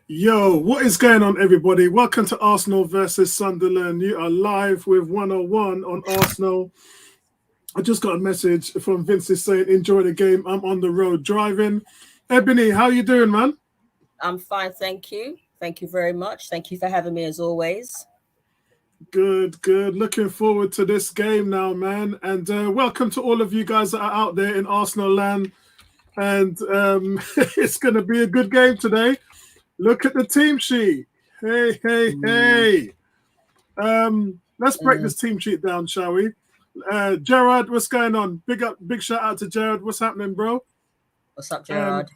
Yo, what is going on, everybody? Welcome to Arsenal versus Sunderland. You are live with 101 on Arsenal. I just got a message from Vince saying, enjoy the game. I'm on the road driving. Ebony, how you doing, man? I'm fine, thank you. Thank you very much. Thank you for having me as always. Good, good. Looking forward to this game now, man. And welcome to all of you guys that are out there in Arsenal land. And it's going to be a good game today. Look at the team sheet. Hey. Let's break this team sheet down, shall we? Gerard, what's going on? Big shout out to Gerard. What's happening, bro? What's up, Gerard?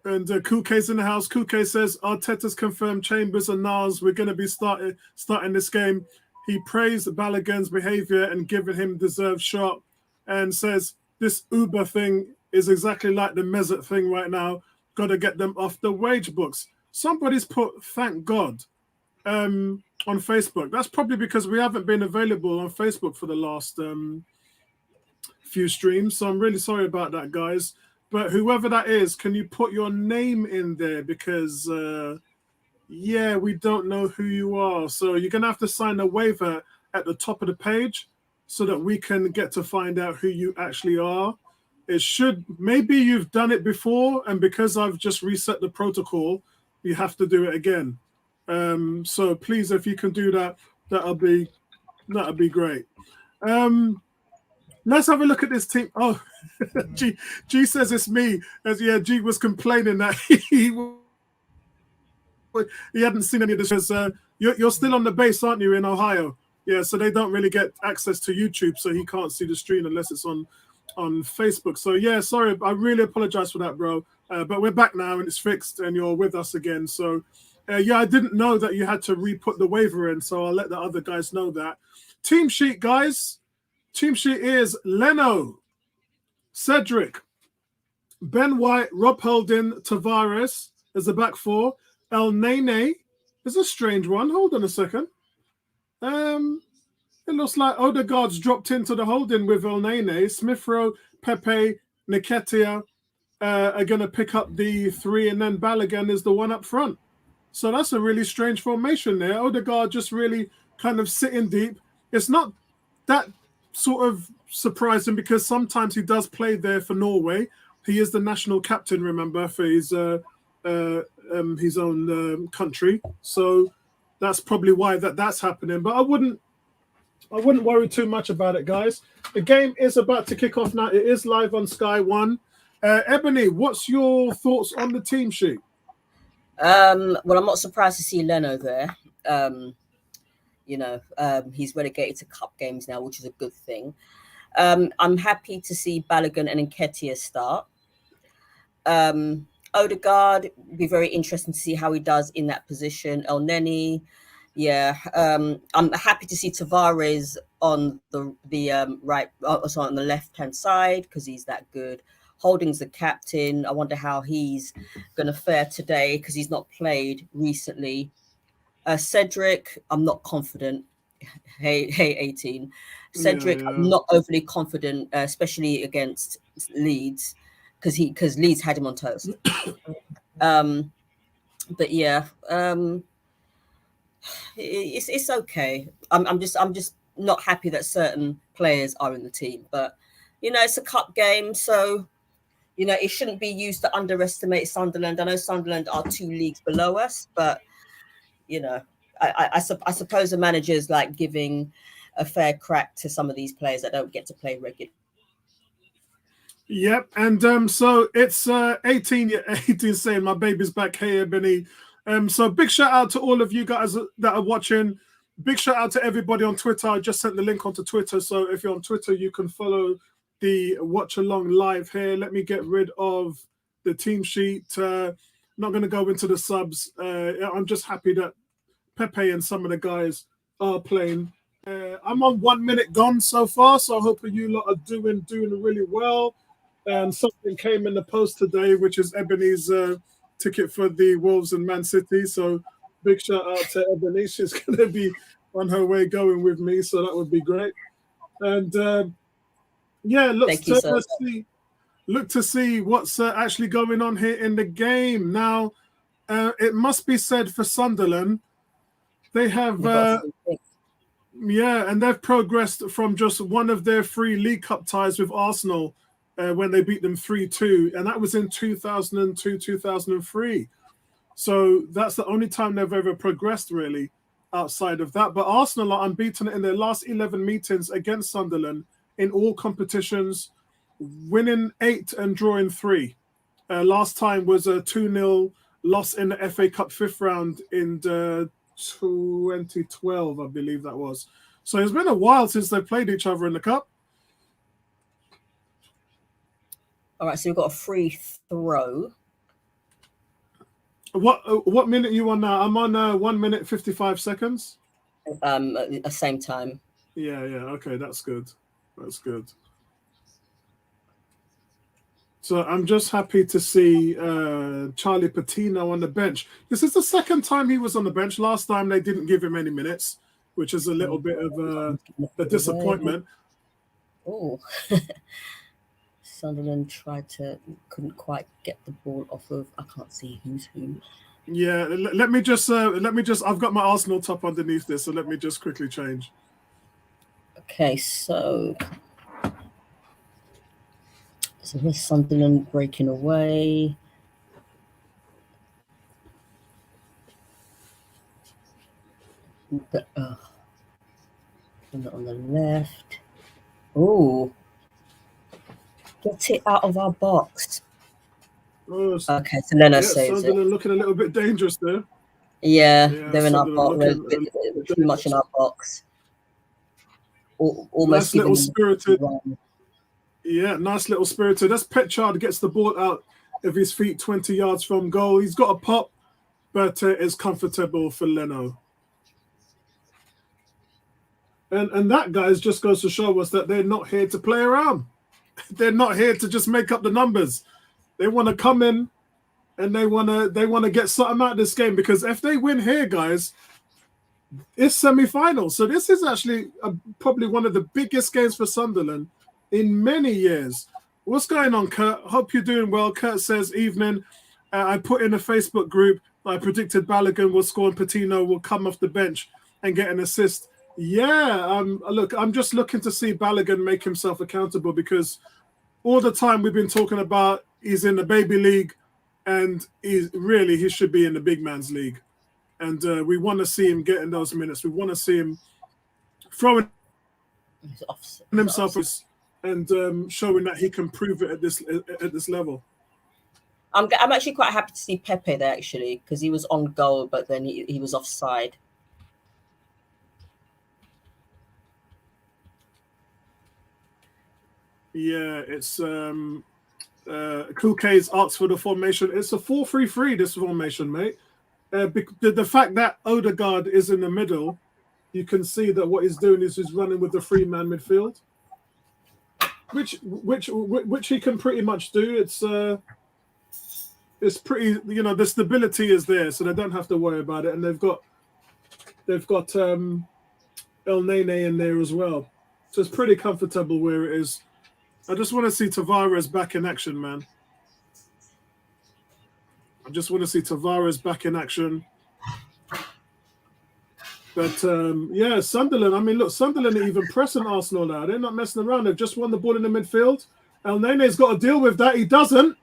And Kuke's in the house. Kuke says Arteta's confirmed Chambers and Niles. We're going to be starting this game. He praised Balogun's behavior and given him deserved shot, and says this Uber thing is exactly like the Mesut thing right now. Got to get them off the wage books. Somebody's put thank God on Facebook. That's probably because we haven't been available on Facebook for the last few streams. So I'm really sorry about that, guys. But whoever that is, can you put your name in there? Because, we don't know who you are. So you're going to have to sign a waiver at the top of the page so that we can get to find out who you actually are. Maybe you've done it before, and because I've just reset the protocol, you have to do it again. So please, if you can do that, that'll be great. Let's have a look at this team. Oh, G says it's me. G was complaining that he hadn't seen any of this. You're still on the base, aren't you, in Ohio? Yeah, so they don't really get access to YouTube, so he can't see the stream unless it's on Facebook. So yeah, sorry, I really apologize for that, bro. But we're back now and it's fixed and you're with us again. So I didn't know that you had to re-put the waiver in, so I'll let the other guys know that. Team sheet, guys. Team sheet is Leno, Cedric, Ben White, Rob Holding, Tavares as the back four. El Nene is a strange one. Hold on a second. It looks like Odegaard's dropped into the holding with El Nene. Smith Rowe, Pepe, Nketiah are going to pick up the three, and then Balogun is the one up front. So that's a really strange formation there. Odegaard just really kind of sitting deep. It's not that sort of surprising because sometimes he does play there for Norway. He is the national captain, remember, for his own country. So that's probably why that's happening. But I wouldn't worry too much about it, guys. The game is about to kick off now. It is live on Sky One. Ebony, what's your thoughts on the team sheet? Well, I'm not surprised to see Leno there. He's relegated to cup games now, which is a good thing. I'm happy to see Balogun and Nketiah start. Odegaard, be very interesting to see how he does in that position. El Neni, I'm happy to see Tavares on the right, also on the left-hand side because he's that good. Holding's the captain. I wonder how he's going to fare today because he's not played recently. Cedric, I'm not confident. Hey, 18. Cedric, I'm not overly confident, especially against Leeds because Leeds had him on toast. It's okay. I'm just not happy that certain players are in the team, but it's a cup game, so it shouldn't be used to underestimate Sunderland. I know Sunderland are 2 leagues below us, but I suppose the manager's like giving a fair crack to some of these players that don't get to play regularly. Yep, and so it's 18 saying my baby's back. Hey, Ebony. So big shout out to all of you guys that are watching. Big shout out to everybody on Twitter. I just sent the link onto Twitter, so if you're on Twitter, you can follow the watch along live here. Let me get rid of the team sheet. Not going to go into the subs. I'm just happy that Pepe and some of the guys are playing. I'm on 1 minute gone so far, so I hope you lot are doing really well. And something came in the post today, which is Ebony's ticket for the Wolves and Man City. So big shout out to Ebony. She's going to be on her way going with me, so that would be great. And look to see what's actually going on here in the game. Now, it must be said for Sunderland, they have, and they've progressed from just one of their 3 League Cup ties with Arsenal when they beat them 3-2, and that was in 2002, 2003. So that's the only time they've ever progressed, really, outside of that. But Arsenal are unbeaten in their last 11 meetings against Sunderland in all competitions, winning 8 and drawing 3. Last time was a 2-0 loss in the FA Cup 5th round in 2012, I believe that was. So it's been a while since they played each other in the cup. All right, so we've got a free throw. What minute are you on now? I'm on 1 minute 55 seconds. At the same time. Yeah. Okay, that's good. That's good. So I'm just happy to see Charlie Patino on the bench. This is the second time he was on the bench. Last time they didn't give him any minutes, which is a little bit of a disappointment. Oh, Sunderland couldn't quite get the ball off of. I can't see who's who. Yeah, let me just. I've got my Arsenal top underneath this, so let me just quickly change. Okay, so here's Sunderland breaking away. On the left. Oh, get it out of our box. Oh, okay, so Leno saves Sunderland it. Looking a little bit dangerous there. Yeah, they're in our box. They're too much in our box. Almost nice little spirited. Run. Yeah, nice little spirited. That's Petchard gets the ball out of his feet 20 yards from goal. He's got a pop, but it's comfortable for Leno. And that, guys, just goes to show us that they're not here to play around. They're not here to just make up the numbers. They want to come in and they want to get something out of this game, because if they win here, guys, it's semi-final. So this is actually probably one of the biggest games for Sunderland in many years. What's going on, Kurt? Hope you're doing well. Kurt says, evening. I put in a Facebook group. I predicted Balogun will score and Patino will come off the bench and get an assist. Yeah, look, I'm just looking to see Balogun make himself accountable, because all the time we've been talking about he's in the baby league and he should be in the big man's league. And we want to see him getting those minutes. We want to see him throwing himself and showing that he can prove it at this level. I'm actually quite happy to see Pepe there, actually, because he was on goal, but then he was offside. Yeah, it's Kuke's asked for the formation. It's a 4-3-3, this formation, mate. The fact that Odegaard is in the middle, you can see that what he's doing is he's running with the 3-man midfield, which he can pretty much do. It's pretty, the stability is there, so they don't have to worry about it. And they've got El Nene in there as well, so it's pretty comfortable where it is. I just want to see Tavares back in action, man. I just want to see Tavares back in action. But, yeah, Sunderland. I mean, look, Sunderland are even pressing Arsenal now. They're not messing around. They've just won the ball in the midfield. El Nene's got to deal with that. He doesn't.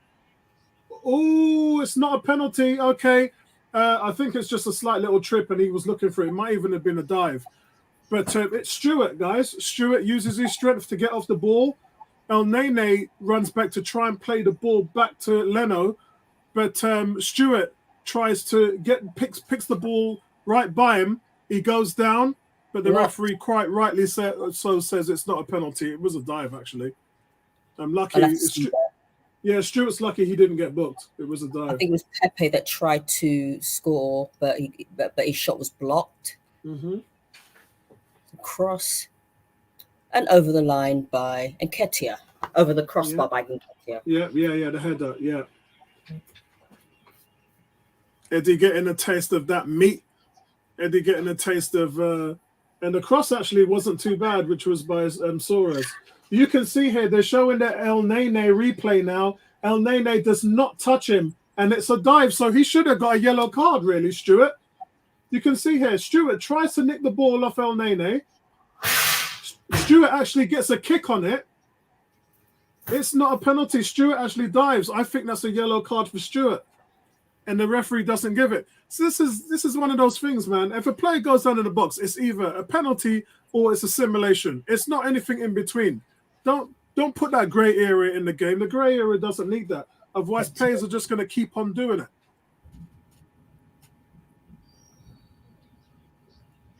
Oh, it's not a penalty. Okay. I think it's just a slight little trip, and he was looking for it. It might even have been a dive. But it's Stewart, guys. Stewart uses his strength to get off the ball. El Nene runs back to try and play the ball back to Leno, but Stewart tries to picks the ball right by him. He goes down, but the referee quite rightly says it's not a penalty. It was a dive, actually. I'm lucky. Stewart's lucky he didn't get booked. It was a dive. I think it was Pepe that tried to score, but his shot was blocked. Mm-hmm. Cross. And over the line by Nketiah. Over the crossbar by Nketiah. Yeah, the header, yeah. Eddie getting a taste of that meat. Eddie getting a taste of... and the cross actually wasn't too bad, which was by Soares. You can see here, they're showing the El Nene replay now. El Nene does not touch him and it's a dive. So he should have got a yellow card, really, Stuart. You can see here, Stuart tries to nick the ball off El Nene. Stuart actually gets a kick on it. It's not a penalty. Stuart actually dives. I think that's a yellow card for Stuart, and the referee doesn't give it. So this is one of those things, man. If a player goes down in the box, it's either a penalty or it's a simulation. It's not anything in between. Don't put that grey area in the game. The grey area doesn't need that. Otherwise, players are just going to keep on doing it.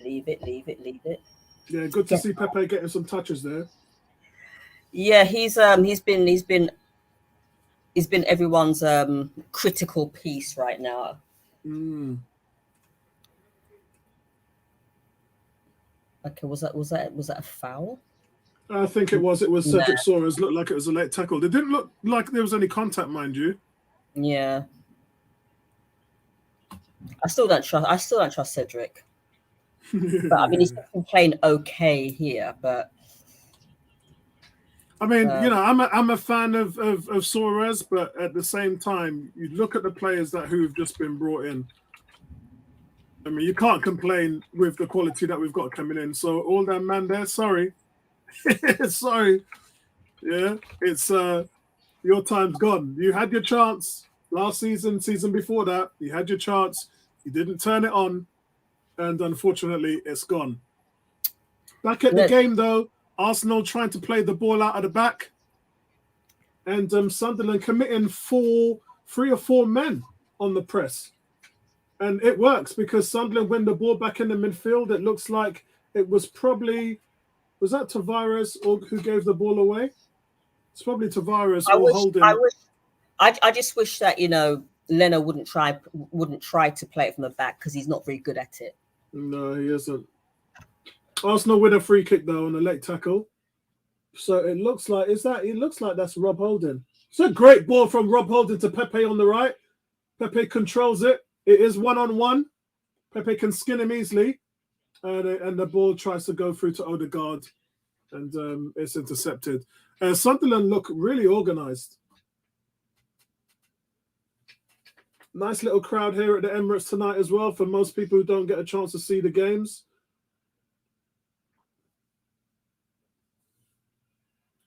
Leave it. Yeah, good to see Pepe getting some touches there. Yeah, he's been everyone's critical piece right now. Okay, was that a foul? I think it was. It was Cedric Soares. Looked like it was a late tackle. It didn't look like there was any contact, mind you. Yeah. I still don't trust Cedric. But I mean, he's been playing okay here, but I mean, you know, I'm a fan of Soares, but at the same time, you look at the players who've just been brought in. I mean, you can't complain with the quality that we've got coming in. So all that man there, sorry. Sorry. Yeah, it's your time's gone. You had your chance last season before that. You had your chance. You didn't turn it on. And unfortunately, it's gone. Back at the game, though, Arsenal trying to play the ball out of the back. And Sunderland committing 3 or 4 men on the press. And it works because Sunderland win the ball back in the midfield. It looks like it was probably... Was that Tavares who gave the ball away? It's probably Tavares or Holding. I just wish that, you know, Leno wouldn't try to play it from the back because he's not very good at it. No, he isn't. Arsenal win a free kick though on a late tackle. So it looks like that's Rob Holding. It's a great ball from Rob Holding to Pepe on the right. Pepe controls it. It is 1-on-1. Pepe can skin him easily. And the ball tries to go through to Odegaard. And it's intercepted. Sunderland look really organised. Nice little crowd here at the Emirates tonight as well for most people who don't get a chance to see the games.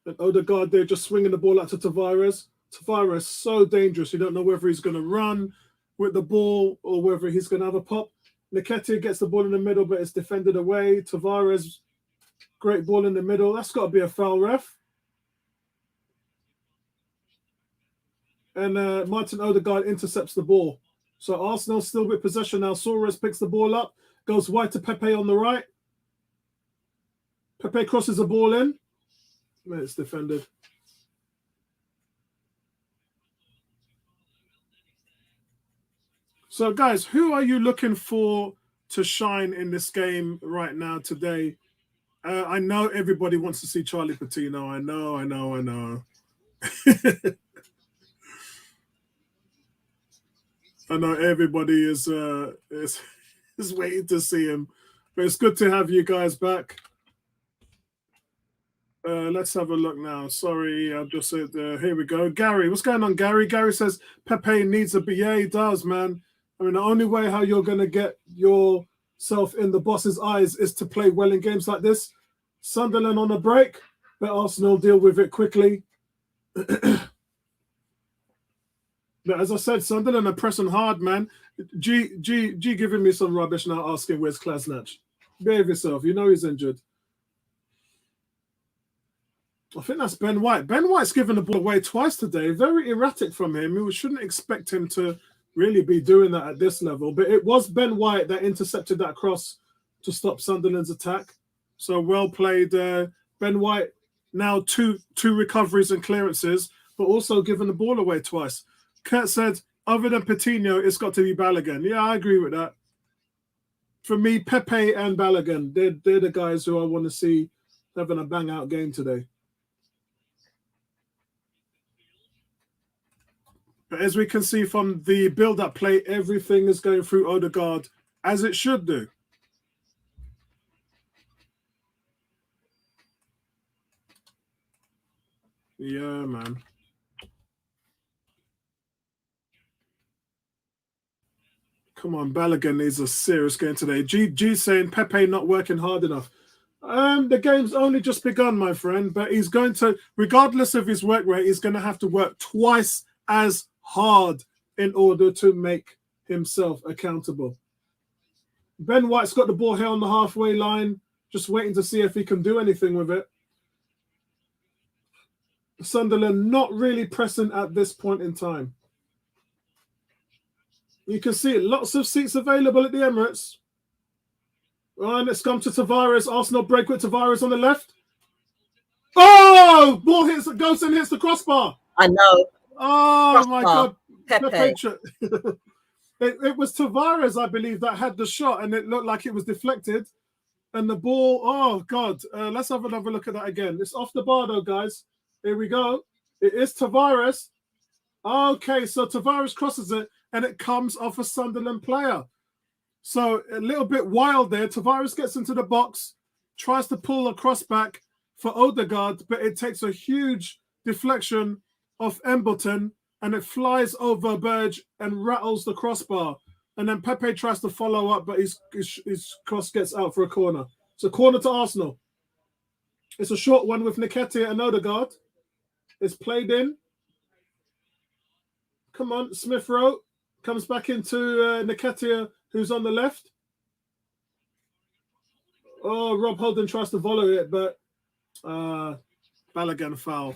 And Odegaard there just swinging the ball out to Tavares. Tavares so dangerous. You don't know whether he's going to run with the ball or whether he's going to have a pop. Nketiah gets the ball in the middle, but it's defended away. Tavares, great ball in the middle. That's got to be a foul, ref. And Martin Odegaard intercepts the ball. So Arsenal still with possession now. Soares picks the ball up, goes wide to Pepe on the right. Pepe crosses the ball in. It's defended. So, guys, who are you looking for to shine in this game right now today? I know everybody wants to see Charlie Patino. I know. I know everybody is waiting to see him, but it's good to have you guys back. Let's have a look now. Sorry, I just said here we go. Gary, what's going on, Gary? Gary says Pepe needs a BA. He does, man. I mean, the only way how you're going to get yourself in the boss's eyes is to play well in games like this. Sunderland on a break, but Arsenal deal with it quickly. But as I said, Sunderland are pressing hard, man. G giving me some rubbish now, asking where's Klasnach. Behave yourself. You know he's injured. I think that's Ben White. Ben White's given the ball away twice today. Very erratic from him. We shouldn't expect him to really be doing that at this level. But it was Ben White that intercepted that cross to stop Sunderland's attack. So well played. Ben White now two recoveries and clearances, but also given the ball away twice. Kurt said, other than Patino, it's got to be Balogun. Yeah, I agree with that. For me, Pepe and Balogun, they're the guys who I want to see having a bang-out game today. But as we can see from the build-up play, everything is going through Odegaard, as it should do. Yeah, man. Come on, Balogun needs a serious game today. G saying Pepe not working hard enough. The game's only just begun, my friend, but he's going to, regardless of his work rate, he's going to have to work twice as hard in order to make himself accountable. Ben White's got the ball here on the halfway line, just waiting to see if he can do anything with it. Sunderland not really pressing at this point in time. You can see lots of seats available at the Emirates. Right, let's come to Tavares. Arsenal break with Tavares on the left. Oh, ball goes and hits the crossbar. I know. Oh crossbar. My God, Pepe. It was Tavares, I believe, that had the shot, and it looked like it was deflected. And the ball, oh God, let's have another look at that again. It's off the bar though, guys. Here we go. It is Tavares. Okay, so Tavares crosses it, and it comes off a Sunderland player. So a little bit wild there. Tavares gets into the box, tries to pull a cross back for Odegaard, but it takes a huge deflection off Embleton, and it flies over Burge and rattles the crossbar. And then Pepe tries to follow up, but his cross gets out for a corner. It's a corner to Arsenal. It's a short one with Nketiah and Odegaard. It's played in. Come on, Smith Rowe comes back into Nketiah, who's on the left. Oh, Rob Holding tries to volley it, but Balogun foul.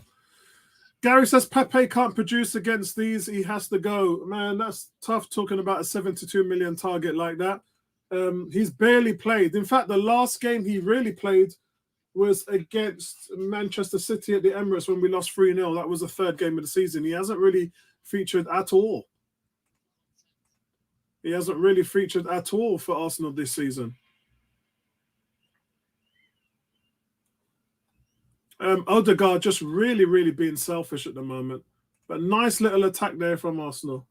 Gary says Pepe can't produce against these. He has to go. Man, that's tough talking about a 72 million target like that. He's barely played. In fact, the last game he really played was against Manchester City at the Emirates when we lost 3-0. That was the third game of the season. He hasn't really featured at all. He hasn't really featured at all for Arsenal this season. Odegaard just really, really being selfish at the moment. But nice little attack there from Arsenal.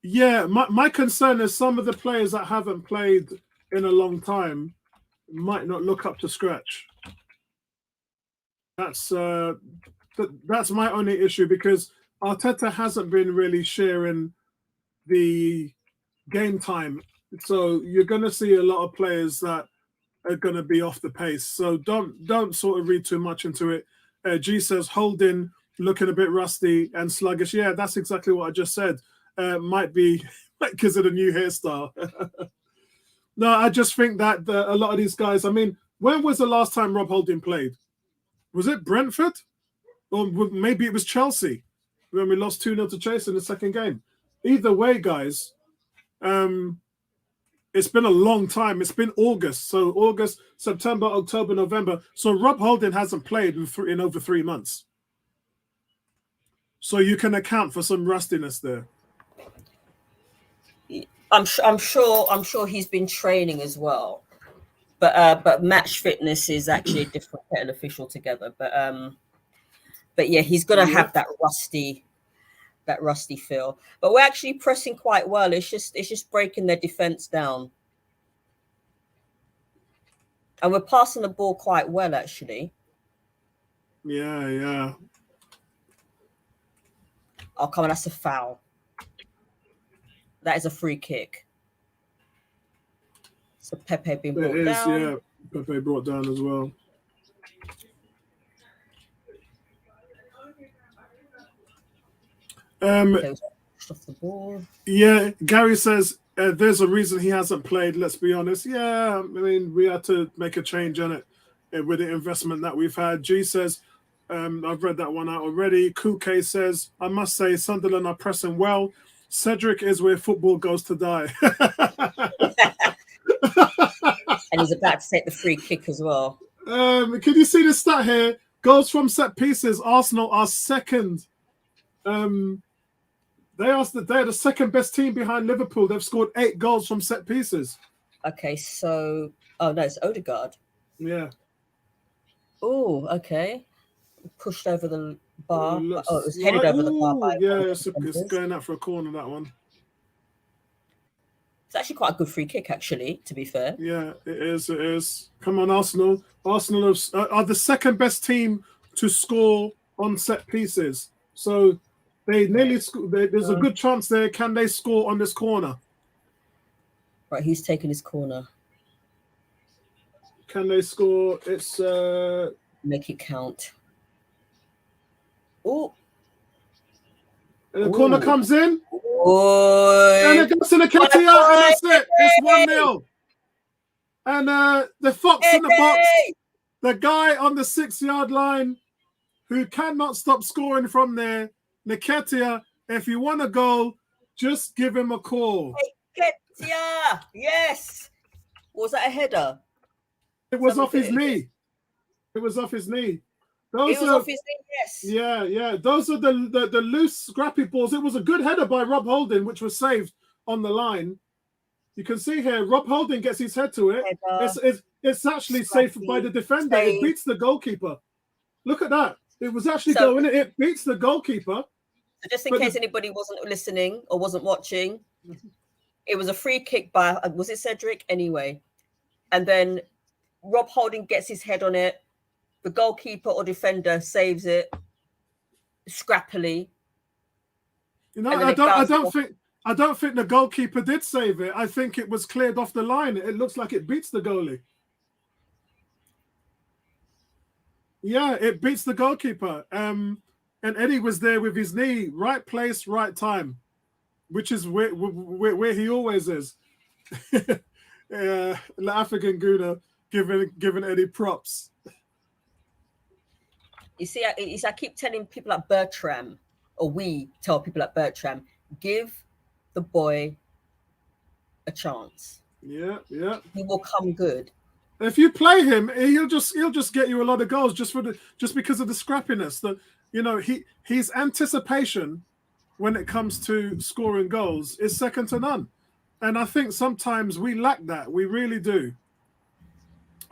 Yeah, my concern is some of the players that haven't played in a long time might not look up to scratch. That's my only issue, because Arteta hasn't been really sharing the game time. So you're going to see a lot of players that are going to be off the pace. So don't sort of read too much into it. G says Holding looking a bit rusty and sluggish. Yeah, that's exactly what I just said. Might be because of the new hairstyle. No, I just think that a lot of these guys, I mean, when was the last time Rob Holding played? Was it Brentford? Or maybe it was Chelsea when we lost 2-0 to Chelsea in the second game. Either way, guys, it's been a long time. It's been August. So August, September, October, November. So Rob Holding hasn't played in over 3 months. So you can account for some rustiness there. I'm sure he's been training as well, but match fitness is actually a different kettle of fish altogether. But yeah, he's gonna have that rusty feel. But we're actually pressing quite well. It's just breaking their defense down, and we're passing the ball quite well actually. Yeah. Oh, come on, that's a foul. That is a free kick. So Pepe being brought down. Yeah, Pepe brought down as well. Off the ball. Yeah, Gary says there's a reason he hasn't played. Let's be honest. Yeah, I mean, we had to make a change on it with the investment that we've had. G says, I've read that one out already. Kuke says, I must say, Sunderland are pressing well. Cedric is where football goes to die. And he's about to take the free kick as well. Can you see the stat here? Goals from set pieces. Arsenal are second. They're the second best team behind Liverpool. They've scored 8 goals from set pieces. Okay, so no, it's Odegaard. Yeah. Oh, okay. Pushed over the bar. It was headed over the bar. Yeah, it's going out for a corner, that one. It's actually quite a good free kick, actually, to be fair. Yeah, it is. It is. Come on, Arsenal. Arsenal are the second best team to score on set pieces. So they nearly there's a good chance there. Can they score on this corner? Right, who's taking his corner? Can they score? It's Make it count. Oh. The corner comes in. Oy. And it goes to the Ketia, and that's it. It's 1-0. And the Fox in the box, the guy on the 6-yard line who cannot stop scoring from there, Niketia, if you want a goal, just give him a call. Niketia, yes. Was that a header? It was off his knee. It was off his knee. Those it was off his knee, yes. Yeah. Those are the loose, scrappy balls. It was a good header by Rob Holding, which was saved on the line. You can see here, Rob Holding gets his head to it. It's actually saved by the defender. It beats the goalkeeper. Look at that. It was actually going. It beats the goalkeeper. So just in case anybody wasn't listening or wasn't watching, it was a free kick by, was it Cedric? Anyway. And then Rob Holding gets his head on it. The goalkeeper or defender saves it scrappily. You know, I don't think the goalkeeper did save it. I think it was cleared off the line. It looks like it beats the goalie. Yeah, it beats the goalkeeper. And Eddie was there with his knee, right place, right time, which is where he always is. The African Guna giving Eddie props. You see, I keep telling people like Bertram, or we tell people like Bertram, give the boy a chance. Yeah. He will come good. If you play him, he'll just get you a lot of goals just because of the scrappiness. His anticipation when it comes to scoring goals is second to none. And I think sometimes we lack that. We really do.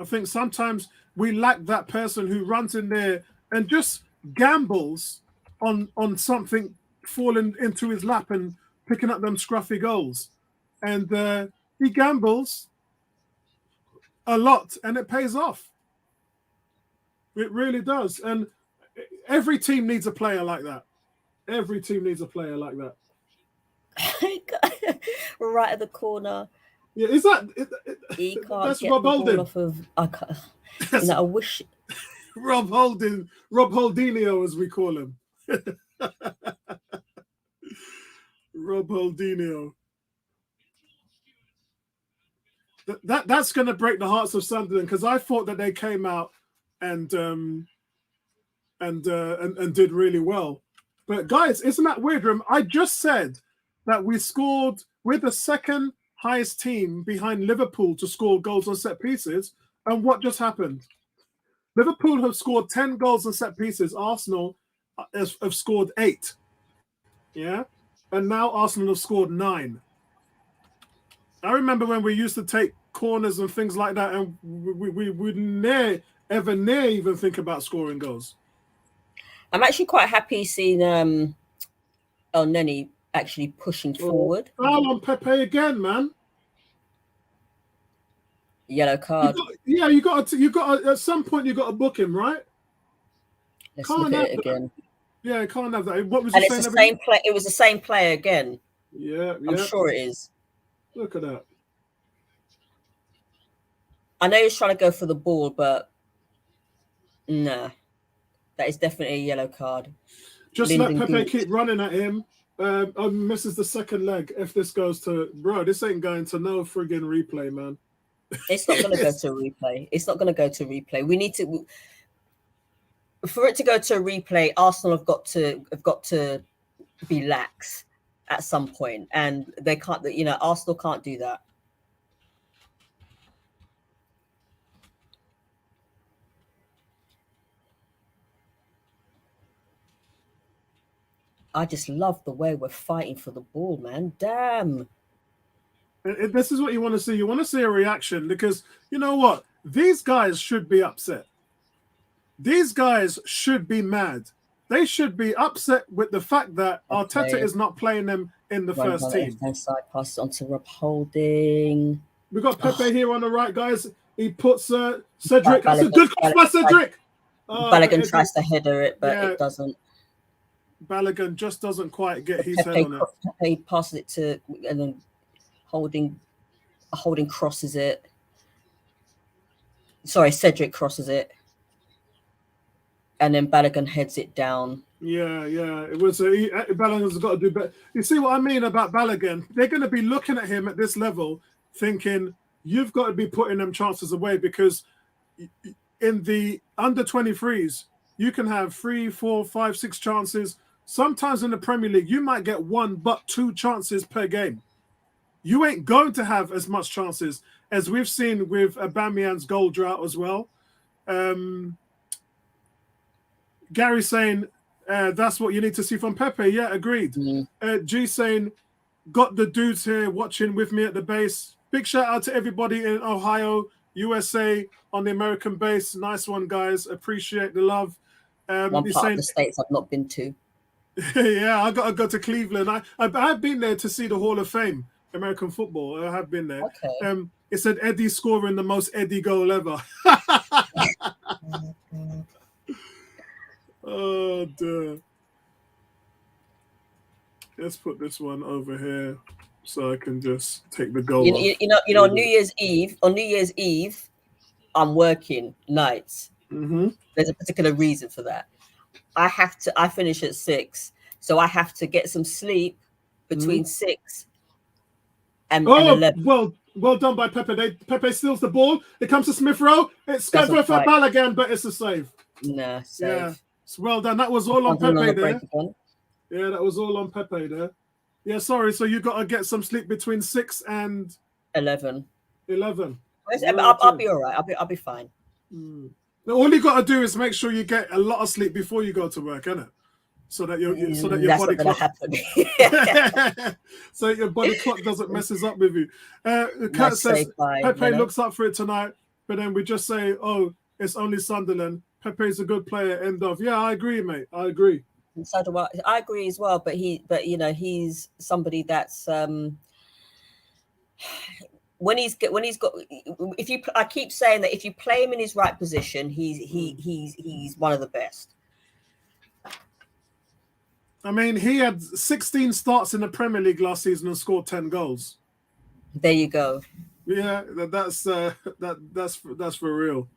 I think sometimes we lack that person who runs in there and just gambles on something falling into his lap and picking up them scruffy goals. And he gambles a lot, and it pays off. It really does. And every team needs a player like that. Every team needs a player like that. Right at the corner. Yeah, is that? He can't that's get Rob the Holding. ball off of. I wish. Rob Holding, Rob Holdinho, as we call him. Rob Holdinho. That's going to break the hearts of Sunderland, because I thought that they came out and did really well. But guys, isn't that weird? I just said that we're the second highest team behind Liverpool to score goals on set pieces, and what just happened? Liverpool have scored 10 goals on set pieces. Arsenal have scored 8. Yeah, and now Arsenal have scored 9. I remember when we used to take corners and things like that, and we wouldn't ever even think about scoring goals. I'm actually quite happy seeing El Neni actually pushing forward. Foul on Pepe again, man. Yellow card. You got at some point you got to book him, right? Let's look at it again. Yeah, can't have that. What was and it's the same play. It was the same player again. Yeah, I'm sure it is. Look at that. I know he's trying to go for the ball, but nah, that is definitely a yellow card. Just let Pepe keep running at him. Misses the second leg. If this goes to this ain't going to no friggin' replay, man. It's not going to go to a replay. It's not going to go to a replay. We need to, for it to go to a replay. Arsenal have got to be lax at some point, and they can't. Arsenal can't do that. I just love the way we're fighting for the ball, man. Damn. This is what you want to see. You want to see a reaction, because you know what? These guys should be upset. These guys should be mad. They should be upset with the fact that Arteta is not playing them in the Runs first on the team. left-hand side, passes on to Rob Holding. We got Pepe here on the right, guys. He puts Cedric. That's a Balogun, good cross by Cedric. Balogun tries to header it, but it doesn't. Balogun just doesn't quite get his head on it. Pepe passes it to, and then Holding crosses it. Sorry, Cedric crosses it. And then Balogun heads it down. Yeah. It was Balogun's got to do better. You see what I mean about Balogun? They're going to be looking at him at this level, thinking you've got to be putting them chances away, because in the under 23s, you can have 3, 4, 5, 6 chances. Sometimes in the Premier League, you might get 1 but 2 chances per game. You ain't going to have as much chances as we've seen with Aubameyang's goal drought as well. Gary saying that's what you need to see from Pepe. Yeah, agreed. G saying, got the dudes here watching with me at the base. Big shout out to everybody in Ohio, USA, on the American base. Nice one, guys. Appreciate the love. One part of the States I've not been to. Yeah, I got to go to Cleveland. I've been there to see the Hall of Fame, American football. I have been there. Okay. It said Eddie scoring the most Eddie goal ever. Oh, dear. Let's put this one over here so I can just take the goal. You know, on New Year's Eve, I'm working nights. Mm-hmm. There's a particular reason for that. I finish at 6, so I have to get some sleep between 6 and 11. Well done by Pepe. Pepe steals the ball. It comes to Smith Rowe. It's going for Balogun, but it's a save. Nah, save. Yeah, it's well done. That was all on Pepe there. Yeah, that was all on Pepe there. Yeah, sorry. So you got to get some sleep between 6 and 11. 11. I'll be all right. I'll be fine. All you got to do is make sure you get a lot of sleep before you go to work, innit? So that your body clock. So your body clock doesn't messes up with you. Kurt says Pepe looks up for it tonight, but then we just say, "Oh, it's only Sunderland. Pepe's a good player." End of. Yeah, I agree, mate. I agree. And so do I. I agree as well. But he's somebody that's when he's got. I keep saying that if you play him in his right position, he's one of the best. I mean, he had 16 starts in the Premier League last season and scored 10 goals. There you go. Yeah, that's for real.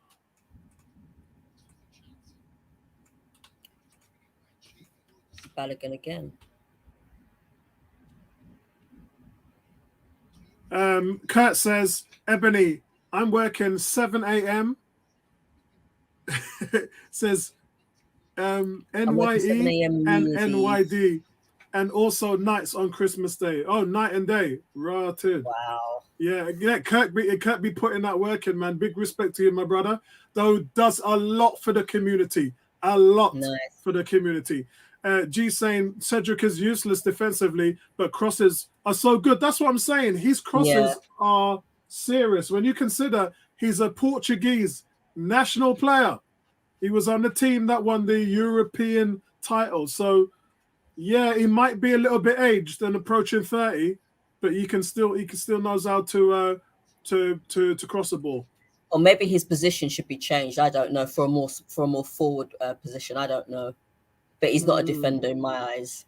Balogun again. Kurt says, Ebony, I'm working 7 a.m. Says NYE and NYD, and also nights on Christmas Day. Oh, night and day. Rotted. Wow. Yeah, Kurt be putting that work in, man. Big respect to you, my brother. Though does a lot for the community. A lot for the community. G saying Cedric is useless defensively, but crosses are so good. That's what I'm saying. His crosses are serious. When you consider he's a Portuguese national player. He was on the team that won the European title. So, yeah, he might be a little bit aged and approaching 30, but he can still knows how to cross the ball. Or maybe his position should be changed. I don't know, for a more forward position. I don't know, but he's not a defender in my eyes.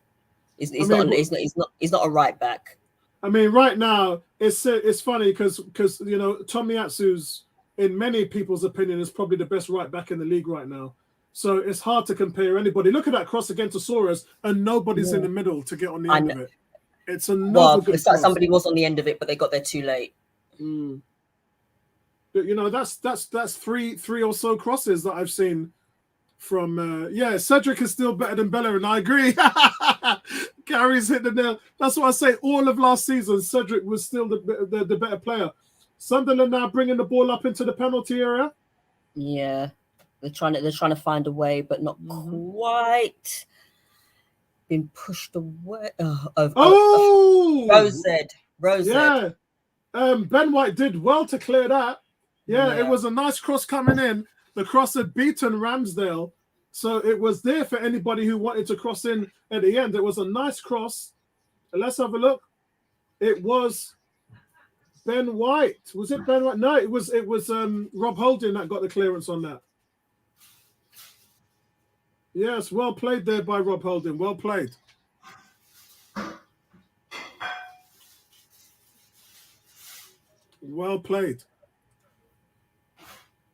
He's not a right back. I mean, right now it's funny because Tomiyasu's, in many people's opinion, is probably the best right back in the league right now. So it's hard to compare anybody. Look at that cross against Soros, and nobody's in the middle to get on the end of it. It's another good cross. Somebody was on the end of it, but they got there too late. But that's three or so crosses that I've seen from. Cedric is still better than Bellerin. I agree. Gary's hit the nail. That's what I say. All of last season, Cedric was still the better player. Sunderland now bringing the ball up into the penalty area. Yeah, they're trying to find a way, but not quite. Been pushed away. Rose. Yeah, Ben White did well to clear that. Yeah, it was a nice cross coming in. The cross had beaten Ramsdale, so it was there for anybody who wanted to cross in at the end. It was a nice cross. Let's have a look. It was Ben White. Was it Ben White? No, it was Rob Holding that got the clearance on that. Yes, well played there by Rob Holding. Well played. Well played.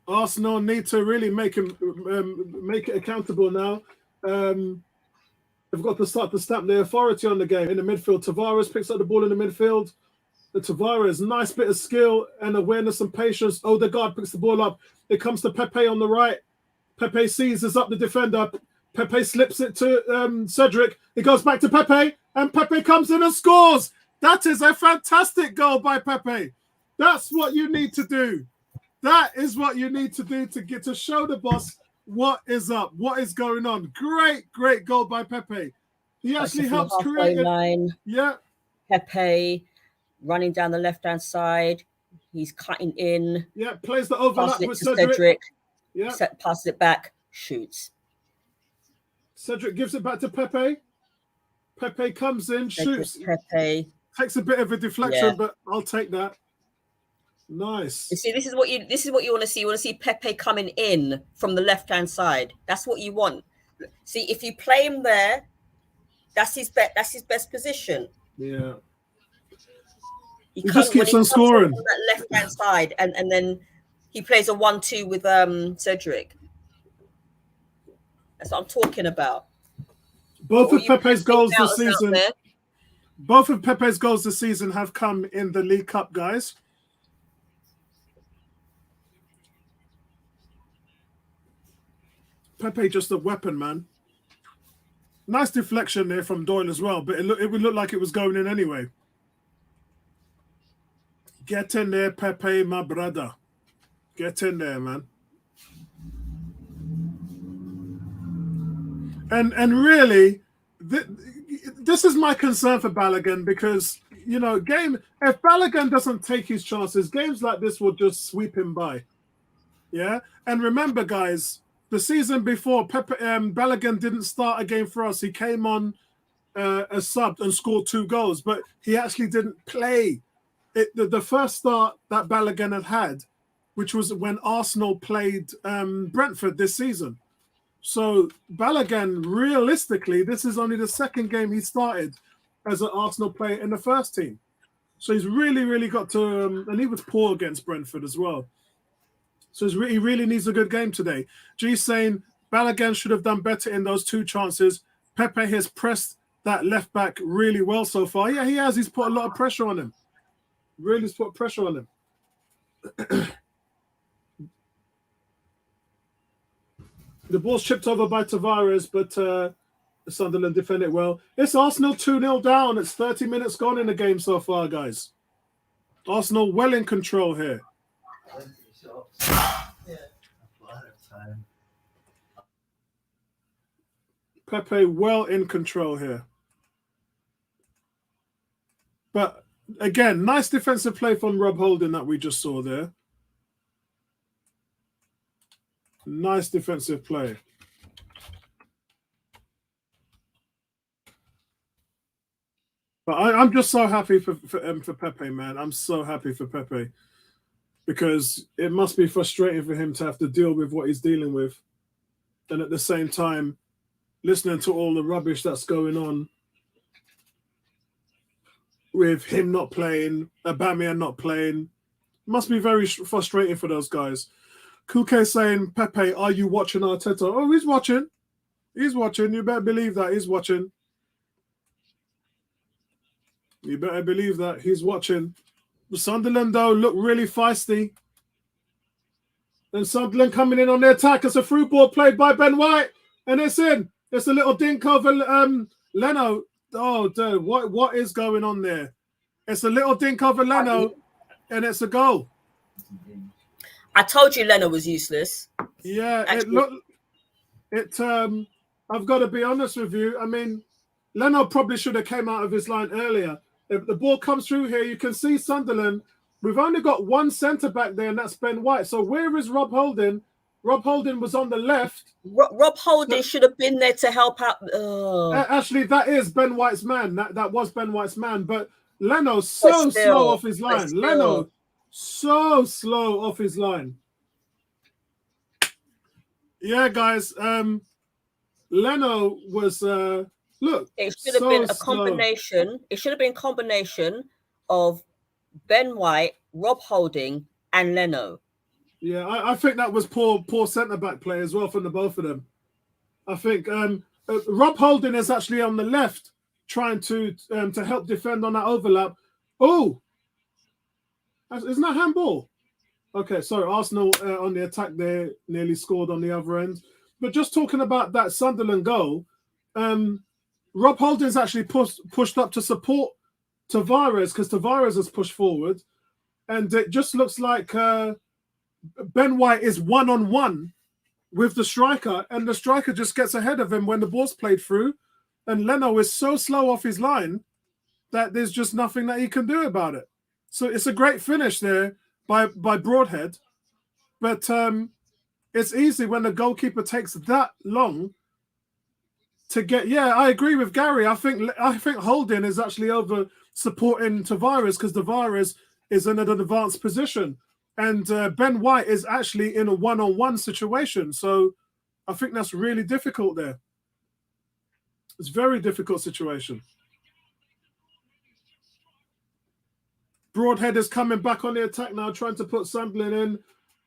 Arsenal need to really make it accountable now. They've got to start to stamp their authority on the game. In the midfield, Tavares picks up the ball in the midfield. The Tavares, nice bit of skill and awareness and patience. Odegaard picks the ball up. It comes to Pepe on the right. Pepe seizes up the defender. Pepe slips it to Cedric. It goes back to Pepe, and Pepe comes in and scores. That is a fantastic goal by Pepe. That's what you need to do. That is what you need to do to get to show the boss what is up, what is going on. Great goal by Pepe. He actually helps create line. Yeah. Pepe running down the left-hand side. He's cutting in. Yeah, plays the overlap with Cedric. Yeah. Passes it back, shoots. Cedric gives it back to Pepe. Pepe comes in, shoots. Pepe takes a bit of a deflection, but I'll take that. Nice. You see, this is what you want to see. You want to see Pepe coming in from the left-hand side. That's what you want. See, if you play him there, that's his best position. Yeah. He just keeps on scoring on that left-hand side, and then he plays a 1-2 with Cedric. That's what I'm talking about. Both of Pepe's goals this season have come in the League Cup, guys. Pepe just a weapon, man. Nice deflection there from Doyle as well, but it would look like it was going in anyway. Get in there, Pepe, my brother. Get in there, man. And really, this is my concern for Balogun because, you know, if Balogun doesn't take his chances, games like this will just sweep him by. Yeah? And remember, guys, the season before, Balogun didn't start a game for us. He came on a sub and scored 2 goals, but he actually didn't play. The first start that Balogun had, which was when Arsenal played Brentford this season. So Balogun, realistically, this is only the second game he started as an Arsenal player in the first team. So he's really got to, and he was poor against Brentford as well. So he really needs a good game today. G's saying Balogun should have done better in those 2 chances. Pepe has pressed that left back really well so far. Yeah, he has. He's put a lot of pressure on him. Really has put pressure on him. The ball's chipped over by Tavares, but Sunderland defend it well. It's Arsenal 2-0 down. It's 30 minutes gone in the game so far, guys. Arsenal well in control here. Pepe well in control here. But again, nice defensive play from Rob Holding that we just saw there. Nice defensive play. But I'm just so happy for Pepe, man. I'm so happy for Pepe because it must be frustrating for him to have to deal with what he's dealing with, and at the same time, listening to all the rubbish that's going on with him not playing, Aubameyang not playing. Must be very frustrating for those guys. Kuke saying, Pepe, are you watching Arteta? Oh, he's watching. He's watching. You better believe that. He's watching. You better believe that. He's watching. Sunderland, though, look really feisty. And Sunderland coming in on the attack. It's a through ball played by Ben White. And it's in. It's a little dink over Leno. Oh, dude, what is going on there? It's a little dink over Leno, and it's a goal. I told you Leno was useless. Yeah, I've got to be honest with you. I mean, Leno probably should have came out of his line earlier. If the ball comes through here, you can see Sunderland. We've only got one centre back there, and that's Ben White. So where is Rob Holding Rob Holding was on the left. Rob Holding should have been there to help out. Actually, that is Ben White's man. That was Ben White's man. But Leno's so slow off his line. Leno, so slow off his line. Yeah, guys. Leno was look. It should have been a combination. It should have been a combination of Ben White, Rob Holding, and Leno. Yeah, I think that was poor centre back play as well from the both of them. I think Rob Holding is actually on the left trying to help defend on that overlap. Oh, isn't that handball? Okay, sorry, Arsenal on the attack there nearly scored on the other end. But just talking about that Sunderland goal, Rob Holding's actually pushed up to support Tavares because Tavares has pushed forward. And it just looks like Ben White is one-on-one with the striker, and the striker just gets ahead of him when the ball's played through. And Leno is so slow off his line that there's just nothing that he can do about it. So it's a great finish there by Broadhead. But it's easy when the goalkeeper takes that long to get. Yeah, I agree with Gary. I think Holding is actually over supporting Tavares because Tavares is in an advanced position. And Ben White is actually in a one-on-one situation. So I think that's really difficult there. It's a very difficult situation. Broadhead is coming back on the attack now, trying to put Sunderland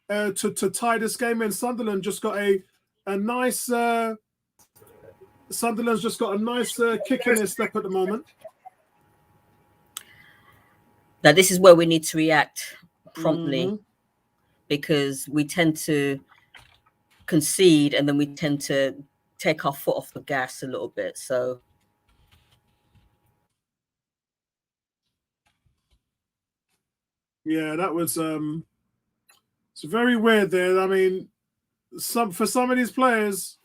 in to tie this game in. Sunderland just got a nice... Sunderland's just got a nice kick in their step at the moment. Now, this is where we need to react promptly because we tend to concede and then we tend to take our foot off the gas a little bit. So yeah, that was it's very weird there. I mean, for some of these players,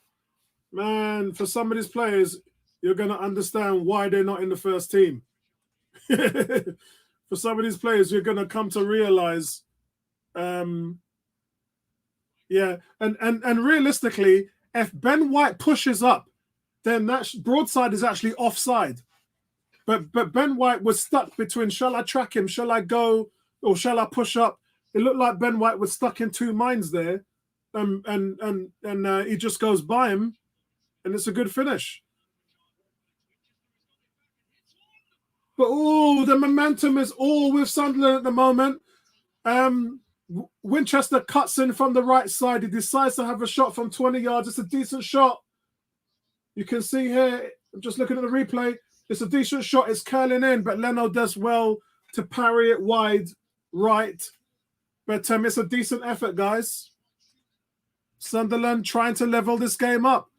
man, you're gonna understand why they're not in the first team. For some of these players, you're going to come to realize, and realistically, if Ben White pushes up, then that Broadside is actually offside. But Ben White was stuck between, shall I track him, shall I go, or shall I push up? It looked like Ben White was stuck in two minds there, and he just goes by him, and it's a good finish. But the momentum is all with Sunderland at the moment. Winchester cuts in from the right side. He decides to have a shot from 20 yards. It's a decent shot. You can see here, I'm just looking at the replay. It's a decent shot. It's curling in, but Leno does well to parry it wide right. But it's a decent effort, guys. Sunderland trying to level this game up.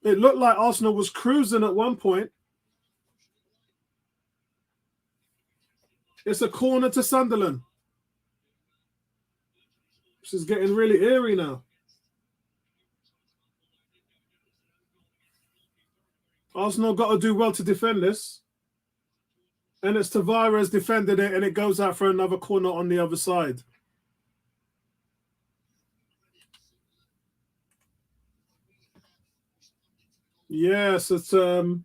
It looked like Arsenal was cruising at one point. It's a corner to Sunderland. This is getting really eerie now. Arsenal got to do well to defend this. And it's Tavares defended it, and it goes out for another corner on the other side. Yes, it's dear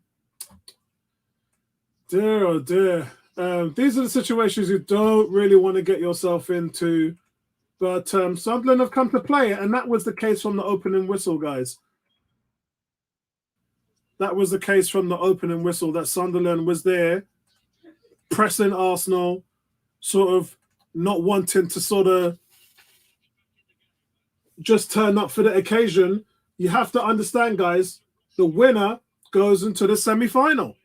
oh dear. These are the situations you don't really want to get yourself into. But Sunderland have come to play it, and that was the case from the opening whistle, guys. That was the case from the opening whistle, that Sunderland was there, pressing Arsenal, sort of not wanting to sort of just turn up for the occasion. You have to understand, guys, the winner goes into the semi-final.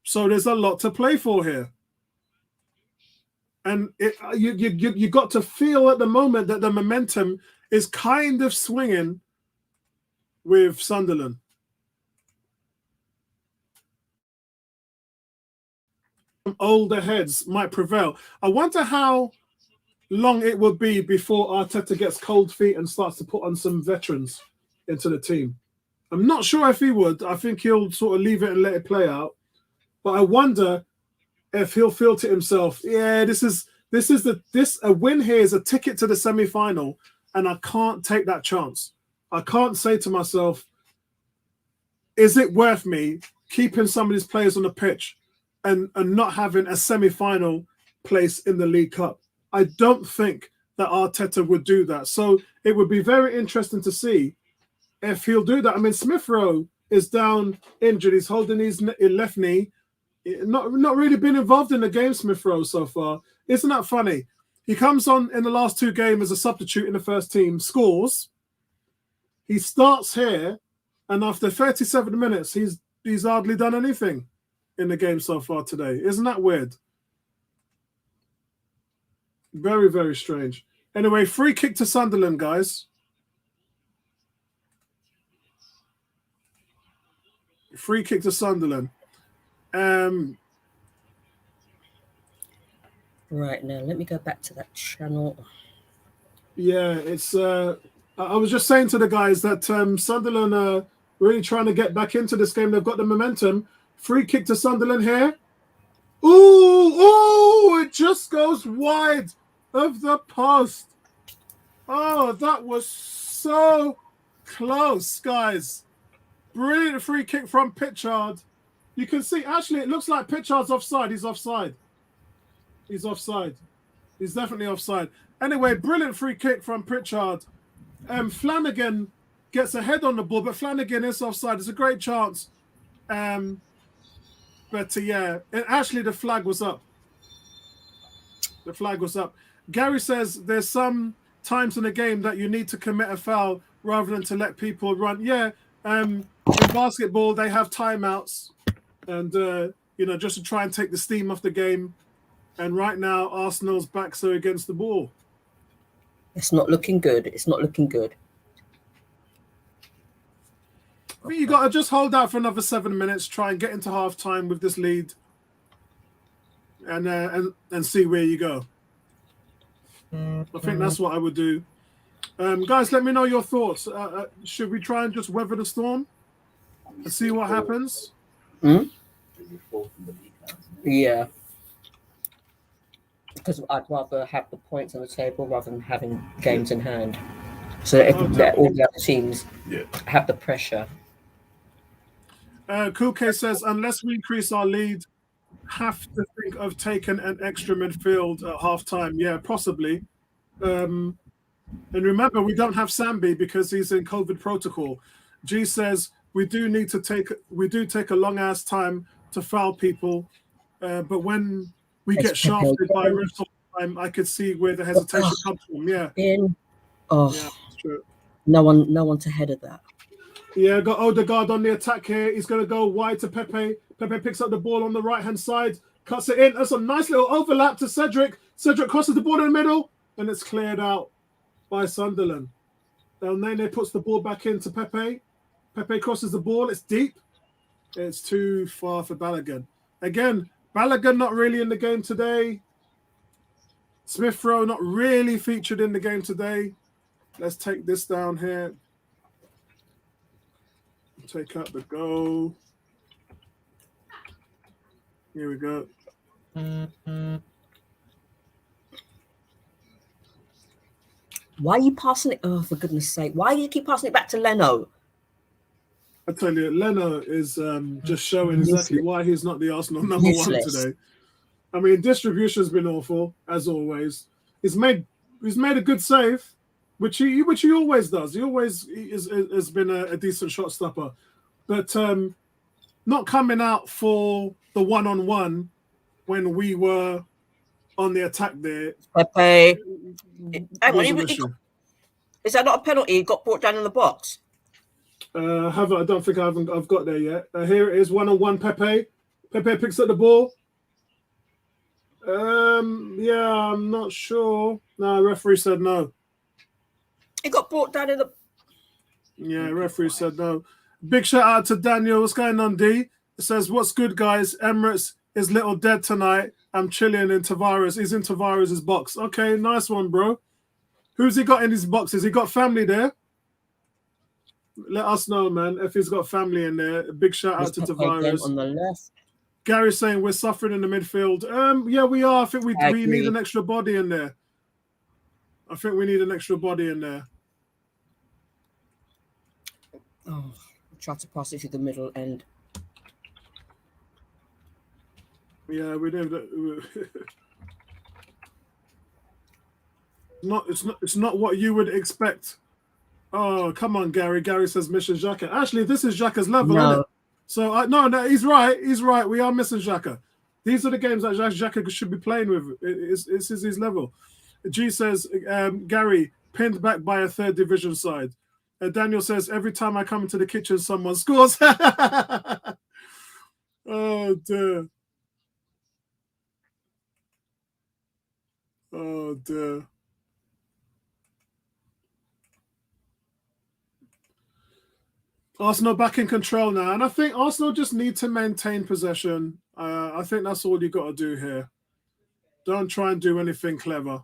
So there's a lot to play for here. And you got to feel at the moment that the momentum is kind of swinging with Sunderland. Older heads might prevail. I wonder how long it will be before Arteta gets cold feet and starts to put on some veterans into the team. I'm not sure if he would. I think he'll sort of leave it and let it play out. But I wonder if he'll feel to himself, yeah, a win here is a ticket to the semi-final, and I can't take that chance. I can't say to myself, is it worth me keeping some of these players on the pitch and not having a semi-final place in the League Cup? I don't think that Arteta would do that. So it would be very interesting to see if he'll do that. I mean, Smith Rowe is down injured. He's holding his left knee. Not really been involved in the game, Smith Rowe, so far. Isn't that funny? He comes on in the last 2 games as a substitute in the first team, scores. He starts here, and after 37 minutes, he's hardly done anything in the game so far today. Isn't that weird? Very, very strange. Anyway, free kick to Sunderland, guys. Free kick to Sunderland. Right, now let me go back to that channel. Yeah, it's. I was just saying to the guys that Sunderland are really trying to get back into this game. They've got the momentum. Free kick to Sunderland here. Ooh, it just goes wide of the post. Oh, that was so close, guys. Brilliant free kick from Pitchard. You can see, actually, it looks like Pitchard's offside. He's offside. He's offside. He's definitely offside. Anyway, brilliant free kick from Pritchard. Flanagan gets a head on the ball, but Flanagan is offside. It's a great chance. Yeah, actually the flag was up. The flag was up. Gary says there's some times in the game that you need to commit a foul rather than to let people run. Yeah, in basketball they have timeouts, and just to try and take the steam off the game. And right now, Arsenal's backs are against the ball. It's not looking good. It's not looking good. I think you got to just hold out for another 7 minutes, try and get into half time with this lead, and see where you go. I think that's what I would do. Guys, let me know your thoughts. Should we try and just weather the storm and see what happens? Yeah. Because I'd rather have the points on the table rather than having games in hand. So that all the other teams have the pressure. Kuke says, unless we increase our lead, have to think of taking an extra midfield at half-time. Yeah, possibly. And remember, we don't have Sambi because he's in COVID protocol. G says, we do take a long-ass time to foul people, but when we get shafted by refs all the time, I could see where the hesitation comes from. Yeah. Yeah, that's true. No one to head of that. Yeah, got Odegaard on the attack here. He's going to go wide to Pepe. Pepe picks up the ball on the right-hand side, cuts it in. That's a nice little overlap to Cedric. Cedric crosses the ball in the middle, and it's cleared out by Sunderland. El Nene puts the ball back into Pepe. Pepe crosses the ball. It's deep. It's too far for Balogun. Again, Balogun not really in the game today. Smith Rowe not really featured in the game today. Let's take this down here. Take out the goal. Here we go. Why are you passing it? Oh, for goodness sake. Why do you keep passing it back to Leno? I tell you, Leno is just showing exactly why he's not the Arsenal number one today. I mean, distribution's been awful, as always. He's made a good save, which he always does. He always has been a decent shot stopper. But not coming out for the one-on-one when we were on the attack there. Pepe. Is that not a penalty? He got brought down in the box. I don't think I've got there yet. Here it is, one-on-one Pepe. Pepe picks up the ball. Yeah, I'm not sure. No, referee said no. He got brought down in the... Yeah, referee said no. Big shout out to Daniel. What's going on, D? It says, what's good, guys? Emirates is little dead tonight. I'm chilling in Tavares. He's in Tavares' box. Okay, nice one, bro. Who's he got in his boxes? He got family there? Let us know, man, if he's got family in there. A big shout out to Tavares. On the left. Gary's saying we're suffering in the midfield. Yeah, we are. I think we need an extra body in there. I think we need an extra body in there. Oh, try to pass it to the middle end. Yeah, we did. It's not what you would expect. Oh, come on, Gary. Gary says mission Xhaka. Actually, this is Xhaka's level, isn't it? So no, he's right. He's right. We are missing Xhaka. These are the games that Xhaka should be playing with. It's his level. G says, Gary, pinned back by a third division side. Daniel says, every time I come into the kitchen, someone scores. Oh, dear. Oh, dear. Arsenal back in control now. And I think Arsenal just need to maintain possession. I think that's all you got to do here. Don't try and do anything clever.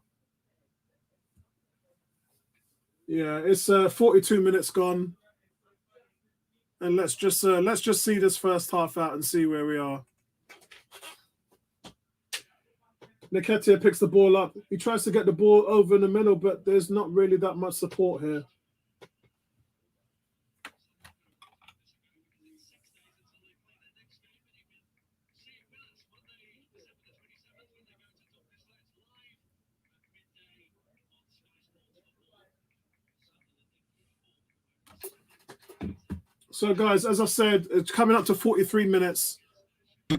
Yeah, it's 42 minutes gone. And let's just see this first half out and see where we are. Nketiah picks the ball up. He tries to get the ball over in the middle, but there's not really that much support here. So, guys, as I said, it's coming up to 43 minutes.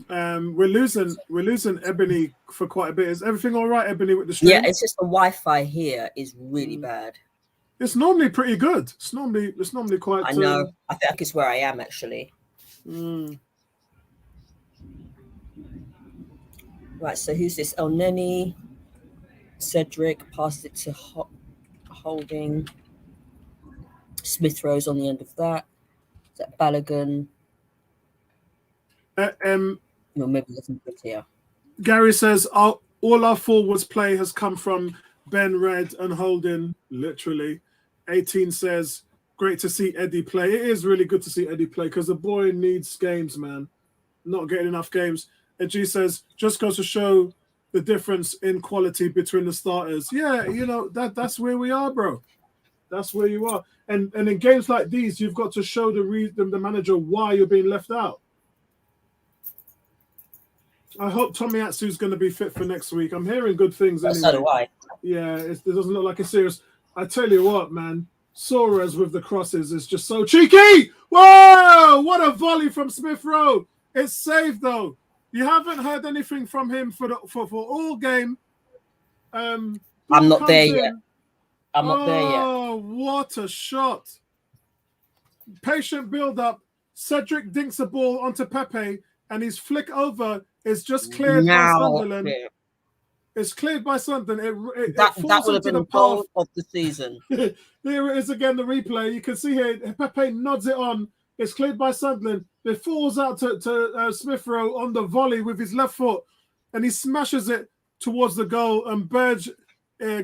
We're losing Ebony for quite a bit. Is everything all right, Ebony, with the stream? Yeah, it's just the Wi-Fi here is really bad. It's normally pretty good. It's normally quite. I know. I think it's where I am actually. Right. So who's this? El Neni, Cedric passed it to Holding. Smith Rose on the end of that. Is that Balogun? No, maybe looking good here. Gary says all our forwards play has come from Ben Red and Holding, literally. 18 says, great to see Eddie play. It is really good to see Eddie play because the boy needs games, man. Not getting enough games. And G says, just goes to show the difference in quality between the starters. Yeah, that's where we are, bro. That's where you are. And in games like these, you've got to show the manager why you're being left out. I hope Tomiyasu is going to be fit for next week. I'm hearing good things anyway. So do I. Yeah, it doesn't look like a serious. I tell you what, man. Suarez with the crosses is just so cheeky. Whoa! What a volley from Smith Rowe. It's saved though. You haven't heard anything from him for all game. I'm not there yet. I'm not there yet. Oh, what a shot. Patient build-up. Cedric dinks the ball onto Pepe, and his flick over is just cleared by Sunderland. It's cleared by Sunderland. That would have been the goal of the season. Here it is again, the replay. You can see here, Pepe nods it on. It's cleared by Sunderland. It falls out to Smith Rowe on the volley with his left foot, and he smashes it towards the goal, and Burge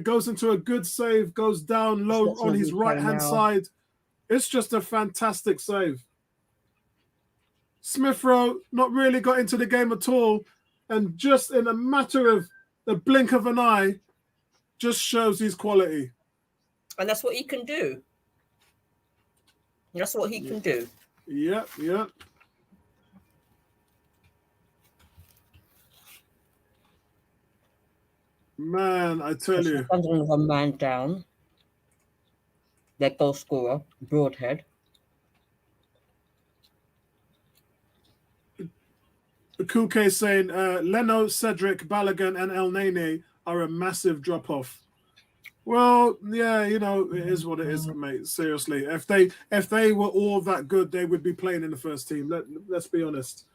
goes into a good save, goes down low on his right-hand side. It's just a fantastic save. Smith Rowe not really got into the game at all, and just in a matter of the blink of an eye, just shows his quality. And that's what he can do. That's what he can do. Yep. Man, I tell you. With a man down. Their goal scorer, Broadhead. Kuke saying Leno, Cedric, Balogun, and El Nene are a massive drop-off. Well, yeah, it is what it is, mate. Seriously, if they were all that good, they would be playing in the first team. Let's be honest.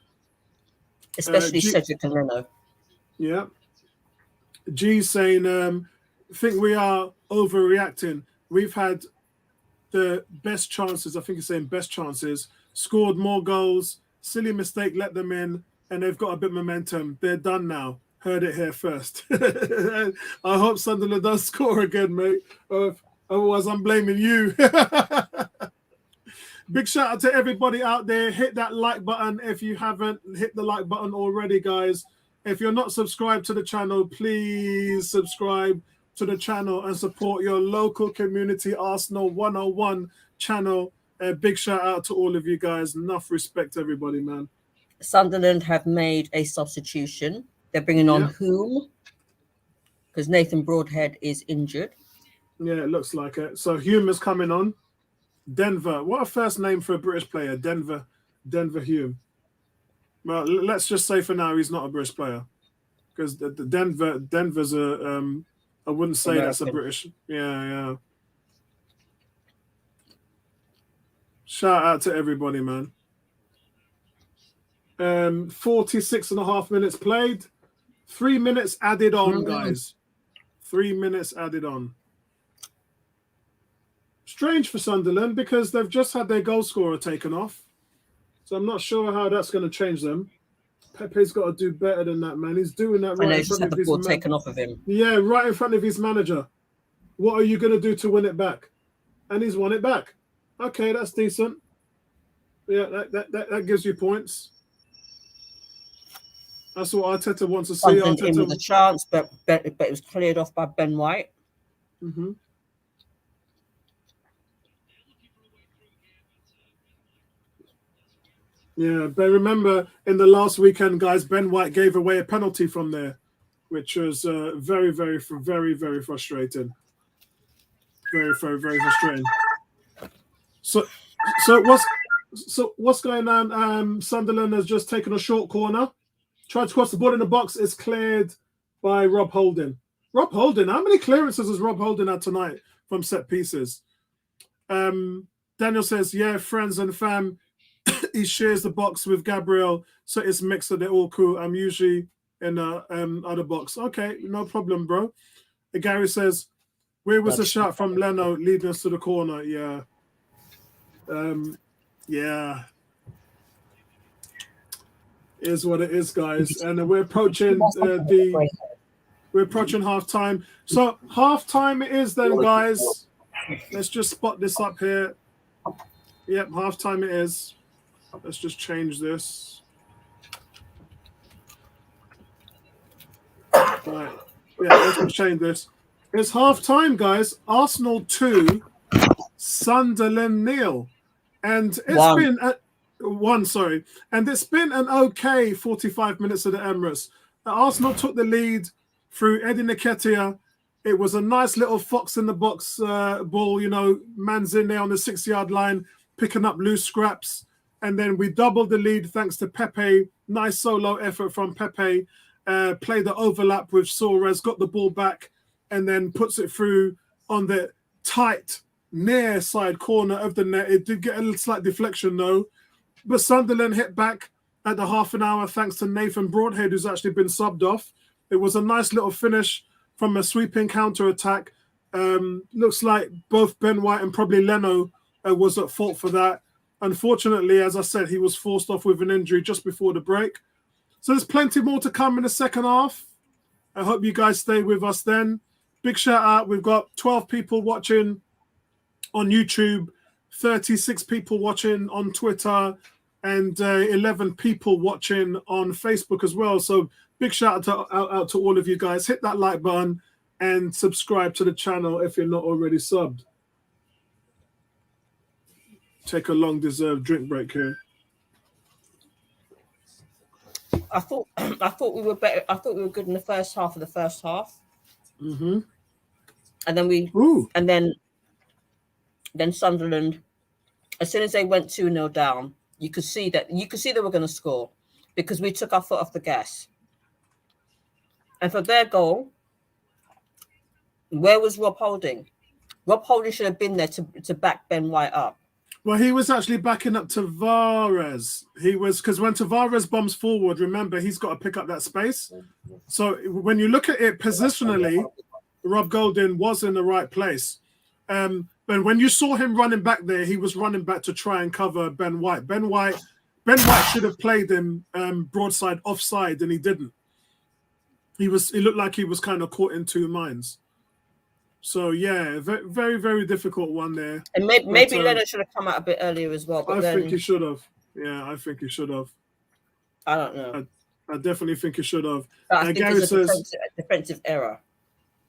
Especially Cedric and Leno. Yeah. G saying, think we are overreacting. We've had the best chances. I think he's saying best chances. Scored more goals. Silly mistake, let them in. And they've got a bit of momentum. They're done now. Heard it here first. I hope Sunderland does score again, mate. Otherwise, I'm blaming you. Big shout out to everybody out there. Hit that like button if you haven't hit the like button already, guys. If you're not subscribed to the channel, please subscribe. to the channel and support your local community Arsenal 101 channel. Big shout out to all of you guys. Enough respect, everybody, man. Sunderland have made a substitution. They're bringing on whom? Because Nathan Broadhead is injured. Yeah, it looks like it. So Hume is coming on. Denver. What a first name for a British player. Denver Hume. Well, let's just say for now he's not a British player. Because the Denver's a I wouldn't say American. That's a British. Yeah. Shout out to everybody, man. 46 and a half minutes played. 3 minutes added on, guys. 3 minutes added on. Strange for Sunderland because they've just had their goal scorer taken off. So I'm not sure how that's going to change them. Pepe's got to do better than that, man. He's doing that right in front of his manager. Taken off of him. Yeah, right in front of his manager. What are you going to do to win it back? And he's won it back. Okay, that's decent. Yeah, that gives you points. That's what Arteta wants to see. Arteta with a chance, but it was cleared off by Ben White. Mm-hmm. Yeah, but remember in the last weekend, guys, Ben White gave away a penalty from there, which was very, very, very, very frustrating. Very, very, very frustrating. So what's going on? Sunderland has just taken a short corner, tried to cross the ball in the box. It's cleared by Rob Holding. Rob Holding, how many clearances has Rob Holding had tonight from set pieces? Daniel says, yeah, friends and fam. He shares the box with Gabriel, so it's mixed so they're all cool. I'm usually in the other box. Okay, no problem, bro. Gary says, where was the shot from Leno leading us to the corner? Yeah. Yeah. Is what it is, guys. And we're approaching half time. So half time it is then, guys. Let's just spot this up here. Yep, half time it is. Let's just change this. Right. Yeah, let's just change this. It's half time, guys. Arsenal 2, Sunderland 0. And it's been one, sorry. And it's been an okay 45 minutes of the Emirates. Arsenal took the lead through Eddie Nketiah. It was a nice little fox in the box ball, you know, man's in there on the 6-yard line, picking up loose scraps. And then we doubled the lead thanks to Pepe. Nice solo effort from Pepe. Played the overlap with Suarez, got the ball back, and then puts it through on the tight, near side corner of the net. It did get a slight deflection, though. But Sunderland hit back at the half an hour thanks to Nathan Broadhead, who's actually been subbed off. It was a nice little finish from a sweeping counter-attack. Looks like both Ben White and probably Leno was at fault for that. Unfortunately, as I said, he was forced off with an injury just before the break. So there's plenty more to come in the second half. I hope you guys stay with us then. Big shout out. We've got 12 people watching on YouTube, 36 people watching on Twitter, and 11 people watching on Facebook as well. So big shout out to all of you guys. Hit that like button and subscribe to the channel if you're not already subbed. Take a long-deserved drink break here. I thought we were better. I thought we were good in the first half of the first half. Mm-hmm. And then Sunderland, as soon as they went 2-0 down, you could see they were going to score because we took our foot off the gas. And for their goal, where was Rob Holding? Rob Holding should have been there to back Ben White up. Well, he was actually backing up Tavares. He was, because when Tavares bombs forward, remember, he's got to pick up that space. So when you look at it positionally, Rob Holding was in the right place. But when you saw him running back there, he was running back to try and cover Ben White. Ben White should have played him broadside offside, and he didn't. He looked like he was kind of caught in two minds. So yeah, very, very difficult one there. And maybe Leonard should have come out a bit earlier as well. But I think he should have. Yeah, I think he should have. I don't know. I definitely think he should have. I think Gary it's a defensive error.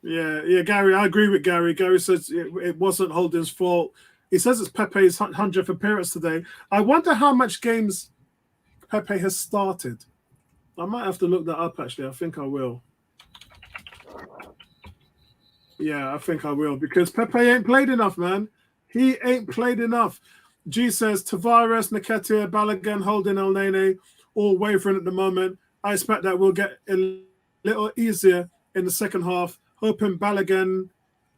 Yeah, Gary. I agree with Gary. Gary says it wasn't Holding's fault. He says it's Pepe's 100th appearance today. I wonder how much games Pepe has started. I might have to look that up, actually. I think I will. Yeah, I think I will, because Pepe ain't played enough, man. He ain't played enough. G says Tavares, Nketiah, Balogun, Holding, El Nene, all wavering at the moment. I expect that we'll get a little easier in the second half. Hoping Balogun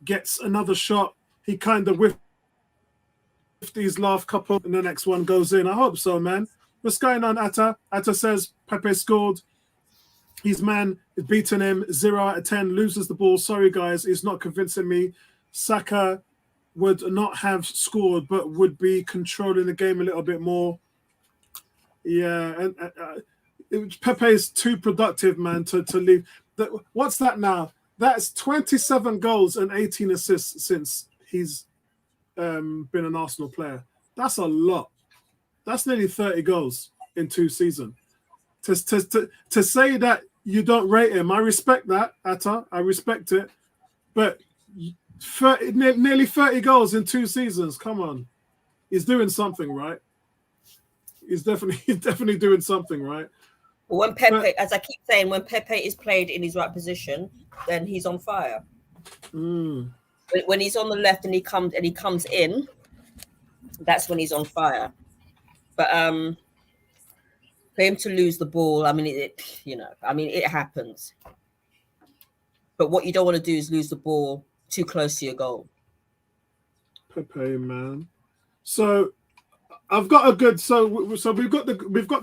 gets another shot. He kind of whiffed these last couple, and the next one goes in. I hope so, man. What's going on, Atta? Atta says Pepe scored. His man is beating him 0 out of 10, loses the ball. Sorry, guys, he's not convincing me. Saka would not have scored, but would be controlling the game a little bit more. Yeah, and Pepe is too productive, man, to leave. What's that now? That's 27 goals and 18 assists since he's been an Arsenal player. That's a lot. That's nearly 30 goals in 2 seasons. To say that you don't rate him, I respect that, Atta. I respect it. But nearly 30 goals in 2 seasons. Come on. He's doing something, right? He's definitely doing something, right? When Pepe, as I keep saying, when Pepe is played in his right position, then he's on fire. Mm. When he's on the left and he comes in, that's when he's on fire. But for him to lose the ball, I mean, it happens. But what you don't want to do is lose the ball too close to your goal. Pepe, man. So I've got a good. So we've got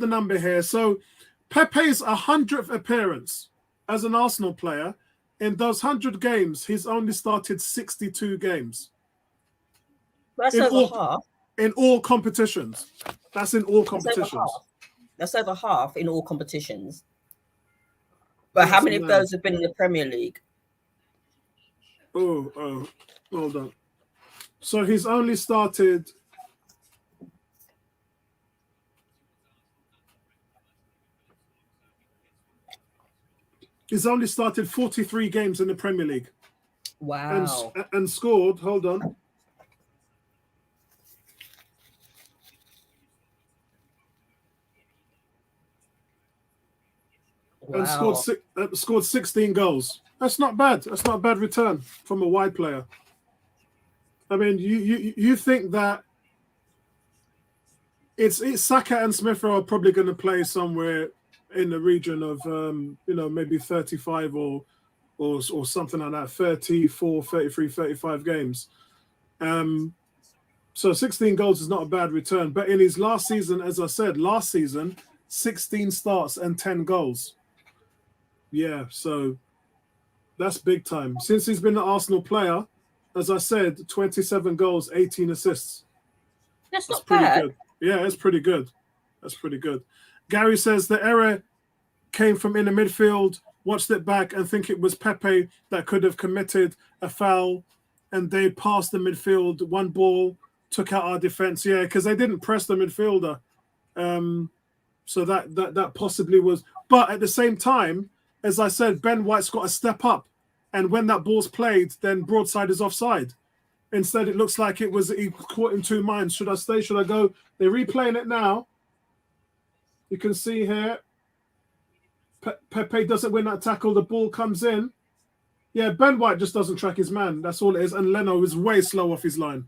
the number here. So Pepe's 100th appearance as an Arsenal player. In those 100 games, he's only started 62 games. That's over half. In all competitions. That's in all competitions. That's over half in all competitions. But how many of those have been in the Premier League? Oh, hold on. So he's only started. He's only started 43 games in the Premier League. Wow. And scored, hold on. Wow. And scored 16 goals. That's not bad. That's not a bad return from a wide player. I mean, you think that it's Saka and Smith Rowe are probably going to play somewhere in the region of maybe 35 or something like that, 34, 33, 35 games. So 16 goals is not a bad return. But in his last season, as I said, 16 starts and 10 goals. Yeah, so that's big time. Since he's been an Arsenal player, as I said, 27 goals, 18 assists. That's not pretty bad. Good. Yeah, that's pretty good. That's pretty good. Gary says the error came from in the midfield, watched it back and think it was Pepe that could have committed a foul, and they passed the midfield, one ball, took out our defense. Yeah, because they didn't press the midfielder. So that possibly was. But at the same time, as I said, Ben White's got to step up. And when that ball's played, then Broadside is offside. Instead, it looks like it was he caught in 2 minds. Should I stay? Should I go? They're replaying it now. You can see here, Pepe doesn't win that tackle. The ball comes in. Yeah, Ben White just doesn't track his man. That's all it is. And Leno is way slow off his line.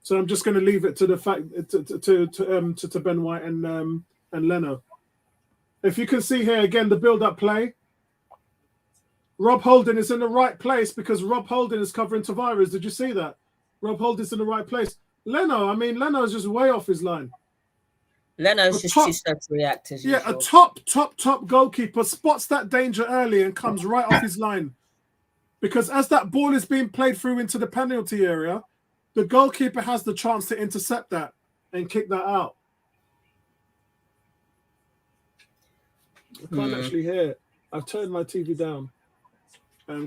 So I'm just going to leave it to the fact to Ben White and Leno. If you can see here again, the build-up play. Rob Holding is in the right place because Rob Holding is covering Tavares. Did you see that? Rob Holding's in the right place. Leno is just way off his line. Leno's just too slow to react. As usual. A top goalkeeper spots that danger early and comes right off his line. Because as that ball is being played through into the penalty area, the goalkeeper has the chance to intercept that and kick that out. I can't actually hear. I've turned my TV down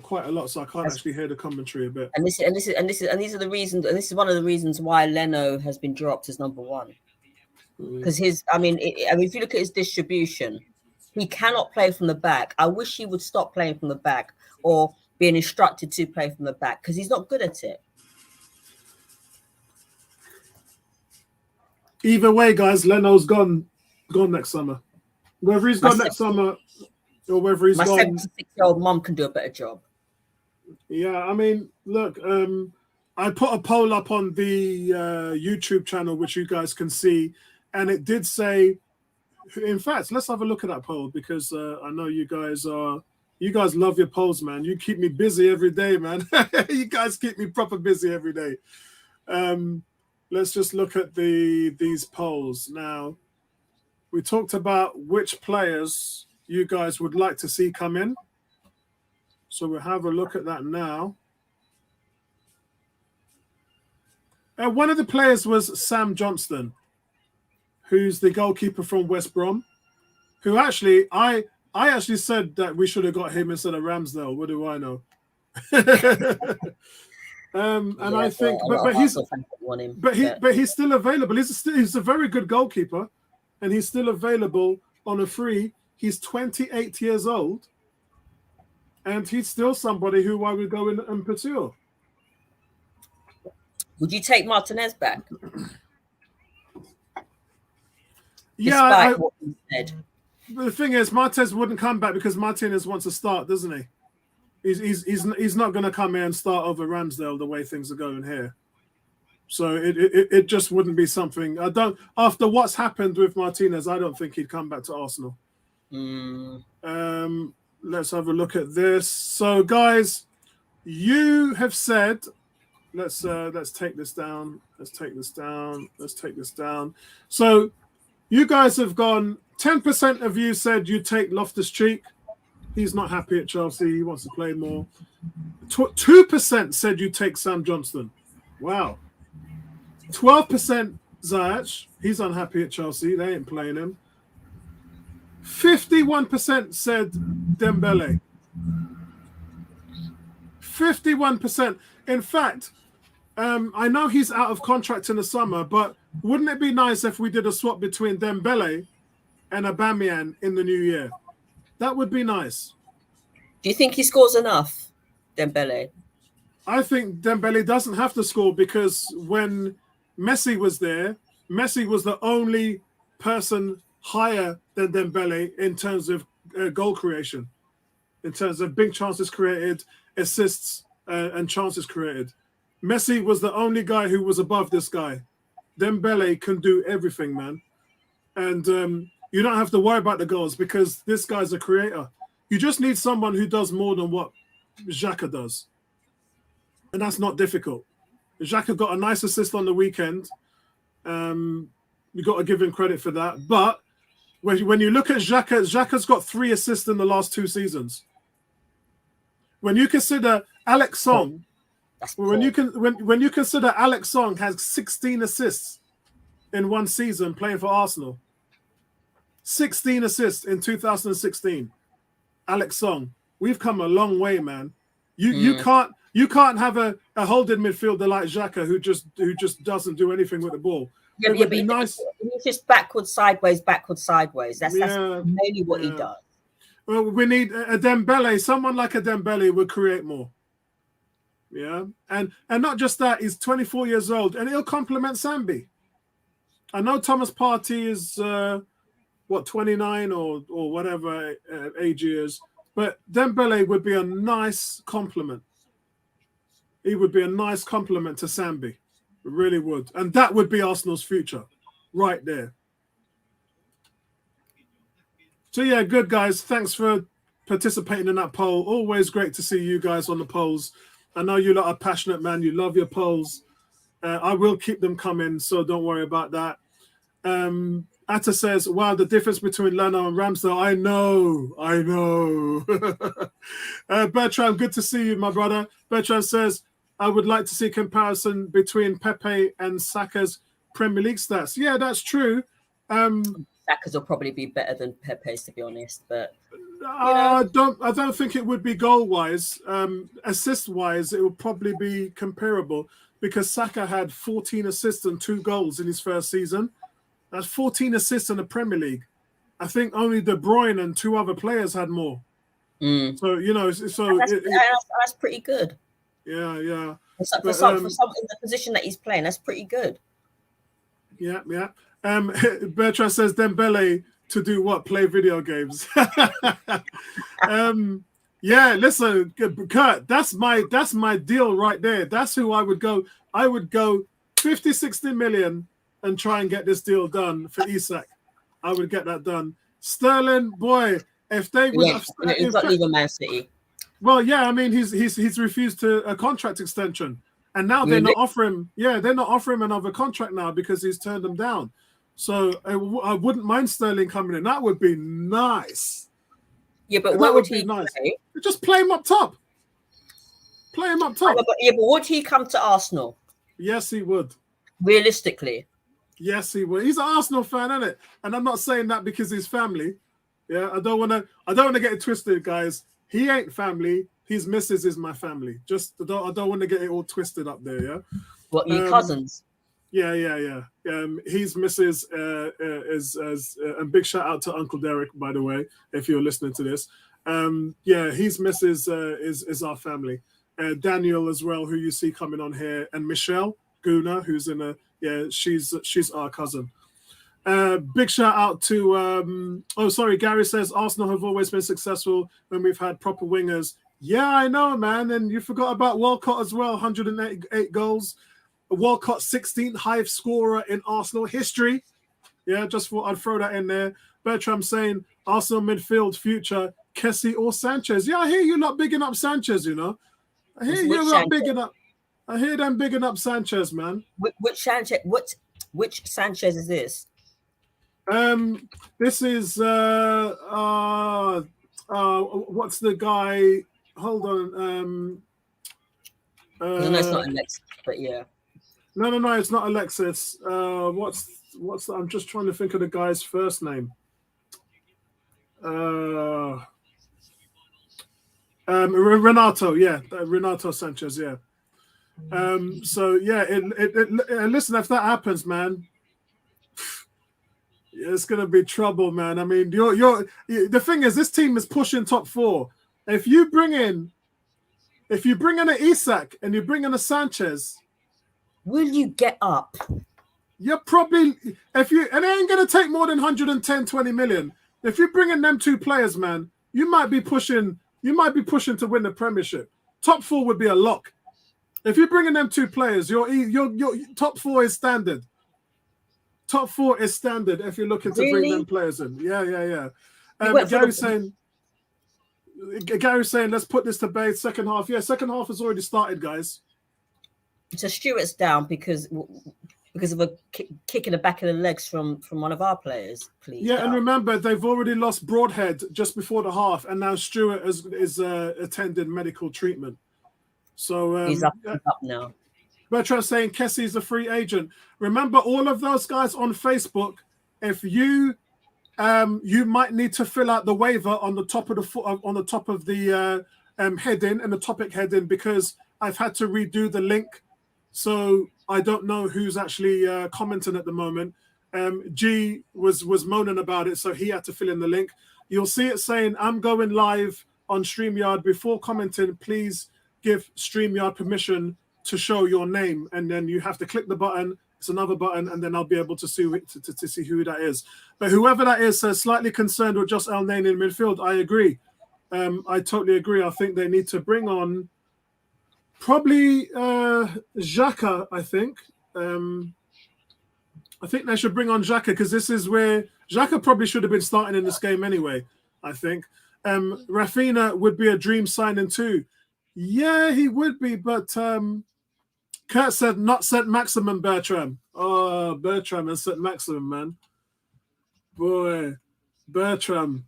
quite a lot, so I can't actually hear the commentary a bit. And these are the reasons. And this is one of the reasons why Leno has been dropped as number 1. Because if you look at his distribution, he cannot play from the back. I wish he would stop playing from the back, or being instructed to play from the back because he's not good at it. Either way, guys, Leno's gone next summer. Whether he's gone next summer or whether he's my gone... 76-year-old mum can do a better job. Yeah, I mean, look, I put a poll up on the YouTube channel, which you guys can see, and it did say, in fact, let's have a look at that poll because I know you guys love your polls, man. You keep me busy every day, man. You guys keep me proper busy every day. Let's just look at these polls. Now, we talked about which players you guys would like to see come in. So we'll have a look at that now. One of the players was Sam Johnston, who's the goalkeeper from West Brom, who actually, I actually said that we should have got him instead of Ramsdale. What do I know? I think, but he's still available. He's a very good goalkeeper, and he's still available on a free. He's 28 years old, and he's still somebody who I would go in and pursue. Would you take Martinez back? Yeah, what you said. The thing is, Martinez wouldn't come back because Martinez wants to start, doesn't he? He's not going to come here and start over Ramsdale the way things are going here. So it just wouldn't be something. After what's happened with Martinez, I don't think he'd come back to Arsenal. Let's have a look at this. So, guys, you have said. Let's take this down. Let's take this down. So you guys have gone, 10% of you said you take Loftus-Cheek. He's not happy at Chelsea. He wants to play more. 2% said you take Sam Johnston. Wow. 12% Ziyech. He's unhappy at Chelsea. They ain't playing him. 51% said Dembele. 51%. In fact, I know he's out of contract in the summer, but wouldn't it be nice if we did a swap between Dembele and Aubameyang in the new year? That would be nice. Do you think he scores enough, Dembele? I think Dembele doesn't have to score because when Messi was there, Messi was the only person higher than Dembele in terms of goal creation, in terms of big chances created, assists, and chances created. Messi was the only guy who was above this guy. Dembele can do everything, man. And you don't have to worry about the goals because this guy's a creator. You just need someone who does more than what Xhaka does. And that's not difficult. Xhaka got a nice assist on the weekend. You got to give him credit for that. But when you look at Xhaka, Xhaka's got 3 assists in the last 2 seasons. When you consider Alex Song, when you consider Alex Song has 16 assists in 1 season playing for Arsenal. 16 assists in 2016. Alex Song. We've come a long way, man. You can't have a holding midfielder like Xhaka who just doesn't do anything with the ball. Yeah, it would be nice. He's just backwards, sideways. That's mainly what he does. Well, we need a Dembele. Someone like a Dembele would create more. Yeah, and not just that, he's 24 years old, and he'll complement Sambi. I know Thomas Partey is 29 or whatever age he is, but Dembele would be a nice complement. He would be a nice complement to Sambi, it really would, and that would be Arsenal's future, right there. So yeah, good guys. Thanks for participating in that poll. Always great to see you guys on the polls. I know you lot are passionate, man. You love your polls. I will keep them coming, so don't worry about that. Atta says, wow, the difference between Leno and Ramsdale. I know. Bertrand, good to see you, my brother. Bertrand says, I would like to see comparison between Pepe and Saka's Premier League stats. Yeah, that's true. Saka's will probably be better than Pepe's, to be honest, but... I don't think it would be goal-wise. Assist-wise, it would probably be comparable because Saka had 14 assists and 2 goals in his first season. That's 14 assists in the Premier League. I think only De Bruyne and 2 other players had more. Mm. So That's pretty good. Yeah. For some in the position that he's playing, that's pretty good. Yeah. Bertrand says Dembele to do what? Play video games. Yeah, listen, Kurt, that's my deal right there. That's who I would go. I would go 50, 60 million and try and get this deal done for Isak. I would get that done. Sterling, boy, if they would, he's not leaving Man City. Well, yeah, I mean he's refused a contract extension, and now they're not offering. Yeah, they're not offering another contract now because he's turned them down. So I wouldn't mind Sterling coming in. That would be nice. Yeah, but what would he nice. Play? Just play him up top. Play him up top. But would he come to Arsenal? Yes, he would. Realistically. Yes, he would. He's an Arsenal fan, isn't it? And I'm not saying that because he's family. Yeah, I don't want to get it twisted, guys. He ain't family. His missus is my family. Just I don't want to get it all twisted up there. Yeah. What, your cousins? Yeah. His missus is a big shout out to Uncle Derek, by the way, if you're listening to this. His missus is our family. Daniel as well, who you see coming on here, and Michelle Guna, who's she's our cousin. Big shout out to Gary says Arsenal have always been successful when we've had proper wingers. Yeah, I know, man. And you forgot about Walcott as well, 108 goals. Walcott 16th highest scorer in Arsenal history. Yeah, just thought I'd throw that in there. Bertram saying Arsenal midfield future, Kessie or Sanchez. Yeah, I hear you not bigging up Sanchez, you know. I hear you not bigging up. I hear them bigging up Sanchez, man. Which Sanchez? Which Sanchez is this? This is what's the guy? Hold on. No, it's not Alexis, but yeah. No, it's not Alexis. What's I'm just trying to think of the guy's first name. Renato, Renato Sanchez, yeah. So yeah, listen, if that happens, man, it's gonna be trouble, man. I mean, the thing is, this team is pushing top four. If you bring in an Isak and you bring in a Sanchez, will you get up? You're probably and it ain't gonna take more than 110, 20 million. If you bring in them two players, man, you might be pushing to win the Premiership. Top four would be a lock. If you bring in them two players, your top four is standard. Top four is standard if you're looking to bring them players in. Yeah. Gary's saying, let's put this to bed. Second half. Yeah, second half has already started, guys. So Stewart's down because of a kick in the back of the legs from one of our players, please. Yeah, and remember, they've already lost Broadhead just before the half, and now Stewart is attending medical treatment. So he's up now. Bertrand saying Kessie's a free agent. Remember, all of those guys on Facebook, if you might need to fill out the waiver on the top of the heading and the topic heading, because I've had to redo the link. So I don't know who's actually commenting at the moment. G was moaning about it, so he had to fill in the link. You'll see it saying, I'm going live on StreamYard. Before commenting, please give StreamYard permission to show your name. And then you have to click the button. It's another button, and then I'll be able to see who that is. But whoever that is says, slightly concerned with just El Nene in midfield. I agree. I totally agree. I think they need to bring on probably Saka, I think. I think they should bring on Saka, because this is where Saka probably should have been starting in this game anyway, I think. Rafinha would be a dream signing too. Yeah, he would be, but Kurt said not St. Maximum, Bertram. Oh, Bertram and St. Maximum, man. Boy, Bertram.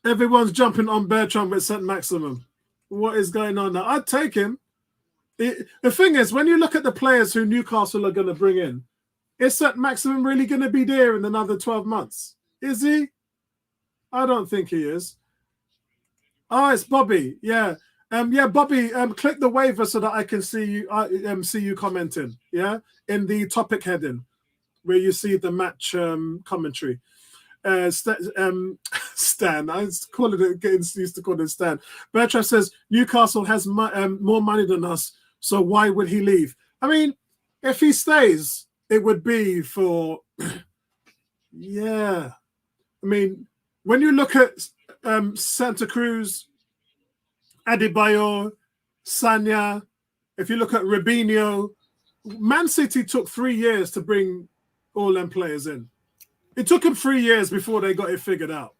Everyone's jumping on Bertram with St. Maximum. What is going on now? I'd take him. The thing is, when you look at the players who Newcastle are going to bring in, is St. Maximum really going to be there in another 12 months? Is he? I don't think he is. Oh, it's Bobby. Yeah. Bobby, click the waiver so that I can see you commenting, yeah, in the topic heading where you see the match commentary. Stan. I call it getting used to call it Stan. Bertrand says Newcastle has more money than us, so why would he leave? I mean, if he stays, it would be for yeah. I mean, when you look at Santa Cruz, Adebayor, Sanya, if you look at Robinho, Man City took 3 years to bring all them players in. It took them 3 years before they got it figured out.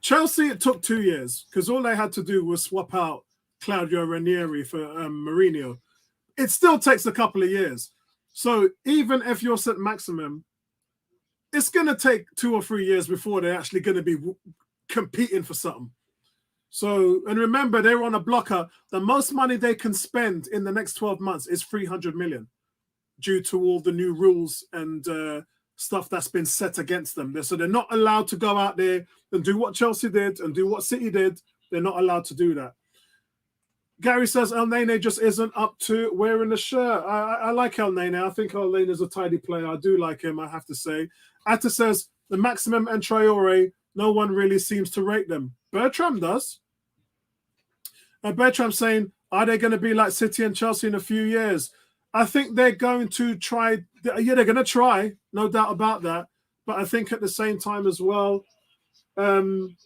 Chelsea, it took 2 years because all they had to do was swap out Claudio Ranieri for Mourinho. It still takes a couple of years. So even if you're St. Maximum, it's going to take 2 or 3 years before they're actually going to be competing for something. So, and remember, they're on a blocker. The most money they can spend in the next 12 months is 300 million due to all the new rules and stuff that's been set against them. So they're not allowed to go out there and do what Chelsea did and do what City did. They're not allowed to do that. Gary says El Nene just isn't up to wearing the shirt. I like El Nene. I think El Nene is a tidy player. I do like him, I have to say. Atta says the Maximum and Traore, no one really seems to rate them. Bertram does. Bertram saying, are they going to be like City and Chelsea in a few years? I think they're going to try. Yeah, they're going to try. No doubt about that. But I think at the same time as well. It's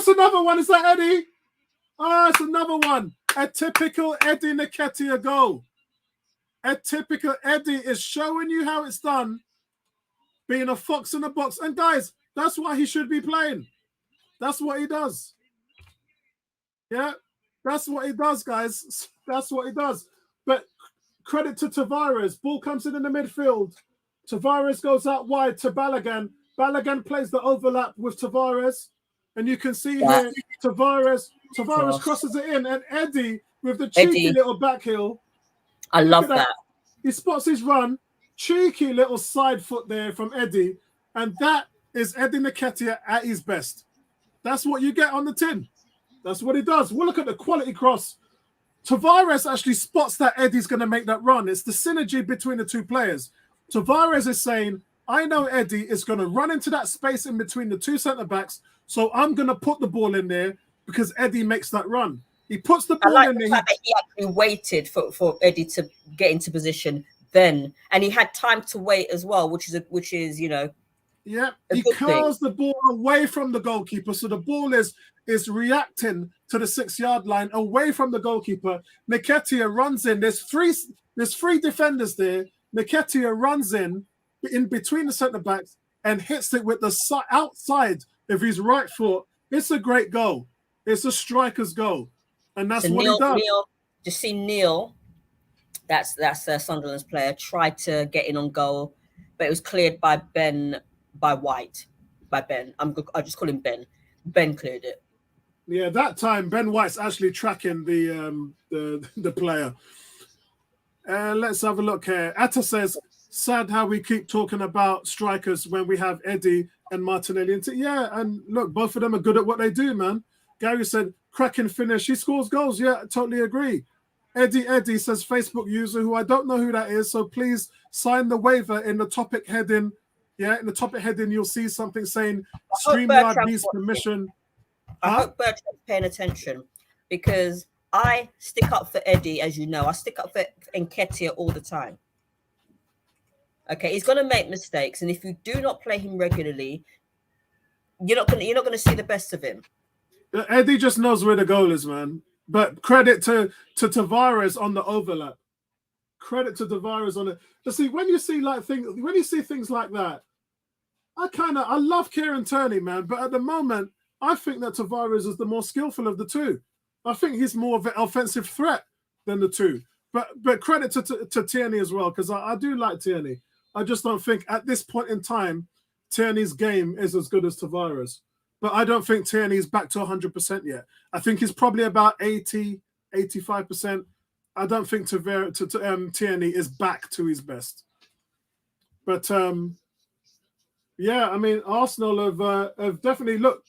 another one. Is that Eddie? Oh, it's another one. A typical Eddie Nketiah goal. A typical Eddie is showing you how it's done. Being a fox in the box. And guys, that's why he should be playing. That's what he does. Yeah, that's what he does, guys. That's what he does. But credit to Tavares. Ball comes in the midfield. Tavares goes out wide to Balogun. Balogun plays the overlap with Tavares. And you can see here, Tavares crosses it in. And Eddie, with the cheeky little back heel. I love that. He spots his run. Cheeky little side foot there from Eddie. And that is Eddie Nketiah at his best. That's what you get on the tin. That's what he does. We'll look at the quality cross. Tavares actually spots that Eddie's going to make that run. It's the synergy between the two players. Tavares is saying, I know Eddie is going to run into that space in between the two centre-backs, so I'm going to put the ball in there because Eddie makes that run. He puts the ball in there. The fact that he actually waited for Eddie to get into position then, and he had time to wait as well, which is you know. Yeah, he curls the ball away from the goalkeeper, so the ball is reacting to the 6-yard line away from the goalkeeper. Nketiah runs in. There's three defenders there. Nketiah runs in between the centre backs and hits it with the outside of his right foot. It's a great goal. It's a striker's goal, and that's what he does. Just see Neil. That's Sunderland's player. Tried to get in on goal, but it was cleared by Ben. By White, by Ben. I just call him Ben. Ben cleared it. Yeah, that time Ben White's actually tracking the player. Let's have a look here. Atta says, sad how we keep talking about strikers when we have Eddie and Martinelli. Yeah, and look, both of them are good at what they do, man. Gary said, cracking finish. He scores goals. Yeah, I totally agree. Eddie says, Facebook user who I don't know who that is, so please sign the waiver in the topic heading. Yeah, in the topic heading, you'll see something saying StreamYard needs permission. I hope Bertram's paying attention because I stick up for Eddie, as you know. I stick up for Nketiah all the time. Okay, he's going to make mistakes, and if you do not play him regularly, you're not going to see the best of him. Eddie just knows where the goal is, man. But credit to Tavares on the overlap. Credit to Tavares on it. But see, when you see things like that, I love Kieran Tierney, man. But at the moment, I think that Tavares is the more skillful of the two. I think he's more of an offensive threat than the two. But credit to Tierney as well, because I do like Tierney. I just don't think at this point in time, Tierney's game is as good as Tavares. But I don't think Tierney's back to 100% yet. I think he's probably about 80, 85%. I don't think Tierney is back to his best. But, yeah, I mean, Arsenal have definitely, look,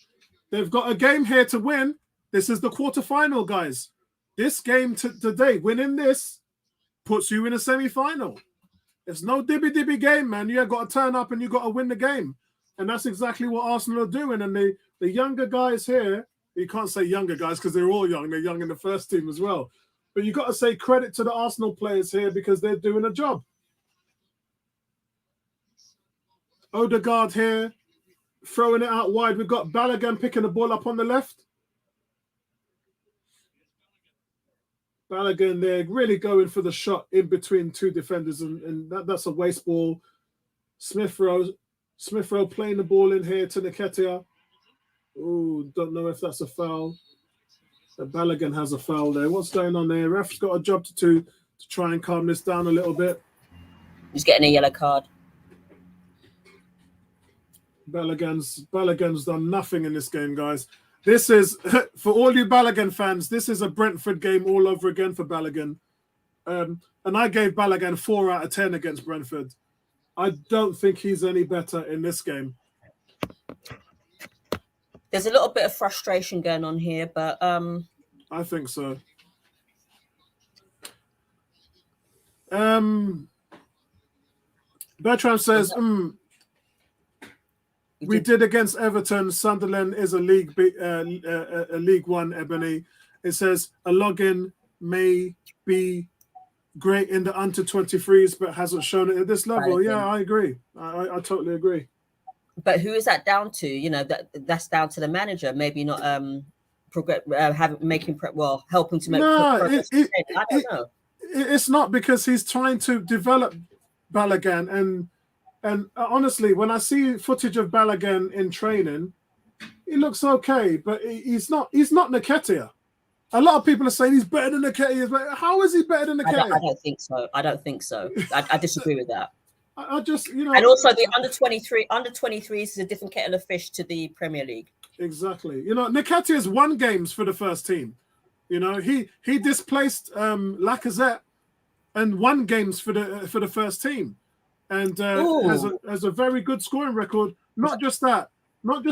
they've got a game here to win. This is the quarterfinal, guys. This game today, winning this puts you in a semi-final. It's no dibby-dibby game, man. You got to turn up and you got to win the game. And that's exactly what Arsenal are doing. And the younger guys here, you can't say younger guys because they're all young. They're young in the first team as well. But you got to say credit to the Arsenal players here because they're doing a job. Odegaard here, throwing it out wide. We've got Balogun picking the ball up on the left. Balogun there really going for the shot in between two defenders, and that's a waste ball. Smith Rowe playing the ball in here to Nketiah. Oh, don't know if that's a foul. Balogun has a foul there. What's going on there? Ref's got a job to do to try and calm this down a little bit. He's getting a yellow card. Balogun's done nothing in this game, guys. This is, for all you Balogun fans, this is a Brentford game all over again for Balogun. And I gave Balogun 4 out of 10 against Brentford. I don't think he's any better in this game. There's a little bit of frustration going on here, but I think so. Bertram says, we did against Everton. Sunderland is a League One, Ebony. It says a login may be great in the under-23s, but hasn't shown it at this level. Yeah, I agree. I totally agree. But who is that down to? You know, that's down to the manager. Maybe not helping to make progress. I don't know. It's not, because he's trying to develop Balogun, and honestly, when I see footage of Balogun in training, he looks okay, but he's not Nketiah. A lot of people are saying he's better than Nketiah. How is he better than Nketiah? I don't think so. I disagree with that. I just, you know. And also the under-23s is a different kettle of fish to the Premier League. Exactly. You know, Nketiah's won games for the first team. You know, he displaced Lacazette and won games for the first team. And has a very good scoring record. Not just that, but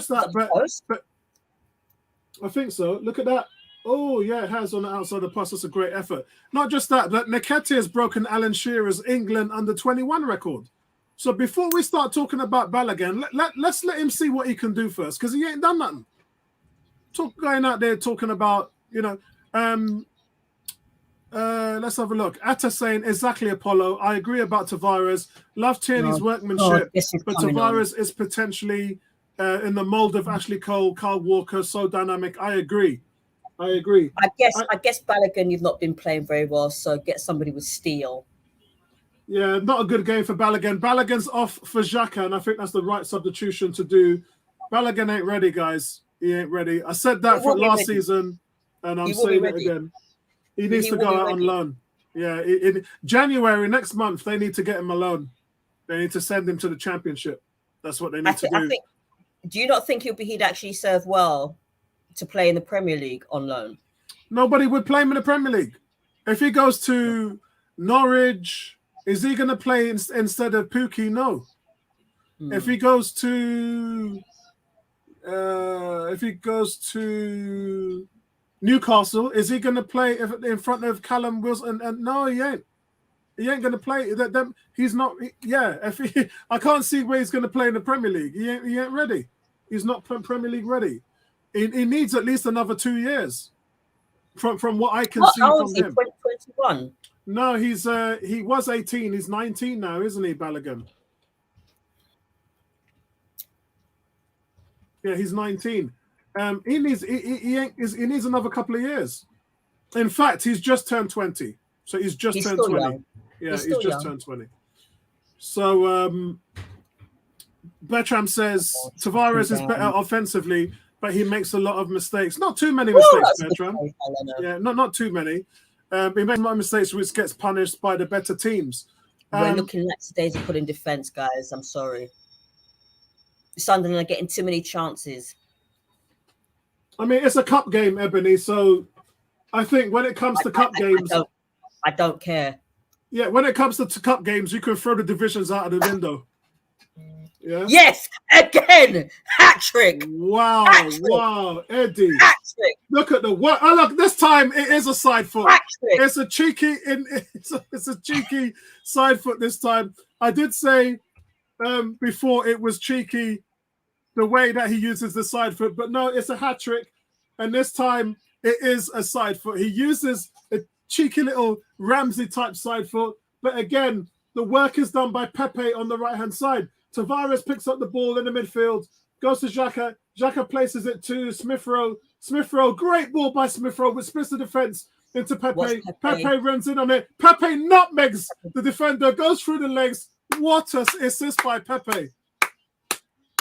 I think so. Look at that. Oh, yeah, it has on the outside of the post. That's a great effort. Not just that, but Nketiah has broken Alan Shearer's England under-21 record. So before we start talking about Balogun, let's let him see what he can do first, because he ain't done nothing. Going out there talking about, you know, let's have a look. Atta saying, exactly, Apollo. I agree about Tavares. Love Tierney's workmanship, but Tavares is potentially in the mold of Ashley Cole, Carl Walker, so dynamic. I agree. I guess Balogun, you've not been playing very well, so get somebody with steel. Yeah, not a good game for Balogun. Balogun's off for Xhaka, and I think that's the right substitution to do. Balogun ain't ready, guys. He ain't ready. I said that for last season, and I'm saying it again. He needs to go out on loan. Yeah, in January next month, they need to get him a loan. They need to send him to the Championship. That's what they need to do. Do you not think he'd actually serve well to play in the Premier League on loan? Nobody would play him in the Premier League. If he goes to Norwich, is he going to play instead of Pukki? No. If he goes to Newcastle, is he going to play in front of Callum Wilson? And no, he ain't. He ain't going to play. He's not. I can't see where he's going to play in the Premier League. He ain't ready. He's not Premier League ready. He needs at least another 2 years. From what I can see from him. 21. No, he was 18. He's 19 now, isn't he, Balogun? Yeah, he's 19. He needs another couple of years. In fact, he's just turned 20. So he's just turned 20. Young. Yeah, he's just turned 20. So Bertram says Tavares is better offensively, but he makes a lot of mistakes. Not too many mistakes, Bertram. Yeah, not too many. He makes a lot of mistakes, which gets punished by the better teams. We're looking at today's put in defence, guys. I'm sorry. Sunderland are getting too many chances. I mean, it's a cup game, Ebony. So I think when it comes to cup games, I don't care. Yeah, when it comes to cup games, you can throw the divisions out of the window. Yeah. Yes, again, hat trick. Wow, wow, Eddie. Hat trick. Look at the what? Oh, look, this time it is a side foot. Hat trick. It's a cheeky side foot this time. I did say before it was cheeky the way that he uses the side foot. But no, it's a hat trick. And this time it is a side foot. He uses a cheeky little Ramsey type side foot. But again, the work is done by Pepe on the right-hand side. Tavares picks up the ball in the midfield, goes to Xhaka. Xhaka places it to Smith Rowe. Smith Rowe, great ball by Smith Rowe, which splits the defense into Pepe. Pepe runs in on it. Pepe nutmegs the defender, goes through the legs. What an assist by Pepe.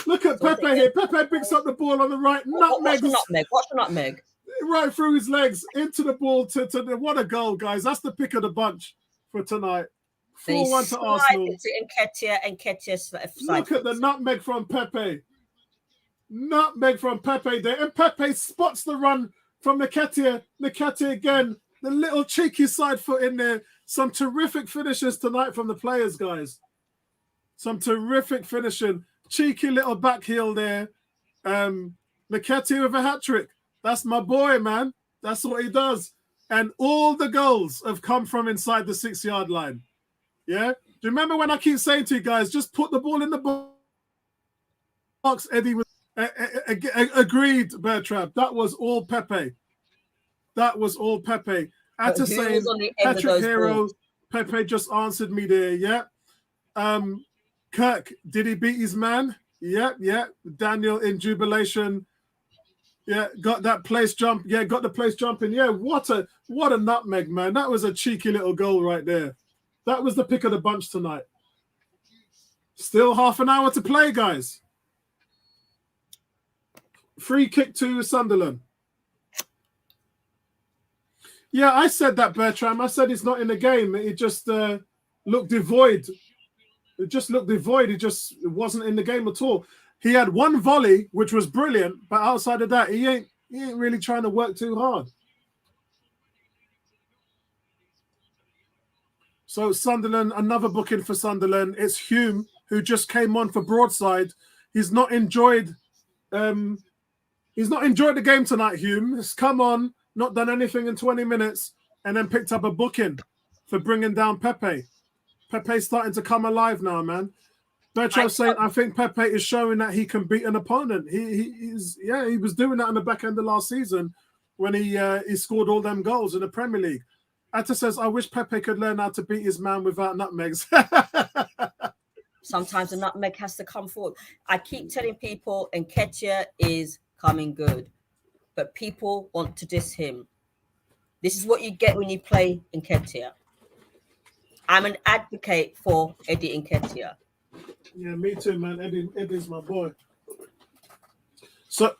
Look at Pepe here. Pepe picks up the ball on the right. Nutmegs. What's the nutmeg? Right through his legs into the ball. What a goal, guys. That's the pick of the bunch for tonight. 4-1 to Arsenal. Look at the nutmeg from Pepe. Nutmeg from Pepe there. And Pepe spots the run from Nketiah. Nketiah again. The little cheeky side foot in there. Some terrific finishes tonight from the players, guys. Some terrific finishing. Cheeky little back heel there. Nketiah with a hat-trick. That's my boy, man. That's what he does. And all the goals have come from inside the 6-yard line. Yeah? Do you remember when I keep saying to you guys, just put the ball in the box? Eddie was agreed, Bertrand. That was all Pepe. That was all Pepe. At the same, Patrick Hero, Pepe just answered me there, yeah. Kirk, did he beat his man? Yeah. Daniel in jubilation. Yeah, got that place jump. Yeah, got the place jumping. Yeah, what a nutmeg, man. That was a cheeky little goal right there. That was the pick of the bunch tonight. Still half an hour to play, guys. Free kick to Sunderland. Yeah, I said that, Bertram. I said he's not in the game. It just looked devoid. It just looked devoid. It wasn't in the game at all. He had one volley, which was brilliant, but outside of that, he ain't really trying to work too hard. So Sunderland, another booking for Sunderland. It's Hume, who just came on for Broadside. He's not enjoyed the game tonight, Hume. He's come on, not done anything in 20 minutes, and then picked up a booking for bringing down Pepe. Pepe's starting to come alive now, man. Bertrand's saying, I think Pepe is showing that he can beat an opponent. He was doing that in the back end of last season when he scored all them goals in the Premier League. Atta says, I wish Pepe could learn how to beat his man without nutmegs. Sometimes the nutmeg has to come forward. I keep telling people Nketiah is coming good, but people want to diss him. This is what you get when you play Nketiah. I'm an advocate for Eddie Nketiah. Yeah, me too, man. Eddie's my boy. So,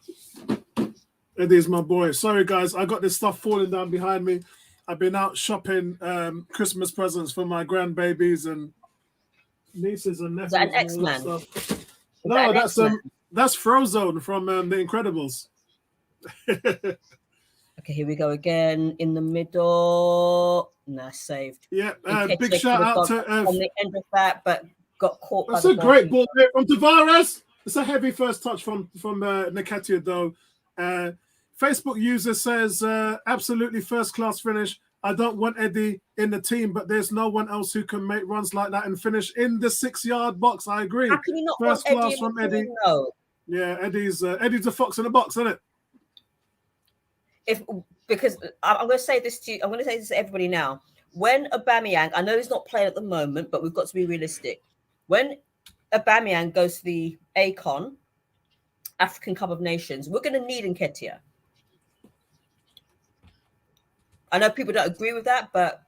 Eddie's my boy. Sorry, guys. I got this stuff falling down behind me. I've been out shopping Christmas presents for my grandbabies and nieces and nephews. Is that an X-Man? No, that's Frozone from The Incredibles. Okay, here we go again in the middle. Nah, saved. Yeah, big shout out to on the end of that, but got caught. That's a great ball there from Tavares. It's a heavy first touch from Nketiah though. Facebook user says absolutely first class finish. I don't want Eddie in the team, but there's no one else who can make runs like that and finish in the 6-yard box. I agree. How can you not first want class Eddie from Eddie? Team, though? Yeah, Eddie's a fox in a box, isn't it? Because I'm going to say this to you. I'm going to say this to everybody now. When Aubameyang, I know he's not playing at the moment, but we've got to be realistic. When Aubameyang goes to the ACON, African Cup of Nations, we're going to need Nketiah. I know people don't agree with that, but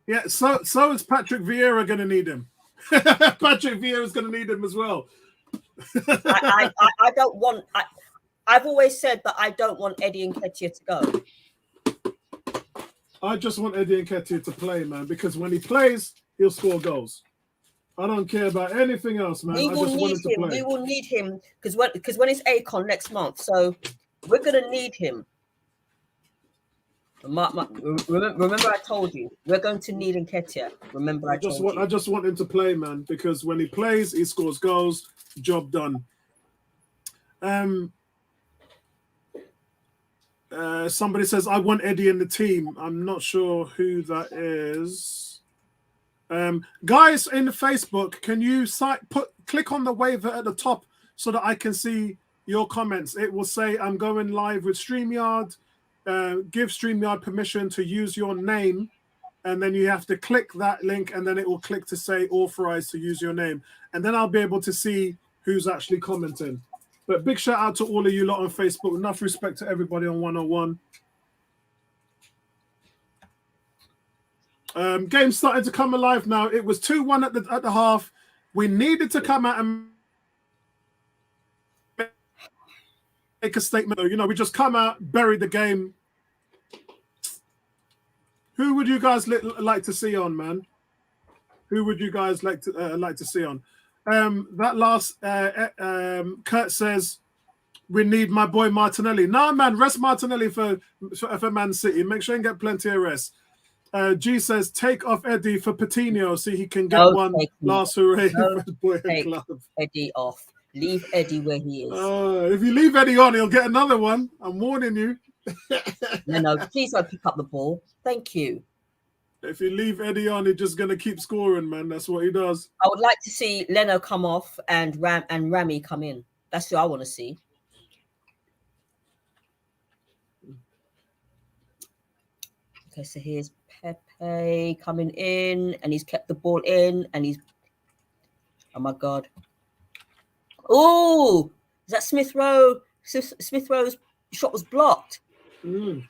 yeah. So is Patrick Vieira going to need him? Patrick Vieira is going to need him as well. I don't want. I've always said that I don't want Eddie Nketiah to go. I just want Eddie Nketiah to play, man, because when he plays, he'll score goals. I don't care about anything else, man. I just want him to play. We will need him because when it's ACON next month, so we're going to need him. Remember, I told you we're going to need Nketiah. Remember, I just want him to play, man, because when he plays, he scores goals. Job done. Somebody says I want Eddie in the team. I'm not sure who that is. Guys in the Facebook, can you click on the waiver at the top so that I can see your comments. It will say, I'm going live with StreamYard. Give StreamYard permission to use your name. And then you have to click that link, and then it will click to say authorized to use your name. And then I'll be able to see who's actually commenting. But big shout out to all of you lot on Facebook. Enough respect to everybody on 101. Game starting to come alive now. It was 2-1 at the half. We needed to come out and make a statement. You know, we just come out, bury the game. Who would you guys like to see on, man? Who would you guys like to see on? That last Kurt says we need my boy Martinelli. Nah, man, rest Martinelli for Man City. Make sure you get plenty of rest. G says take off Eddie for Patino so he can get one last hooray for the boy club. Eddie off. Leave Eddie where he is. If you leave Eddie on, he'll get another one. I'm warning you. No, please don't pick up the ball. Thank you. If you leave Eddie on, he's just gonna keep scoring, man. That's what he does. I would like to see Leno come off and Rami come in. That's who I want to see. Okay, so here's Pepe coming in, and he's kept the ball in, and he's. Oh my God! Oh, is that Smith Rowe? Smith Rowe's shot was blocked. No,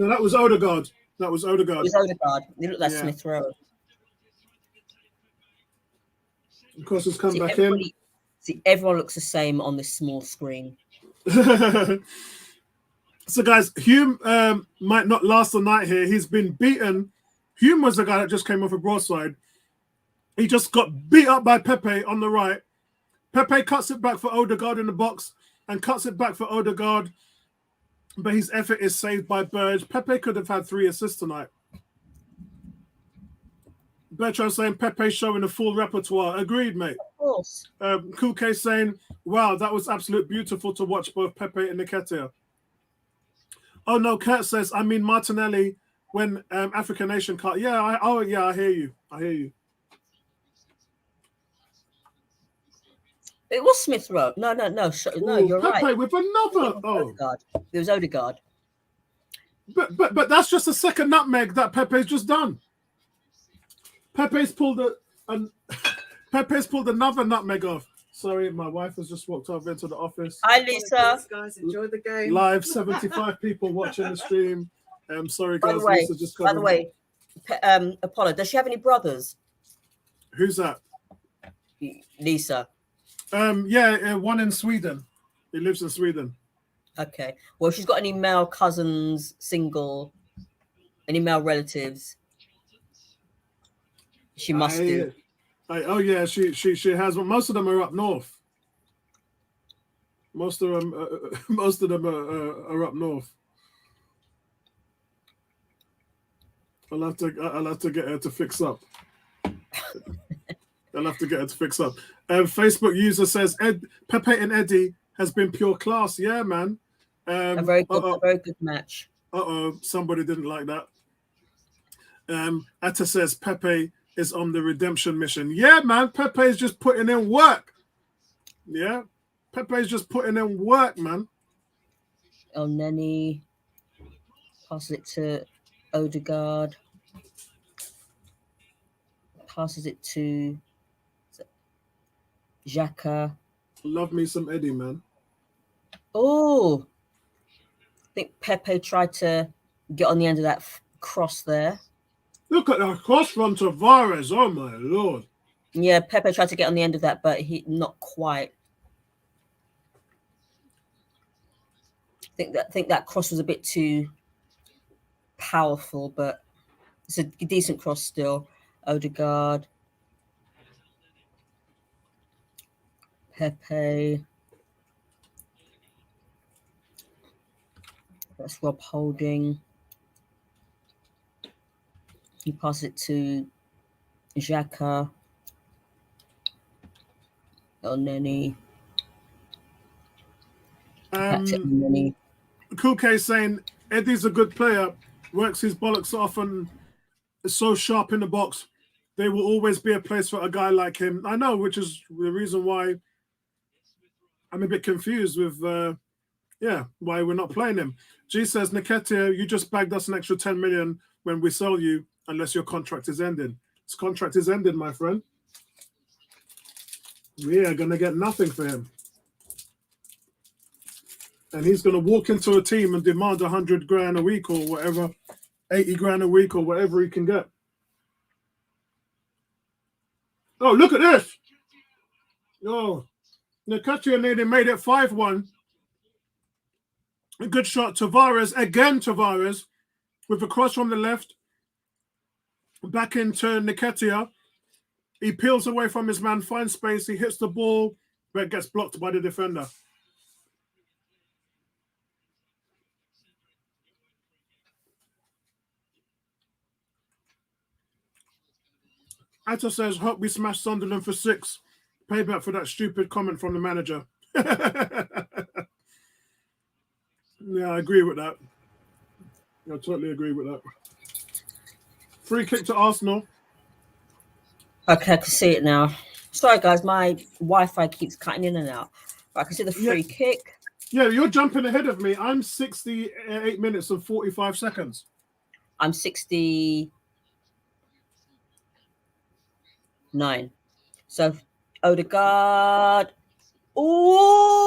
that was Odegaard. It was Odegaard. It looked like Smith Rowe. Of course, it's come back in. See, everyone looks the same on this small screen. So, guys, Hume might not last the night here. He's been beaten. Hume was the guy that just came off a broadside. He just got beat up by Pepe on the right. Pepe cuts it back for Odegaard in the box and cuts it back for Odegaard. But his effort is saved by Burge. Pepe could have had 3 assists tonight. Bertrand saying Pepe showing a full repertoire. Agreed, mate. Of course. Kuke saying, wow, that was absolute beautiful to watch both Pepe and Nketiah. Oh, no, Kurt says, I mean Martinelli when African Nation cut. Yeah, I hear you. It was Smith Rowe. No, you're Pepe right. with another. Odegaard. It was Odegaard. But that's just the second nutmeg that Pepe's just done. Pepe's pulled another nutmeg off. Sorry, my wife has just walked over into the office. Hi, Lisa. Guys, enjoy the game. Live, 75 people watching the stream. Sorry, guys. By the way, Apollo, does she have any brothers? Who's that? Lisa. One in Sweden. He lives in Sweden. Okay. Well, she's got any male cousins, single, any male relatives. She must do. She has. Most of them are up north. Most of them are up north. I'll have to get her to fix up. Facebook user says Pepe and Eddie has been pure class. Yeah, man. A very good match. Somebody didn't like that. Atta says Pepe is on the redemption mission. Yeah, man. Pepe is just putting in work. Yeah. Pepe is just putting in work, man. El Neni passes it to Odegaard. Passes it to Xhaka. Love me some Eddie, man. Oh, I think Pepe tried to get on the end of that cross there. Look at that cross from Tavares. Oh, my Lord. Yeah, Pepe tried to get on the end of that, but he not quite. I think that cross was a bit too powerful, but it's a decent cross still. Odegaard. Pepe. That's Rob Holding. He passes it to Xhaka. El Neni. Kuke saying Eddie's a good player, works his bollocks off and is so sharp in the box. There will always be a place for a guy like him. I know, which is the reason why I'm a bit confused with why we're not playing him. G says, Nketiah, you just bagged us an extra 10 million when we sell you, unless your contract is ending. His contract is ending, my friend. We are going to get nothing for him. And he's going to walk into a team and demand 100 grand a week or whatever, 80 grand a week or whatever he can get. Oh, look at this. Oh, Nketiah nearly made it 5-1. A good shot. Tavares, again Tavares, with a cross from the left. Back into Nketiah. He peels away from his man, finds space. He hits the ball, but gets blocked by the defender. Atta says, hope we smash Sunderland for 6. Payback for that stupid comment from the manager. Yeah, I agree with that. I totally agree with that. Free kick to Arsenal. Okay, I can see it now. Sorry, guys, my Wi-Fi keeps cutting in and out. But I can see the free kick. Yeah, you're jumping ahead of me. I'm 68 minutes and 45 seconds. I'm 69. So, Odegaard. Ooh!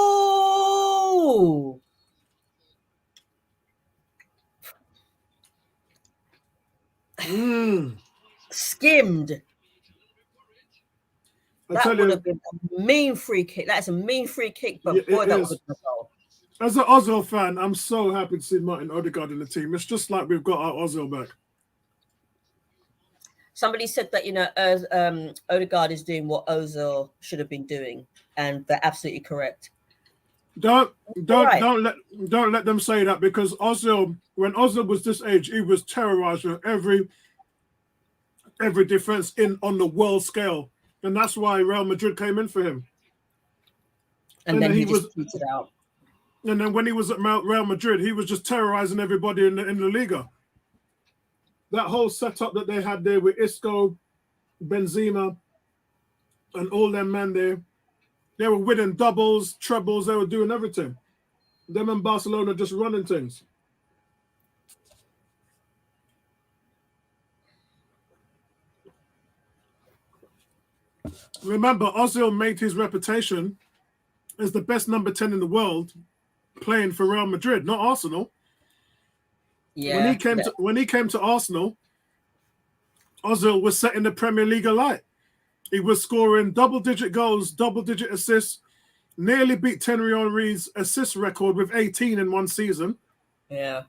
Skimmed. That would have been a mean free kick. That's a mean free kick, but boy, that was a goal. As an Ozil fan, I'm so happy to see Martin Odegaard in the team. It's just like we've got our Ozil back. Somebody said that, Odegaard is doing what Ozil should have been doing, and they're absolutely correct. Don't let them say that, because Ozil, when Ozil was this age, he was terrorizing every defense on the world scale, and that's why Real Madrid came in for him. And then he just tweeted out. And then when he was at Real Madrid, he was just terrorizing everybody in the Liga. That whole setup that they had there with Isco, Benzema, and all them men there, they were winning doubles, trebles, they were doing everything. Them and Barcelona just running things. Remember, Ozil made his reputation as the best number 10 in the world playing for Real Madrid, not Arsenal. Yeah. When he came to Arsenal, Ozil was setting the Premier League alight. He was scoring double-digit goals, double-digit assists, nearly beat Thierry Henry's assist record with 18 in one season. Yeah.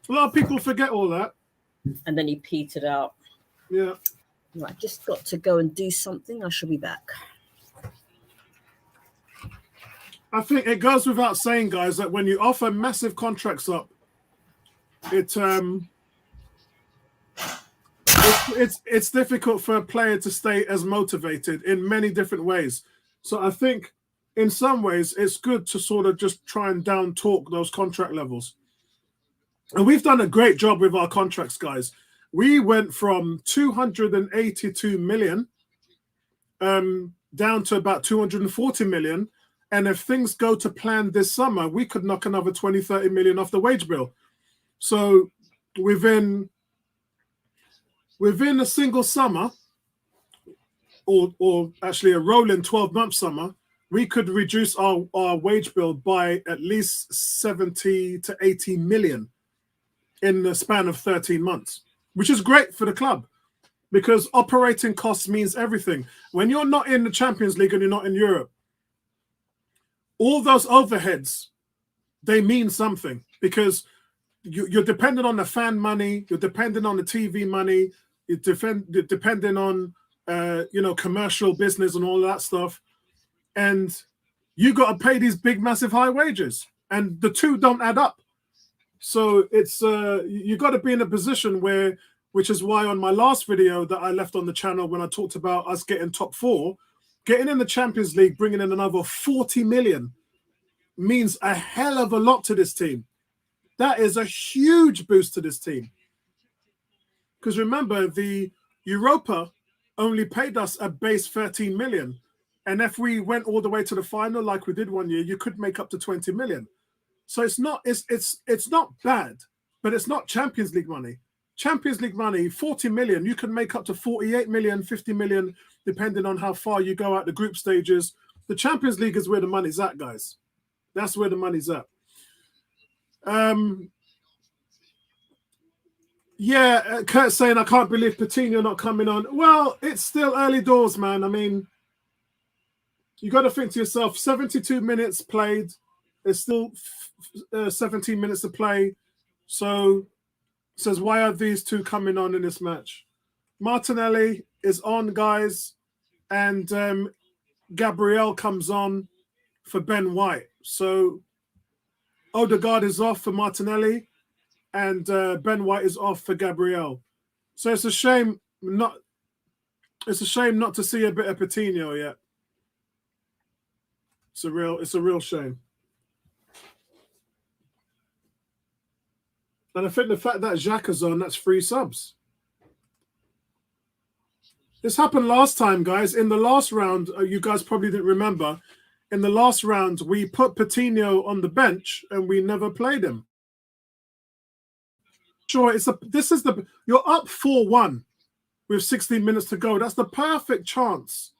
A lot of people forget all that. And then he petered out. Yeah. Right, just got to go and do something. I shall be back. I think it goes without saying, guys, that when you offer massive contracts up, it's difficult for a player to stay as motivated in many different ways. So I think in some ways it's good to sort of just try and down talk those contract levels. And we've done a great job with our contracts, guys. We went from 282 million down to about 240 million. And if things go to plan this summer, we could knock another 20, 30 million off the wage bill. So within a single summer, or actually a rolling 12-month summer, we could reduce our wage bill by at least 70 to 80 million in the span of 13 months, which is great for the club because operating costs means everything. When you're not in the Champions League and you're not in Europe, all those overheads, they mean something because you're dependent on the fan money, you're dependent on the TV money, you're dependent on commercial business and all that stuff, and you got to pay these big, massive, high wages, and the two don't add up. So it's you got to be in a position where, which is why on my last video that I left on the channel when I talked about us getting top 4. Getting in the Champions League, bringing in another 40 million means a hell of a lot to this team. That is a huge boost to this team. Because remember, the Europa only paid us a base 13 million. And if we went all the way to the final, like we did one year, you could make up to 20 million. So it's not bad, but it's not Champions League money. Champions League money, 40 million, you can make up to 48 million, 50 million, depending on how far you go out the group stages. The Champions League is where the money's at, guys. That's where the money's at. Yeah, Kurt's saying, I can't believe Patino not coming on. Well, it's still early doors, man. I mean, you got to think to yourself, 72 minutes played. There's still 17 minutes to play. So, says, why are these two coming on in this match? Martinelli is on, guys. And Gabriel comes on for Ben White. So, Odegaard is off for Martinelli. And Ben White is off for Gabriel. So it's a shame not to see a bit of Patino yet. It's a real shame. And I think the fact that Xhaka's on, that's 3 subs. This happened last time, guys. In the last round, you guys probably didn't remember. In the last round, we put Patino on the bench and we never played him. Sure, you're up 4-1 with 16 minutes to go. That's the perfect chance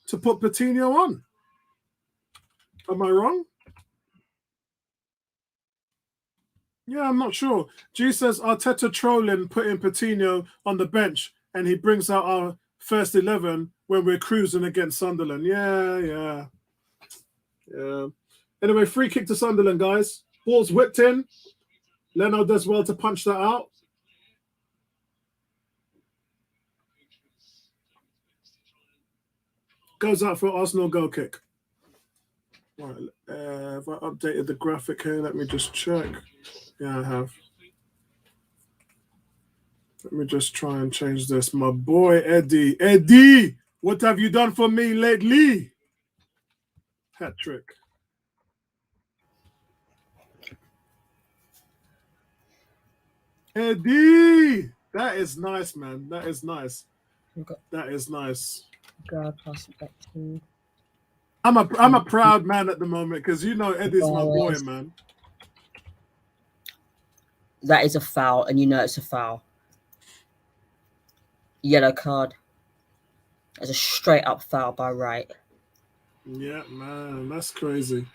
to put Patino on. Am I wrong? Yeah, I'm not sure. G says Arteta trolling putting Patino on the bench and he brings out our first 11 when we're cruising against Sunderland. Yeah. Anyway, free kick to Sunderland, guys. Ball's whipped in. Leno does well to punch that out. Goes out for Arsenal goal kick. Right, have I updated the graphic here? Let me just check. Yeah, I have. Let me just try and change this. My boy, Eddie. Eddie, what have you done for me lately? Hat trick. Eddie, that is nice, man. That is nice. That is nice. God, pass it back to. I'm a proud man at the moment because you know Eddie's my boy, man. That is a foul, and you know it's a foul. Yellow card. That's a straight up foul by Wright. Yeah, man, that's crazy.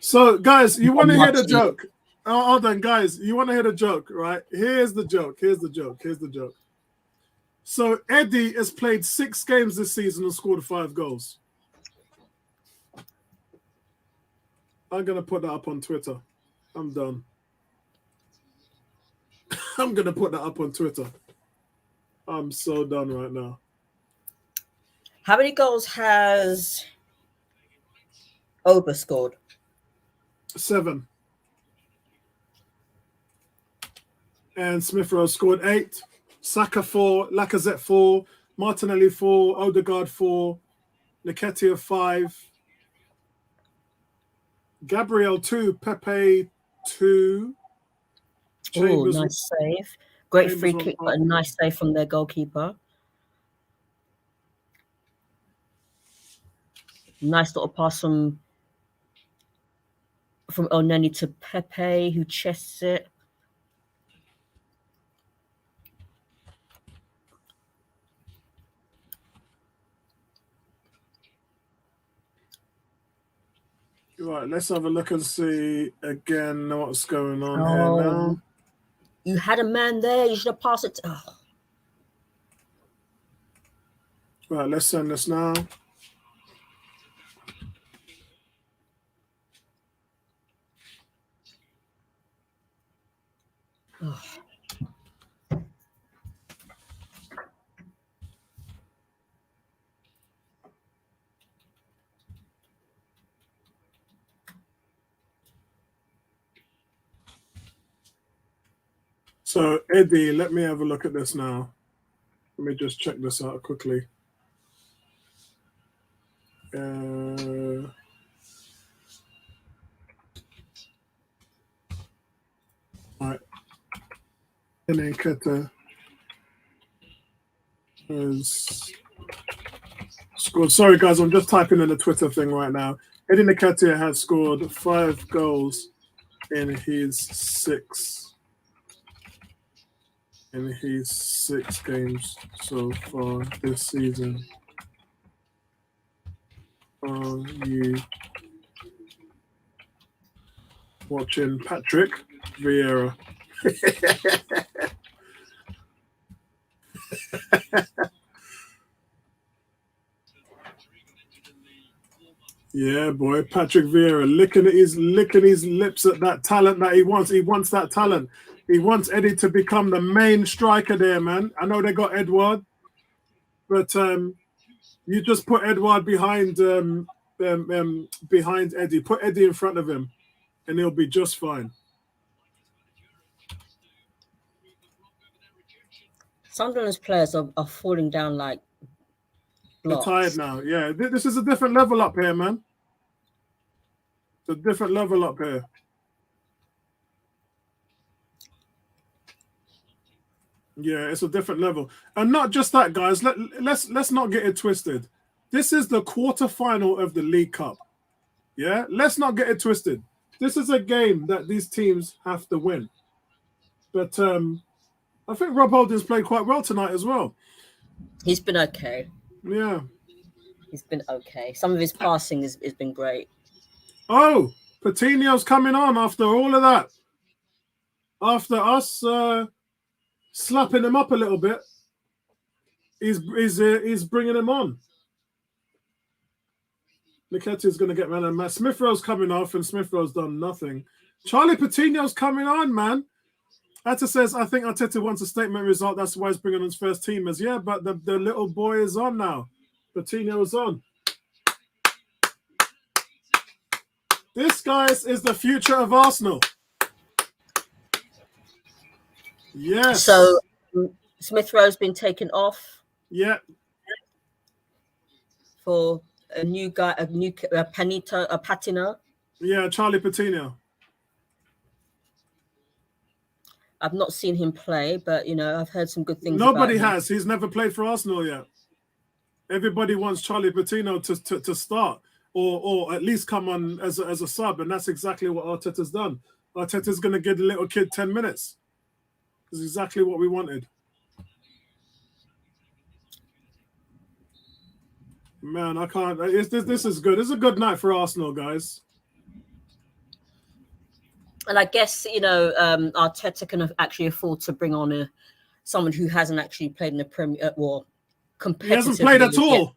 So, guys, you want to hear the joke? Oh, hold on, guys. You want to hear the joke, right? Here's the joke. So, Eddie has played 6 games this season and scored 5 goals. I'm going to put that up on Twitter. I'm done. I'm going to put that up on Twitter. I'm so done right now. How many goals has Oba scored? 7. And Smith Rowe scored 8. Saka 4, Lacazette 4, Martinelli 4, Odegaard 4, Nketiah 5, Gabriel 2, Pepe 2. Oh, nice save. Great free kick, but a nice save from their goalkeeper. Nice little pass from Elneny to Pepe, who chests it. Right, let's have a look and see again what's going on here now. You had a man there. You should have passed it. Right, let's send this now. So, Eddie, let me have a look at this now. Let me just check this out quickly. Right. Nketiah has Scored. Sorry, guys, I'm just typing in the Twitter thing right now. Eddie Nketiah has scored 5 goals in his 6 games so far this season. Are you watching Patrick Vieira? Yeah, boy, Patrick Vieira licking his lips at that talent that he wants. He wants that talent. He wants Eddie to become the main striker there, man. I know they got Edward, but you just put Edward behind Eddie. Put Eddie in front of him, and he'll be just fine. Sunderland's players are falling down like blocks. They're tired now. Yeah, this is a different level up here, man. It's a different level up here. Yeah, it's a different level. And not just that, guys. Let's not get it twisted. This is the quarterfinal of the League Cup. Yeah, let's not get it twisted. This is a game that these teams have to win. But I think Rob Holding's played quite well tonight as well. He's been okay. Yeah. He's been okay. Some of his passing has been great. Oh, Patino's coming on after all of that. After us slapping him up a little bit, he's bringing him on. Nketiah's going to get man and match. Smith Rowe's coming off, and Smith Rowe's done nothing. Charlie Patino's coming on, man. Atta says, I think Arteta wants a statement result. That's why he's bringing on his first teamers. Yeah, but the little boy is on now. Patino's on. This, guys, is the future of Arsenal. Yes. So Smith Rowe's been taken off. Yeah. For a new guy, Patino. Yeah, Charlie Patino. I've not seen him play, but I've heard some good things. Nobody about him. has. He's never played for Arsenal yet. Everybody wants Charlie Patino to start or at least come on as a sub, and that's exactly what Arteta's done. Arteta's going to give the little kid 10 minutes. It's exactly what we wanted. Man, I can't. This is good. It's a good night for Arsenal, guys. And I guess, Arteta can actually afford to bring on someone who hasn't actually played in the Premier or competitively. He hasn't played at all.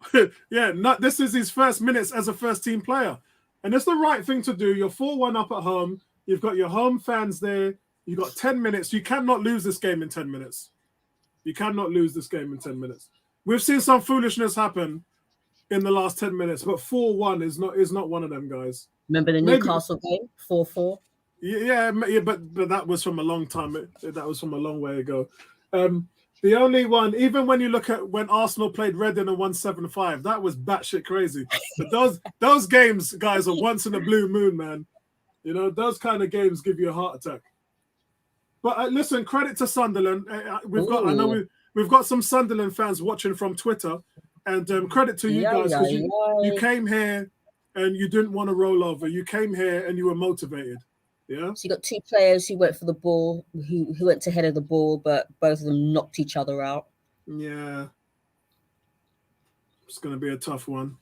Yeah, this is his first minutes as a first-team player. And it's the right thing to do. You're 4-1 up at home. You've got your home fans there. You've got 10 minutes. You cannot lose this game in 10 minutes. You cannot lose this game in 10 minutes. We've seen some foolishness happen in the last 10 minutes, but 4-1 is not one of them, guys. Remember the Newcastle game, 4-4? Yeah, but that was from a long time. That was from a long way ago. The only one, even when you look at when Arsenal played Reading and won 7-5, that was batshit crazy. But those games, guys, are once in a blue moon, man. Those kind of games give you a heart attack. But listen, credit to Sunderland. We've got some Sunderland fans watching from Twitter, and credit to you guys because you came here and you didn't want to roll over. You came here and you were motivated. Yeah. So you got two players who went for the ball, who went to head of the ball, but both of them knocked each other out. Yeah. It's going to be a tough one.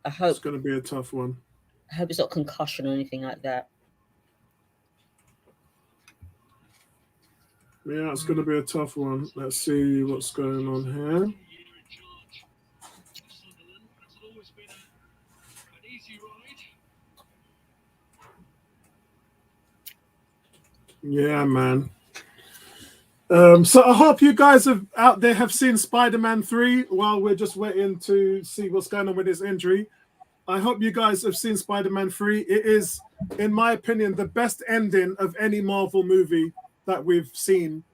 I hope it's going to be a tough one. I hope it's not concussion or anything like that. Yeah, it's going to be a tough one. Let's see what's going on here. Yeah, man. So I hope you guys out there have seen Spider-Man 3 while we're just waiting to see what's going on with his injury. I hope you guys have seen Spider-Man 3. It is, in my opinion, the best ending of any Marvel movie that we've seen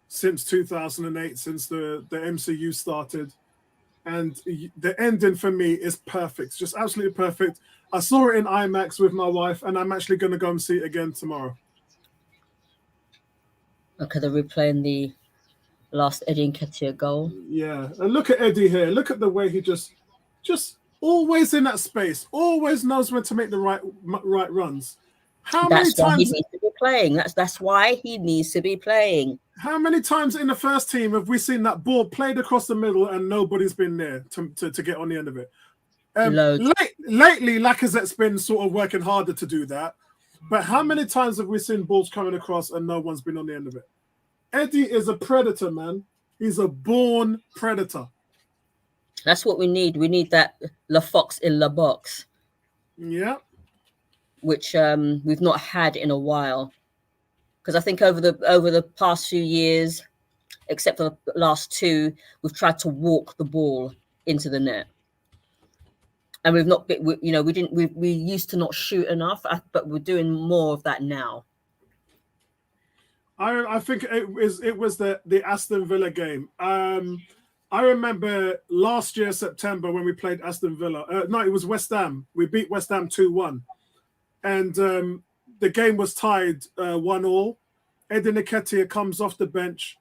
since 2008, since the MCU started. And the ending for me is perfect, just absolutely perfect. I saw it in IMAX with my wife, and I'm actually going to go and see it again tomorrow. Okay, they're replaying Last Eddie Nketiah goal. Yeah, and look at Eddie here. Look at the way he just always in that space, always knows when to make the right runs. How many That's why he times? needs to be playing. That's why he needs to be playing. How many times in the first team have we seen that ball played across the middle and nobody's been there to get on the end of it? Loads. Lately, Lacazette's been sort of working harder to do that. But how many times have we seen balls coming across and no one's been on the end of it? Eddie is a predator, man. He's a born predator. That's what we need. We need that La Fox in la box. Yeah. Which we've not had in a while. Because I think over the past few years, except for the last two, we've tried to walk the ball into the net. And we've not been, we used to not shoot enough, but we're doing more of that now. I think it was the Aston Villa game. I remember last year, September, when we played Aston Villa. No, it was West Ham. We beat West Ham 2-1. And the game was tied 1-1. Eddie Nketiah comes off the bench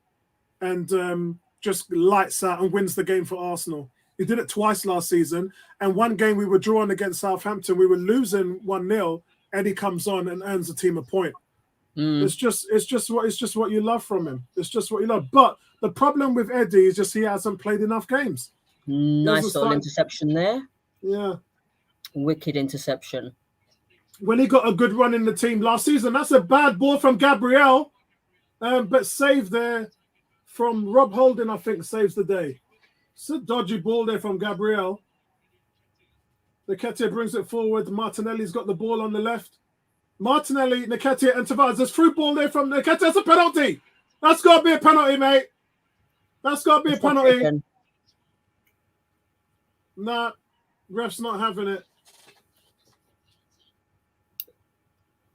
and just lights out and wins the game for Arsenal. He did it twice last season. And one game we were drawing against Southampton. We were losing 1-0. Eddie comes on and earns the team a point. It's just what you love from him. It's just what you love. But the problem with Eddie is just he hasn't played enough games. Nice little interception there. Yeah. Wicked interception. When he got a good run in the team last season, that's a bad ball from Gabriel. But saved there from Rob Holding, I think, saves the day. It's a dodgy ball there from Gabriel. Nketiah brings it forward. Martinelli's got the ball on the left. Martinelli, Nketiah, and Tavares. There's through ball there from Nketiah. That's a penalty. That's got to be a penalty, mate. That's got to be a penalty. Nah, ref's not having it.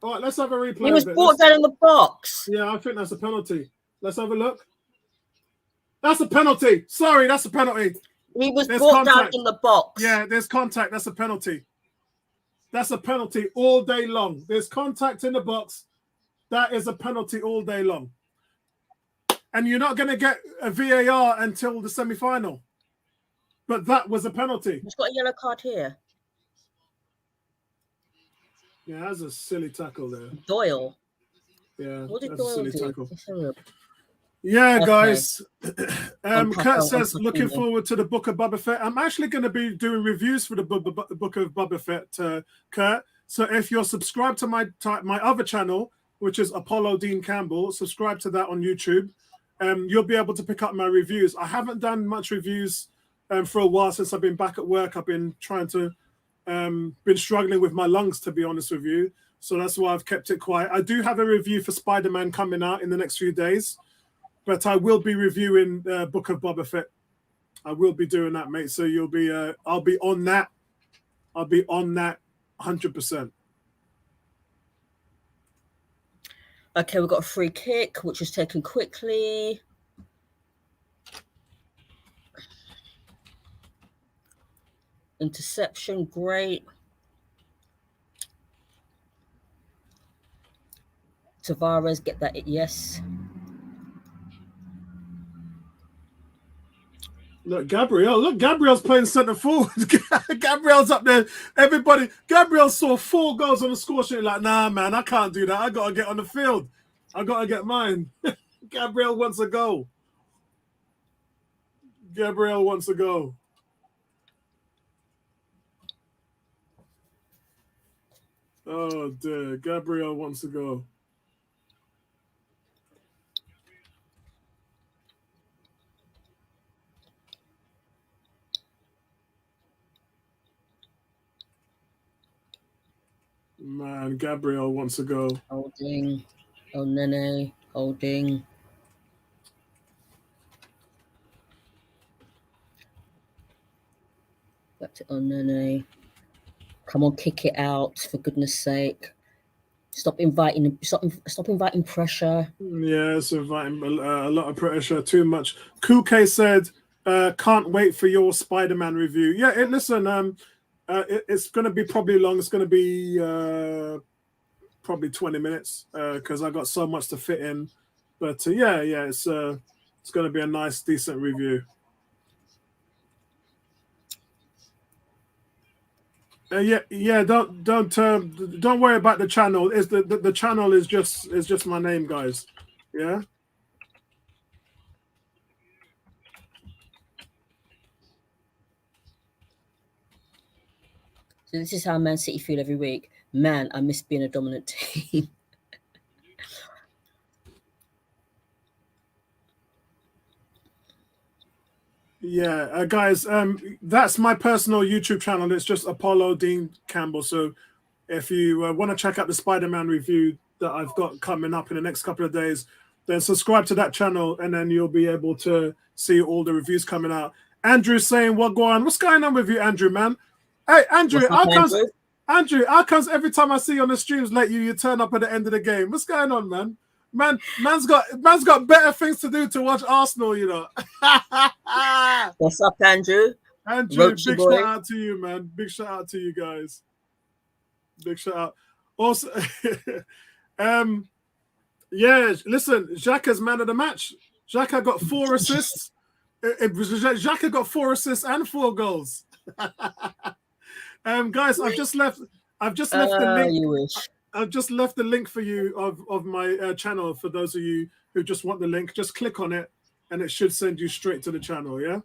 All right, let's have a replay. He was brought down in the box. Yeah, I think that's a penalty. Let's have a look. That's a penalty. Sorry, that's a penalty. He was brought down in the box. Yeah, there's contact. That's a penalty. That's a penalty all day long. There's contact in the box. That is a penalty all day long. And you're not going to get a VAR until the semi-final. But that was a penalty. He's got a yellow card here. Yeah, that's a silly tackle there. Doyle. Yeah, what did that's Doyle a silly tackle. do? Yeah, guys. Okay. Kurt says, looking forward to the Book of Boba Fett. I'm actually going to be doing reviews for the Book of Boba Fett, Kurt. So if you're subscribed to my other channel, which is Apollo Dean Campbell, subscribe to that on YouTube. You'll be able to pick up my reviews. I haven't done much reviews for a while since I've been back at work. I've been trying to, been struggling with my lungs, to be honest with you. So that's why I've kept it quiet. I do have a review for Spider-Man coming out in the next few days. But I will be reviewing Book of Boba Fett. I will be doing that, mate. So you'll be, I'll be on that. I'll be on that 100%. Okay, we've got a free kick, which is taken quickly. Interception, great. Tavares, get that, yes. Look, Gabriel's playing centre forward. Gabriel's up there. Everybody, Gabriel saw 4 goals on the score sheet. Like, nah, man, I can't do that. I got to get on the field. I got to get mine. Gabriel wants a goal. Gabriel wants a goal. Oh, dear. Gabriel wants to go. Man, Gabriel wants to go. Holding. Oh, Nene. Holding. Back to Nene. Come on, kick it out, for goodness sake. Stop inviting pressure. Yeah, it's inviting a lot of pressure, too much. Kuke said, can't wait for your Spider-Man review. Yeah, listen, it's going to be probably long. It's going to be probably 20 minutes because I got so much to fit in. But yeah, it's It's going to be a nice, decent review. Yeah. Don't worry about the channel. Is the channel is just my name, guys. Yeah. So this is how Man City feel every week. Man, I miss being a dominant team. Yeah, guys, that's my personal YouTube channel. It's just Apollo Dean Campbell. So if you want to check out the Spider-Man review that I've got coming up in the next couple of days, then subscribe to that channel, and then you'll be able to see all the reviews coming out. Andrew's saying, "What go on? What's going on with you, Andrew, man? Hey, Andrew, how comes every time I see you on the streams lately, you turn up at the end of the game? What's going on, man? Man's got better things to do to watch Arsenal, you know." What's up, Andrew? Andrew, big shout out to you, man. Big shout out to you guys. Big shout out. Also, yeah, listen, Xhaka's man of the match. Xhaka got 4 assists. Xhaka got 4 assists and 4 goals. Guys, I've just left the link. You wish. I've just left the link for you of my channel. For those of you who just want the link, just click on it, and it should send you straight to the channel. Yeah.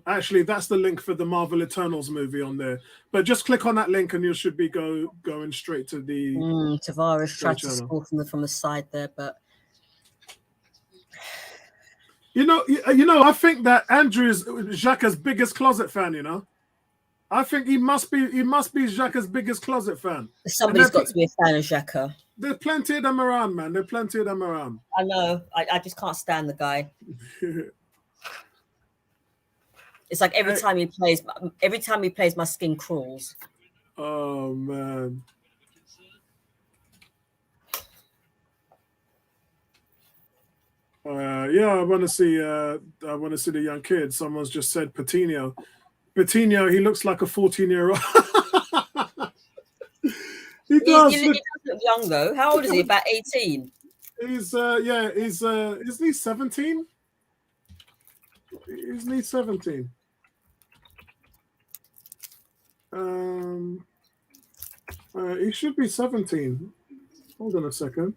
Actually, that's the link for the Marvel Eternals movie on there. But just click on that link, and you should be going straight to the. Tavares tried to score from the side there, but you know, I think that Andrew is Xhaka's biggest closet fan. You know, I think he must be Xhaka's biggest closet fan. Somebody's got to be a fan of Xhaka. There's plenty of them around, man. There's plenty of them around. I know. I just can't stand the guy. It's like every time he plays, my skin crawls. Oh man. Yeah, I want to see the young kid. Someone's just said Patino. Patino, he looks like a 14-year-old. He does look young though. How old is he? About 18. He's isn't he 17? Isn't he 17? He should be 17. Hold on a second.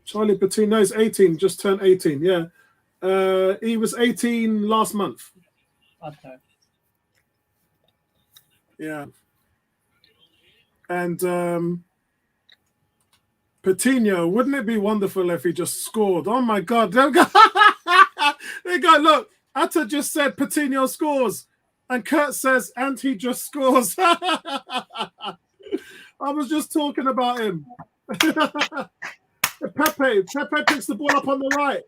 Charlie Patino is 18, just turned 18. Yeah. He was 18 last month. Okay. Yeah. And Patino, wouldn't it be wonderful if he just scored? Oh my God. They go, look, Atta just said Patino scores. And Kurt says, and he just scores. I was just talking about him. Pepe picks the ball up on the right.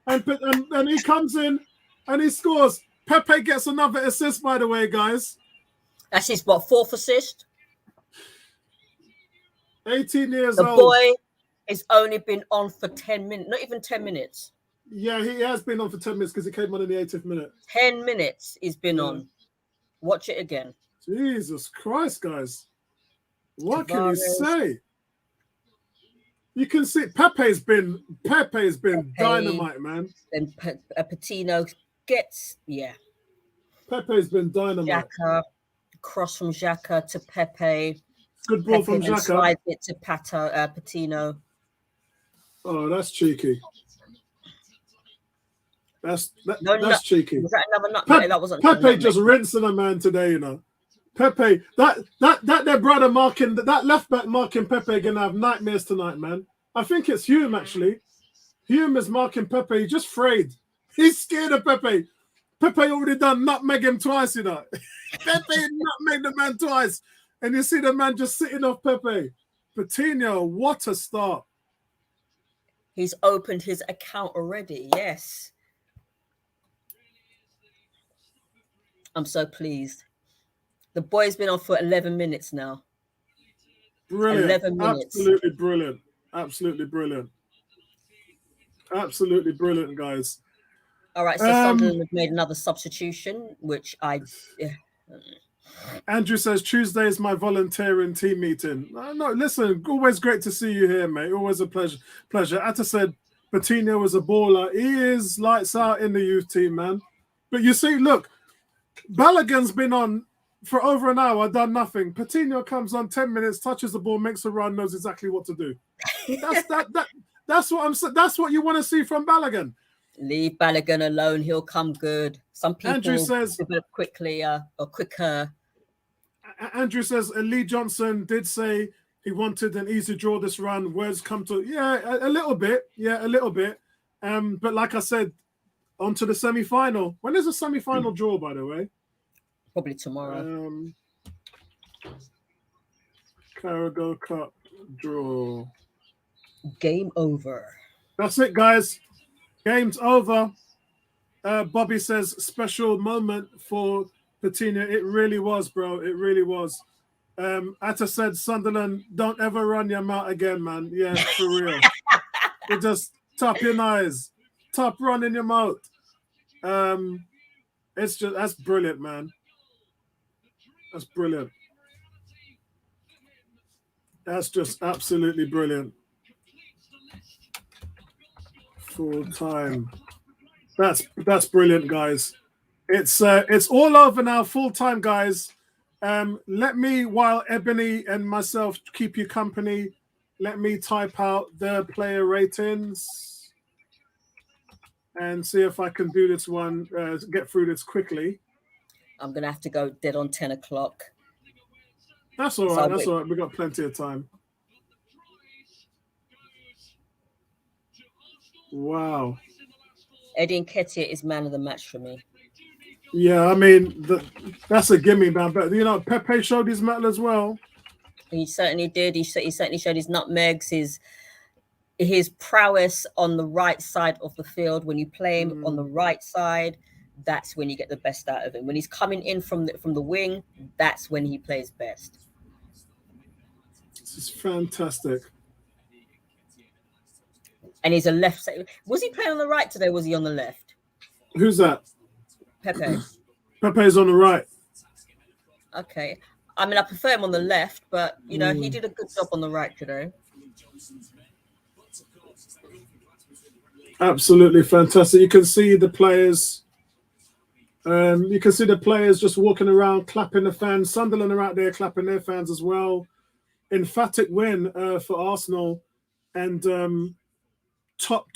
And he comes in and he scores. Pepe gets another assist, by the way, guys. That's his, 4th assist? 18 years old. The boy has only been on for 10 minutes, not even 10 minutes. Yeah, he has been on for 10 minutes because he came on in the 80th minute. 10 minutes he's been on. Watch it again. Jesus Christ, guys. What can you say? You can see Pepe's been dynamite, man. And Patino gets, Pepe's been dynamite. Xhaka, cross from Xhaka to Pepe. Good ball from Xhaka. Slides it to Patino. Oh, that's cheeky. That's cheeky. Was that another nut? That wasn't Pepe just rinsing a man today, you know. Pepe, that their brother marking that left back marking Pepe gonna have nightmares tonight, man. I think it's Hume actually. Hume is marking Pepe. He's just afraid. He's scared of Pepe. Pepe already done nutmeg him twice, you know. Pepe nutmegged the man twice, and you see the man just sitting off Pepe. Patino, what a start! He's opened his account already. Yes. I'm so pleased. The boy's been on for 11 minutes now. Brilliant. 11 minutes. Absolutely brilliant. Absolutely brilliant. Absolutely brilliant, guys. All right, so Sunderland have made another substitution, which Andrew says, Tuesday is my volunteering team meeting. No, listen, always great to see you here, mate. Always a pleasure. Atta said, Patino was a baller. He is lights out in the youth team, man. But you see, look, Balogun's been on for over an hour, done nothing. Patino comes on 10 minutes, touches the ball, makes a run, knows exactly what to do. That's what I'm saying. That's what you want to see from Balogun. Leave Balogun alone; he'll come good. Some people Andrew says develop quickly or quicker. Andrew says Lee Johnson did say he wanted an easy draw this run. Where's come to a little bit, but like I said, on to the semi-final. When is the semi-final draw, by the way? Probably tomorrow. Carabao Cup draw. Game over. That's it, guys. Game's over. Bobby says special moment for Patino. It really was, bro. It really was. Atta said, Sunderland, don't ever run your mouth again, man. Yeah, for real. You just tap your eyes. Top run in your mouth. That's brilliant, man. That's brilliant. That's just absolutely brilliant. Full time. That's brilliant, guys. It's all over now. Full time, guys. Let me, while Ebony and myself keep you company, let me type out the player ratings and see if I can do this one, get through this quickly. I'm going to have to go dead on 10 o'clock. That's all right. That's all right. We've got plenty of time. Wow. Eddie Nketiah is man of the match for me. Yeah, I mean, that's a gimme, man. But, you know, Pepe showed his mettle as well. He certainly did. He certainly showed his nutmegs, his prowess on the right side of the field. When you play him on the right side, that's when you get the best out of him. When he's coming in from the wing, that's when he plays best. This is fantastic. And he's a left side. Was he playing on the right today? Or was he on the left? Who's that? Pepe. Pepe's on the right. Okay. I mean, I prefer him on the left, but, you know, he did a good job on the right today. Absolutely fantastic. You can see the players. You can see the players just walking around, clapping the fans. Sunderland are out there clapping their fans as well. Emphatic win for Arsenal. And top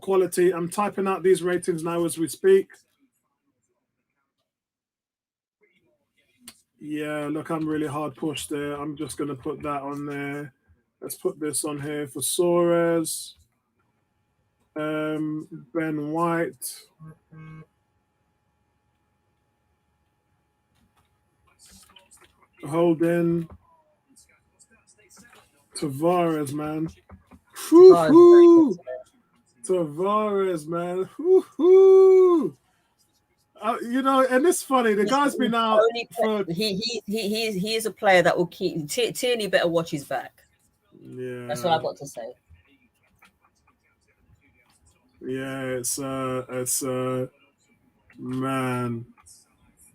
quality. I'm typing out these ratings now as we speak. Yeah, look, I'm really hard pushed there. I'm just going to put that on there. Let's put this on here for Suarez. Ben White. Holding. Tavares, man. Woo-hoo! Tavares, man. Woo-hoo! You know, and it's funny. The guy's been out. He is a player that will keep. Tierney better watch his back. Yeah, that's what I've got to say. Yeah, it's man.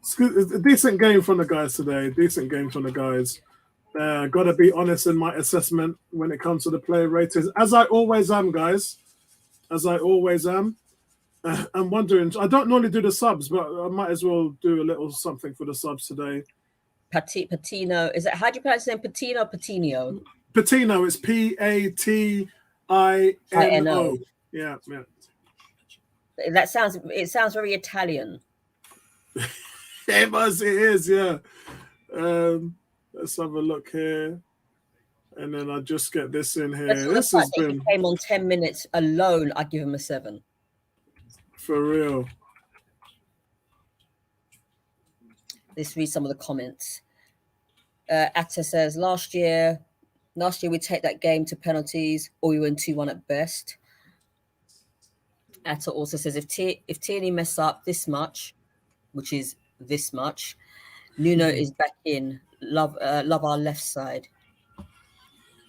It's a decent game from the guys today. Decent game from the guys. Got to be honest in my assessment when it comes to the player ratings, as I always am, guys. As I always am. I'm wondering. I don't normally do the subs, but I might as well do a little something for the subs today. Patino, is that how do you pronounce his name? Patino, Patino. Patino. It's Patino. Yeah. It sounds very Italian. It is, yeah. Let's have a look here. And then I just get this in here. This has been. He came on 10 minutes alone. I give him a 7. For real. Let's read some of the comments. Atta says, last year we take that game to penalties or we win 2-1 at best. Atta also says, if Tierney mess up this much, which is this much, Nuno is back in. Love our left side.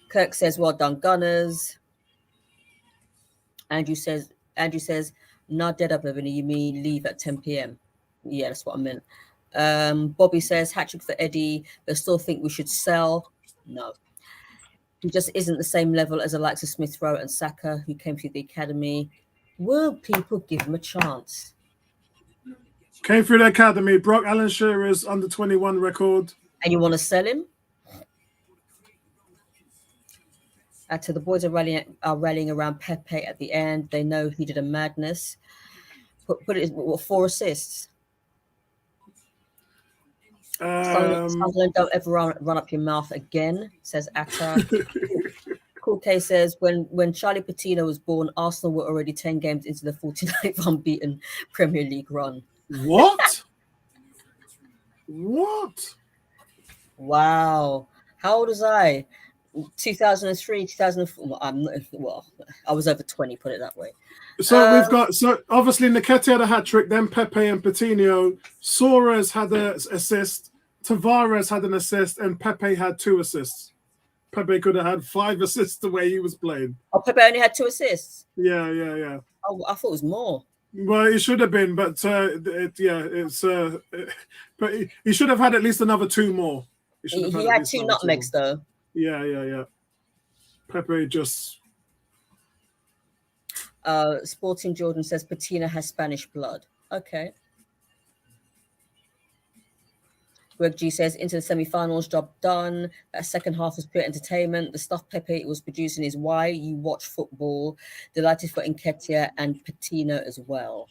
Kirk says, well done, Gunners. Andrew says, not dead up, Ebony. You mean leave at 10 p.m.? Yeah, that's what I meant. Bobby says, hat-trick for Eddie, but still think we should sell. No. He just isn't the same level as the likes of Smith Rowe and Saka, who came through the academy. Will people give him a chance? Came through the academy, broke Alan Shearer's under-21 record. And you want to sell him? To the boys are rallying around Pepe at the end. They know he did a madness. Put it 4 assists. Sunderland, don't ever run up your mouth again, says Atta. Cool K says, when Charlie Patino was born, Arsenal were already 10 games into the 49th unbeaten Premier League run. What? What? Wow. How old was I? 2003, 2004. I was over 20, put it that way. So we've got, obviously Nketiah had a hat-trick, then Pepe and Patino. Suarez had an assist, Tavares had an assist, and Pepe had 2 assists. Pepe could have had 5 assists the way he was playing. Oh, Pepe only had 2 assists? Yeah. Oh, I thought it was more. Well, it should have been, but but he should have had at least another 2 more. He had 2 nutmegs, though. Yeah. Pepe just... Sporting Jordan says Patino has Spanish blood. Okay. Greg G says into the semi-finals, job done. That second half was pure entertainment. The stuff Pepe was producing is why you watch football. Delighted for Nketiah and Patino as well.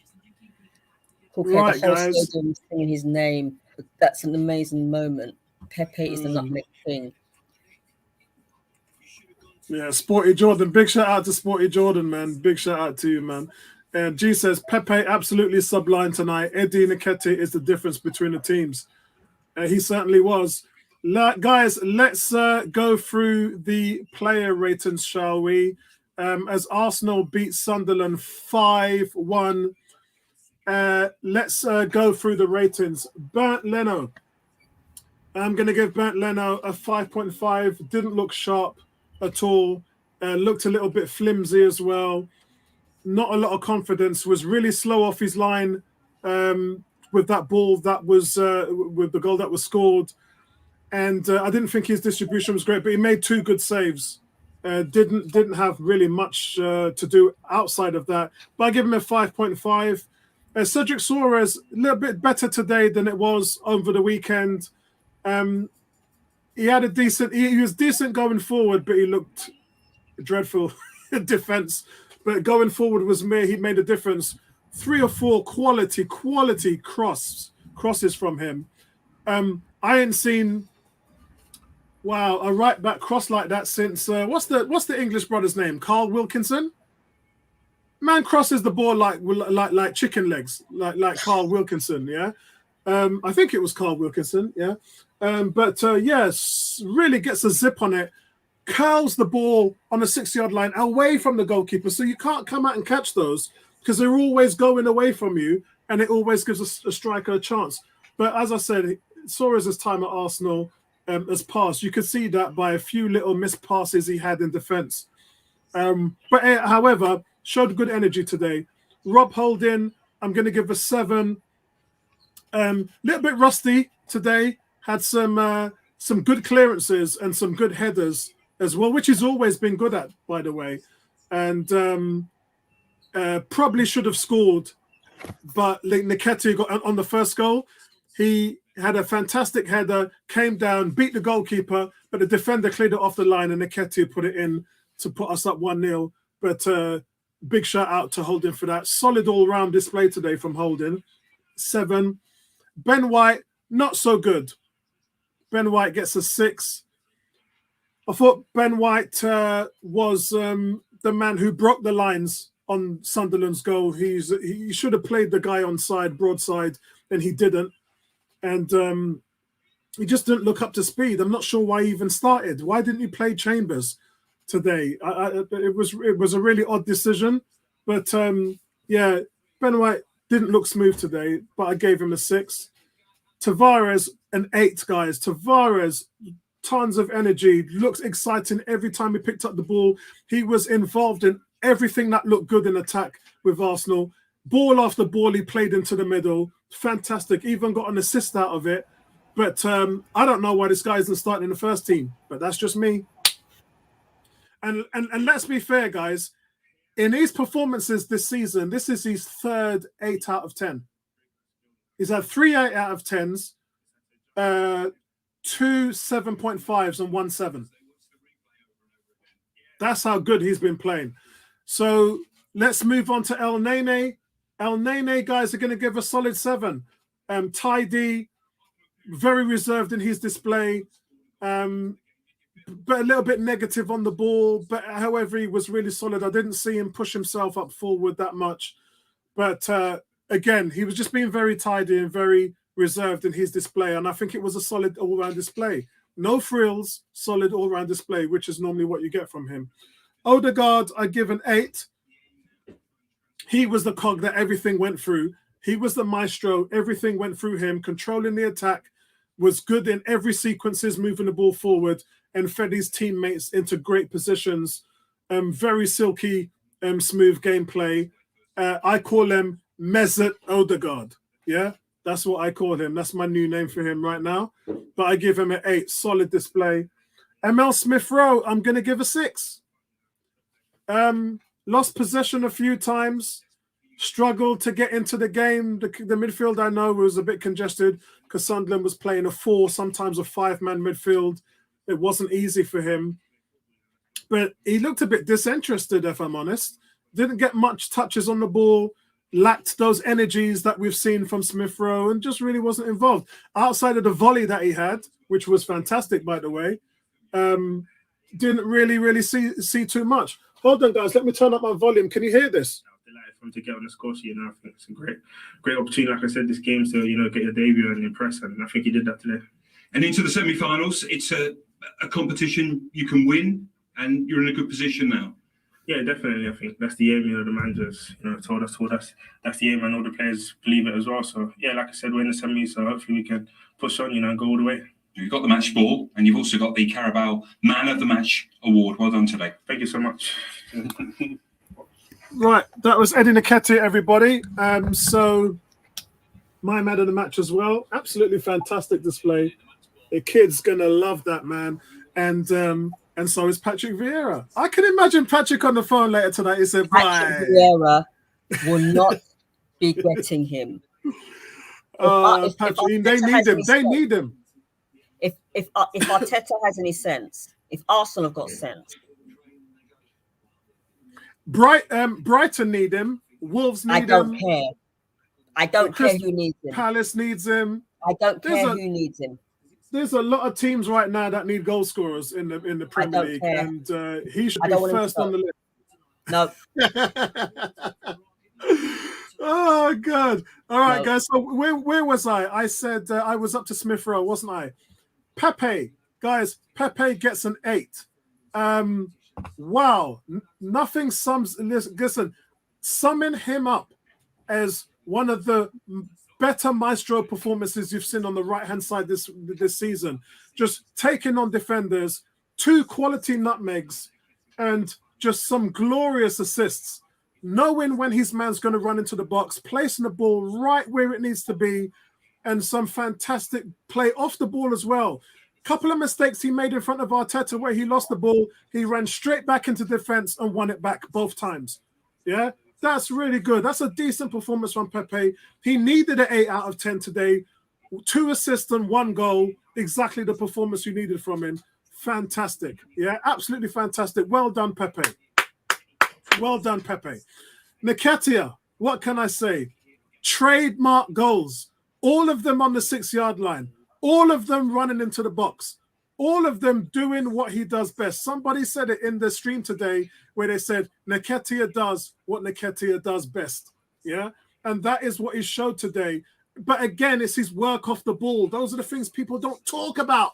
Okay, right, the whole guys. stadium singing his name. That's an amazing moment. Pepe is the nutmeg king. Yeah, Sporty Jordan. Big shout out to Sporty Jordan, man. Big shout out to you, man. And G says, Pepe absolutely sublime tonight. Eddie Nketiah is the difference between the teams. He certainly was. Guys, let's go through the player ratings, shall we? As Arsenal beat Sunderland 5-1. Let's go through the ratings. Bernd Leno. I'm going to give Bernd Leno a 5.5. Didn't look sharp at all. Looked a little bit flimsy as well. Not a lot of confidence. Was really slow off his line with that ball that was with the goal that was scored. And I didn't think his distribution was great, but he made 2 good saves. Didn't have really much to do outside of that. But I give him a 5.5. Cedric Soares, a little bit better today than it was over the weekend. He had a decent. He was decent going forward, but he looked dreadful in defense. But going forward was he made a difference. 3 or 4 quality crosses from him. I ain't seen a right back cross like that since what's the English brother's name? Carl Wilkinson. Man crosses the ball like chicken legs, like Carl Wilkinson. Yeah, I think it was Carl Wilkinson. Yeah. Yes, really gets a zip on it, curls the ball on the 6-yard line away from the goalkeeper. So you can't come out and catch those because they're always going away from you, and it always gives a striker a chance. But as I said, Suarez's time at Arsenal has passed. You could see that by a few little missed passes he had in defence. However, showed good energy today. Rob Holding, I'm going to give a 7. Little bit rusty today. Had some good clearances and some good headers as well, which he's always been good at, by the way. And probably should have scored, but Nketiah got on the first goal. He had a fantastic header, came down, beat the goalkeeper, but the defender cleared it off the line, and Nketiah put it in to put us up 1-0. But big shout out to Holding for that. Solid all-round display today from Holding. 7. Ben White, not so good. Ben White gets a 6. I thought Ben White was the man who broke the lines on Sunderland's goal. He should have played the guy broadside, and he didn't. And he just didn't look up to speed. I'm not sure why he even started. Why didn't he play Chambers today? It was a really odd decision. But Ben White didn't look smooth today, but I gave him a 6. Tavares, an 8, guys. Tavares, tons of energy, looks exciting every time he picked up the ball. He was involved in everything that looked good in attack with Arsenal. Ball after ball, he played into the middle. Fantastic. Even got an assist out of it. But I don't know why this guy isn't starting in the first team. But that's just me. And let's be fair, guys. In his performances this season, this is his third 8 out of 10. He's had 3 8 out of 10s, 2 7.5s, and 1 7. That's how good he's been playing. So let's move on to El Nene. El Nene, guys, are going to give a solid 7. Tidy, very reserved in his display, but a little bit negative on the ball. But however, he was really solid. I didn't see him push himself up forward that much. But again, he was just being very tidy and very reserved in his display. And I think it was a solid all-round display. No frills, solid all-round display, which is normally what you get from him. Odegaard, I give an 8. He was the cog that everything went through. He was the maestro. Everything went through him. Controlling the attack, was good in every sequences, moving the ball forward, and fed his teammates into great positions. Very silky, smooth gameplay. I call him Mesut Odegaard. Yeah, that's what I call him. That's my new name for him right now. But I give him an 8. Solid display. ML Smith-Rowe, I'm going to give a 6. Lost possession a few times. Struggled to get into the game. The midfield, I know, was a bit congested because Sunderland was playing a 4, sometimes a 5-man midfield. It wasn't easy for him. But he looked a bit disinterested, if I'm honest. Didn't get much touches on the ball. Lacked those energies that we've seen from Smith-Rowe and just really wasn't involved. Outside of the volley that he had, which was fantastic, by the way, didn't really see too much. Hold on, guys. Let me turn up my volume. Can you hear this? Delighted for him to get on the score sheet, I think it's a great opportunity. Like I said, this game to get your debut and impress, and I think he did that today. And into the semi-finals, it's a competition you can win, and you're in a good position now. Yeah, definitely. I think that's the aim. The managers, told us that's the aim, and all the players believe it as well. So yeah, like I said, we're in the semis, so hopefully we can push on, and go all the way. You've got the match ball, and you've also got the Carabao Man of the Match award. Well done today. Thank you so much. Right, that was Eddie Nketiah, everybody. So my man of the match as well. Absolutely fantastic display. The kid's gonna love that, man. And so is Patrick Vieira. I can imagine Patrick on the phone later tonight. He said, Patrick Vieira will not be getting him. Patrick, they need him. They need him. If Arteta has any sense, if Arsenal have got sense, Brighton need him. Wolves need him. I don't care. I don't care who needs him. Palace needs him. I don't care who needs him. There's a lot of teams right now that need goal scorers in the Premier League, and he should be first on the list. No. Oh God! All right, guys. So where was I? I said I was up to Smith-Rowe, wasn't I? Pepe, guys. Pepe gets an 8. Wow, nothing sums. Listen, summing him up as one of the better maestro performances you've seen on the right-hand side this season. Just taking on defenders, 2 quality nutmegs, and just some glorious assists. Knowing when his man's going to run into the box, placing the ball right where it needs to be, and some fantastic play off the ball as well. Couple of mistakes he made in front of Arteta where he lost the ball. He ran straight back into defense and won it back both times. Yeah, that's really good. That's a decent performance from Pepe. He needed an 8 out of 10 today. 2 assists and 1 goal. Exactly the performance you needed from him. Fantastic. Yeah, absolutely fantastic. Well done, Pepe. Well done, Pepe. Nketiah, what can I say? Trademark goals. All of them on the 6-yard line. All of them running into the box. All of them doing what he does best. Somebody said it in the stream today where they said Nketiah does what Nketiah does best. Yeah? And that is what he showed today. But again, it's his work off the ball. Those are the things people don't talk about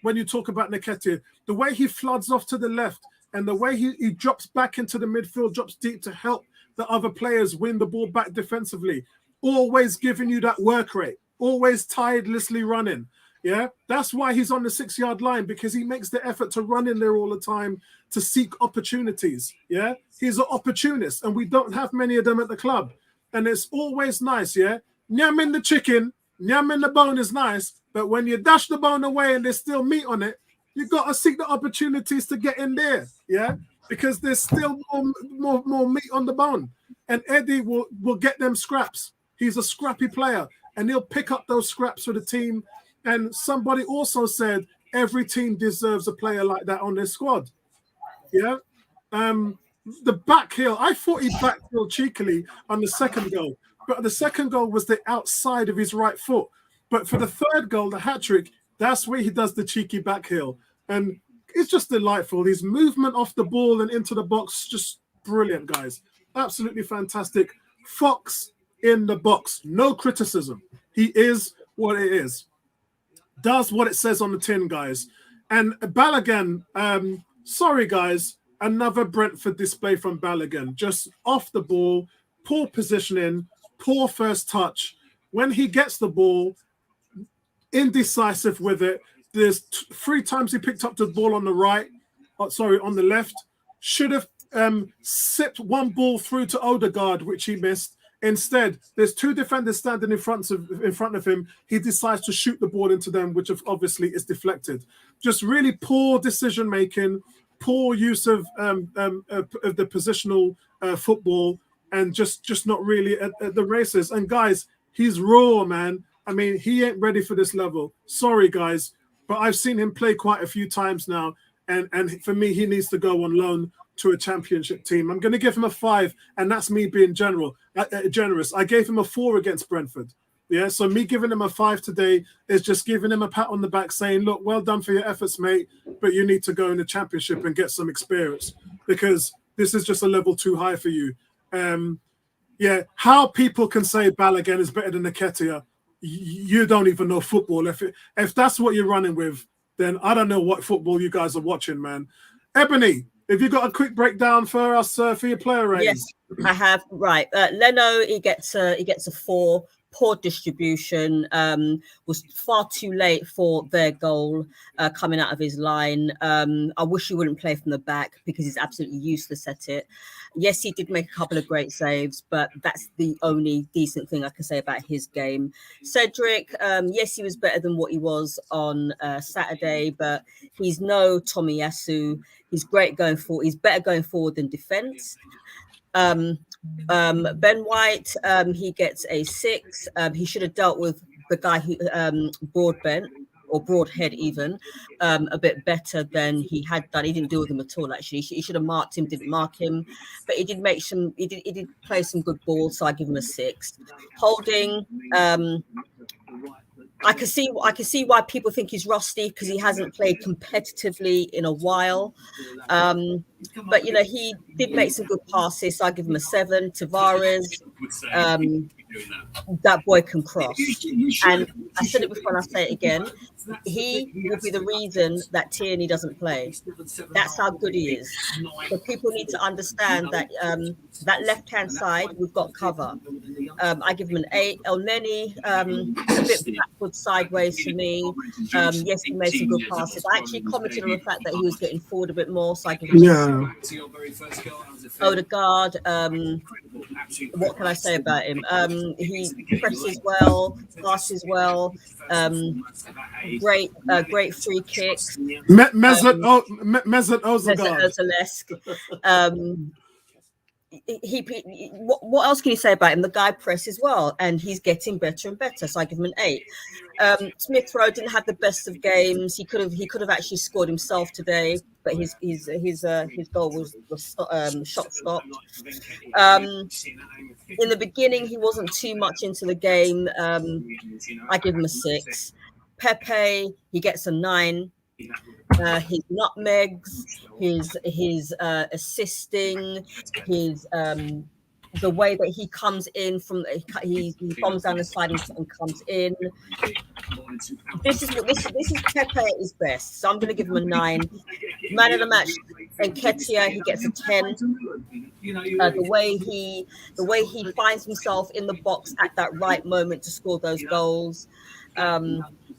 when you talk about Nketiah. The way he floods off to the left and the way he drops back into the midfield, drops deep to help the other players win the ball back defensively. Always giving you that work rate. Always tirelessly running. Yeah, that's why he's on the 6-yard line, because he makes the effort to run in there all the time to seek opportunities. Yeah, he's an opportunist, and we don't have many of them at the club. And it's always nice. Yeah, nyamming the chicken, nyamming the bone is nice, but when you dash the bone away and there's still meat on it, you got to seek the opportunities to get in there, yeah, because there's still more meat on the bone, and Eddie will get them scraps. He's a scrappy player, and he'll pick up those scraps for the team. And somebody also said every team deserves a player like that on their squad. Yeah. The back heel, I thought he back heel cheekily on the second goal, but the second goal was the outside of his right foot. But for the third goal, the hat-trick, that's where he does the cheeky back heel. And it's just delightful. His movement off the ball and into the box, just brilliant, guys. Absolutely fantastic. Fox in the box, no criticism. He is what it is. Does what it says on the tin, guys. And Balogun, sorry, guys, another Brentford display from Balogun. Just off the ball, poor positioning, poor first touch. When he gets the ball, indecisive with it. There's 3 times he picked up the ball on the right, on the left. Should have sipped one ball through to Odegaard, which he missed. Instead, there's 2 defenders standing in front of him. He decides to shoot the ball into them, which obviously is deflected. Just really poor decision making, poor use of the positional football, and just not really at the races. And guys, he's raw, man. I mean, he ain't ready for this level. Sorry, guys, but I've seen him play quite a few times now, and for me, he needs to go on loan to a championship team. I'm going to give him a 5, and that's me being generous. I gave him a 4 against Brentford. Yeah, so me giving him a 5 today is just giving him a pat on the back, saying, look, well done for your efforts, mate, but you need to go in the championship and get some experience, because this is just a level too high for you. Yeah, how people can say Balogun is better than Nketiah, you don't even know football. If that's what you're running with, then I don't know what football you guys are watching, man. Ebony, have you got a quick breakdown for us for your player ratings? Yes, I have. Right, Leno, he gets a 4. Poor distribution, was far too late for their goal coming out of his line. I wish he wouldn't play from the back because he's absolutely useless at it. Yes, he did make a couple of great saves, but that's the only decent thing I can say about his game. Cedric, yes, he was better than what he was on Saturday, but he's no Tomiyasu. He's great going forward. He's better going forward than defense. Ben White, he gets a 6. He should have dealt with the guy who Broadbent or Broadhead even a bit better than he had done. He didn't deal with him at all. Actually, he should have marked him. Didn't mark him, but he did make some. He did play some good balls, so I give him a 6. Holding. I can see why people think he's rusty, because he hasn't played competitively in a while. But you know, he did make some good passes, so I give him a 7. Tavares, that boy can cross, and I said it before and I'll say it again. He will be the reason that Tierney doesn't play. That's how good he is. So people need to understand that that left-hand side, we've got cover. I give him an 8. El Neni, a bit backwards, sideways for me. Yes, he made some good passes. I actually commented on the fact that he was getting forward a bit more, so I give him Odegaard. What can I say about him? He presses well, passes well. Great free kicks. Mesut Ozil. What else can you say about him? The guy presses well, and he's getting better and better. So I give him an 8. Smith Rowe didn't have the best of games. He could have actually scored himself today, but his goal was shot stopped. In the beginning, he wasn't too much into the game. I give him a 6. Pepe, he gets a 9. His nutmegs, his assisting, his the way that he comes in from he bombs down the side and comes in. This is Pepe at his best. So I'm going to give him a 9. Man of the match, Nketiah, he gets a 10. The way he finds himself in the box at that right moment to score those goals.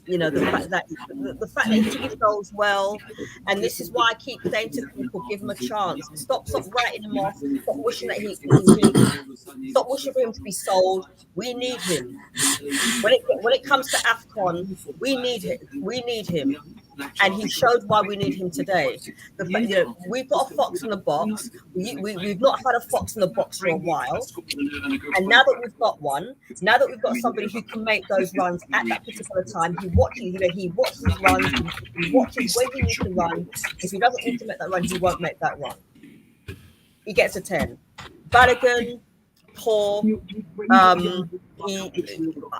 You know, the fact that he keeps goals well, and this is why I keep saying to people, give him a chance. Stop writing him off. Stop wishing that stop wishing for him to be sold. We need him. When it comes to AFCON, we need him. and he showed why we need him today. We've got a fox in the box. We've not had a fox in the box for a while, and now that we've got one, now that we've got somebody who can make those runs at that particular time, he watches his runs, he watches when he needs to run. If he doesn't need to make that run, he won't make that run. He gets a 10. Balogun, poor.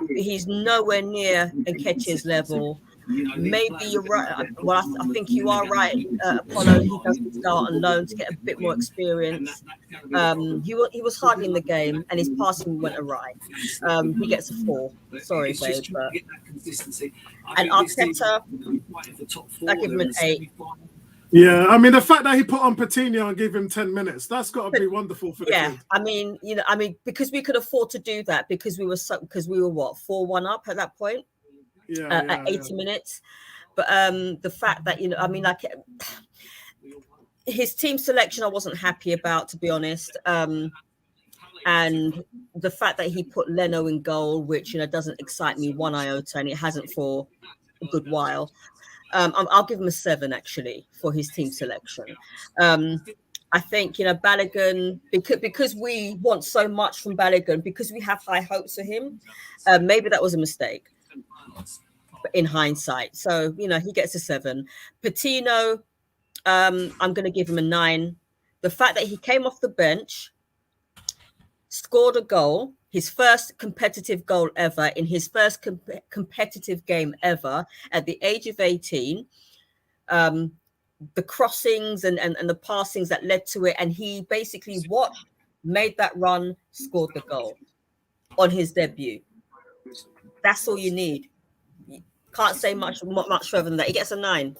He's nowhere near Nketiah's level. Maybe you're right. Well, I think you are right, Apollo. He does start on loan to get a bit more experience. He was hardly in the game, and his passing went awry. He gets a 4. Sorry, babe. And Arteta, I give him an 8. Yeah, I mean the fact that he put on Patino and gave him 10 minutes, that's got to be wonderful for the kid. I mean, because we could afford to do that because we were what, 4-1 up at that point. At 80 minutes. But the fact that, his team selection I wasn't happy about, to be honest. And the fact that he put Leno in goal, which doesn't excite me one iota, and it hasn't for a good while. I'll give him a 7 actually for his team selection. I think Balogun, because we want so much from Balogun, because we have high hopes for him, maybe that was a mistake in hindsight. So he gets a 7. Patino, I'm going to give him a 9. The fact that he came off the bench, scored a goal, his first competitive goal ever in his first competitive game ever at the age of 18. The crossings and the passings that led to it, and he basically made that run, scored the goal on his debut. That's all you need. Can't say much further than that. He gets a 9.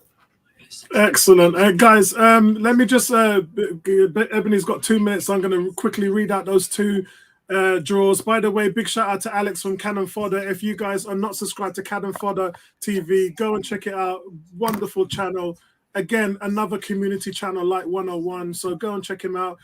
Excellent. Guys, let me just Ebony's got 2 minutes, so I'm going to quickly read out those 2 draws. By the way, big shout out to Alex from Cannon Fodder. If you guys are not subscribed to Cannon Fodder TV, go and check it out. Wonderful channel. Again, another community channel like 101, so go and check him out.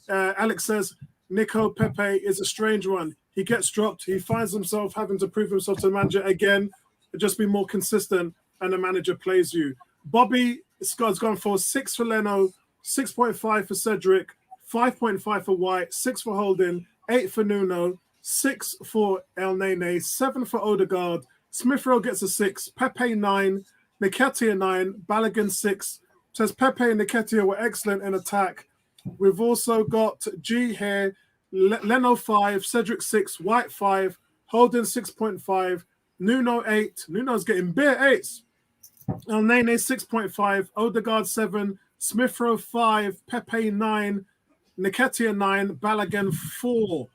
Alex says Nico Pepe is a strange one. He gets dropped, he finds himself having to prove himself to the manager again. Just be more consistent and the manager plays you. Bobby Scott's gone for 6 for Leno, 6.5 for Cedric, 5.5 for White, 6 for Holding, 8 for Nuno, 6 for El Nene, 7 for Odegaard. Smith Rowe gets a 6, Pepe 9, Nketiah 9, Balogun 6. Says Pepe and Nketiah were excellent in attack. We've also got G here, Leno 5, Cedric 6, White 5, Holding 6.5, Nuno 8. Nuno's getting bare 8s. El Nene 6.5, Odegaard 7, Smith Rowe 5, Pepe 9, Nketiah 9, Balogun 4.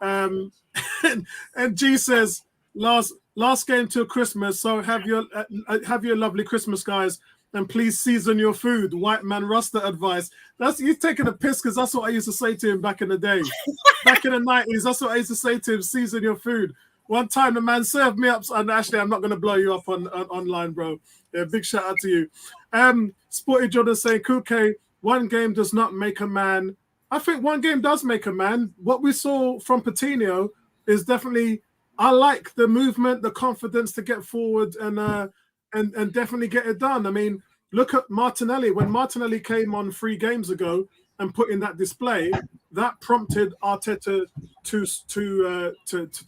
And G says last game till Christmas, so have your lovely Christmas, guys, and please season your food. White man Rasta advice. He's taking a piss because that's what I used to say to him back in the day. Back in the 90s, that's what I used to say to him, season your food. One time the man served me up, and actually I'm not going to blow you up on online, bro. Yeah, big shout out to you. Sporty Jordan saying, Kuke, one game does not make a man. I think one game does make a man. What we saw from Patino is definitely, I like the movement, the confidence to get forward and definitely get it done. I mean, look at Martinelli. When Martinelli came on 3 games ago and put in that display, that prompted Arteta to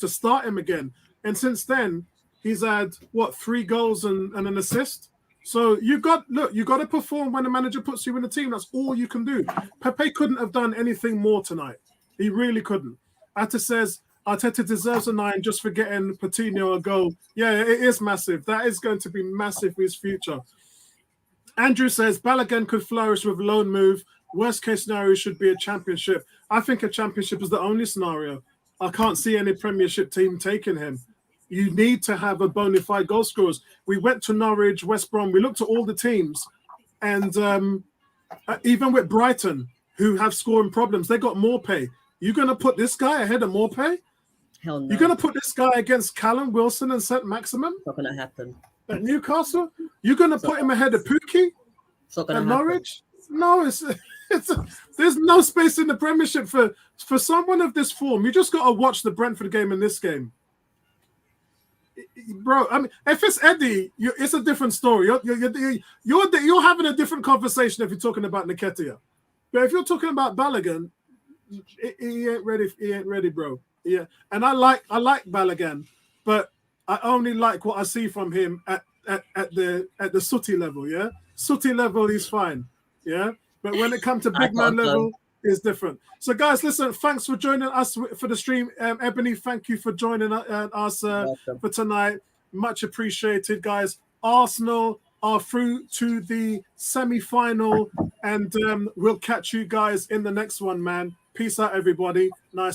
start him again. And since then, he's had 3 goals and an assist. So you got to perform when the manager puts you in the team. That's all you can do. Pepe couldn't have done anything more tonight. He really couldn't. Arteta says Arteta deserves a 9 just for getting Patino a goal. Yeah, it is massive. That is going to be massive for his future. Andrew says Balogun could flourish with loan move. Worst case scenario should be a championship. I think a championship is the only scenario. I can't see any Premiership team taking him. You need to have a bona fide goal scorers. We went to Norwich, West Brom. We looked at all the teams. And even with Brighton, who have scoring problems, they got Morpay. You're going to put this guy ahead of Morpay? Hell no. You're going to put this guy against Callum Wilson and St. Maximum? Not going to happen. At Newcastle? You're going to put him ahead of Pookie? It's not going at to happen. Norwich? No, there's no space in the Premiership for someone of this form. You just got to watch the Brentford game and this game. bro. I mean, if it's Eddie, it's a different story. You're having a different conversation if you're talking about Nketiah. But if you're talking about Balogun, he ain't ready. He ain't ready, bro. Yeah, and I like Balogun, but I only like what I see from him at the Sooty level. Yeah, Sooty level is fine. Yeah, but when it comes to big man level, it's different. So, guys, listen. Thanks for joining us for the stream. Ebony, thank you for joining us for tonight. Much appreciated, guys. Arsenal are through to the semi-final, and we'll catch you guys in the next one, man. Peace out, everybody. Nice.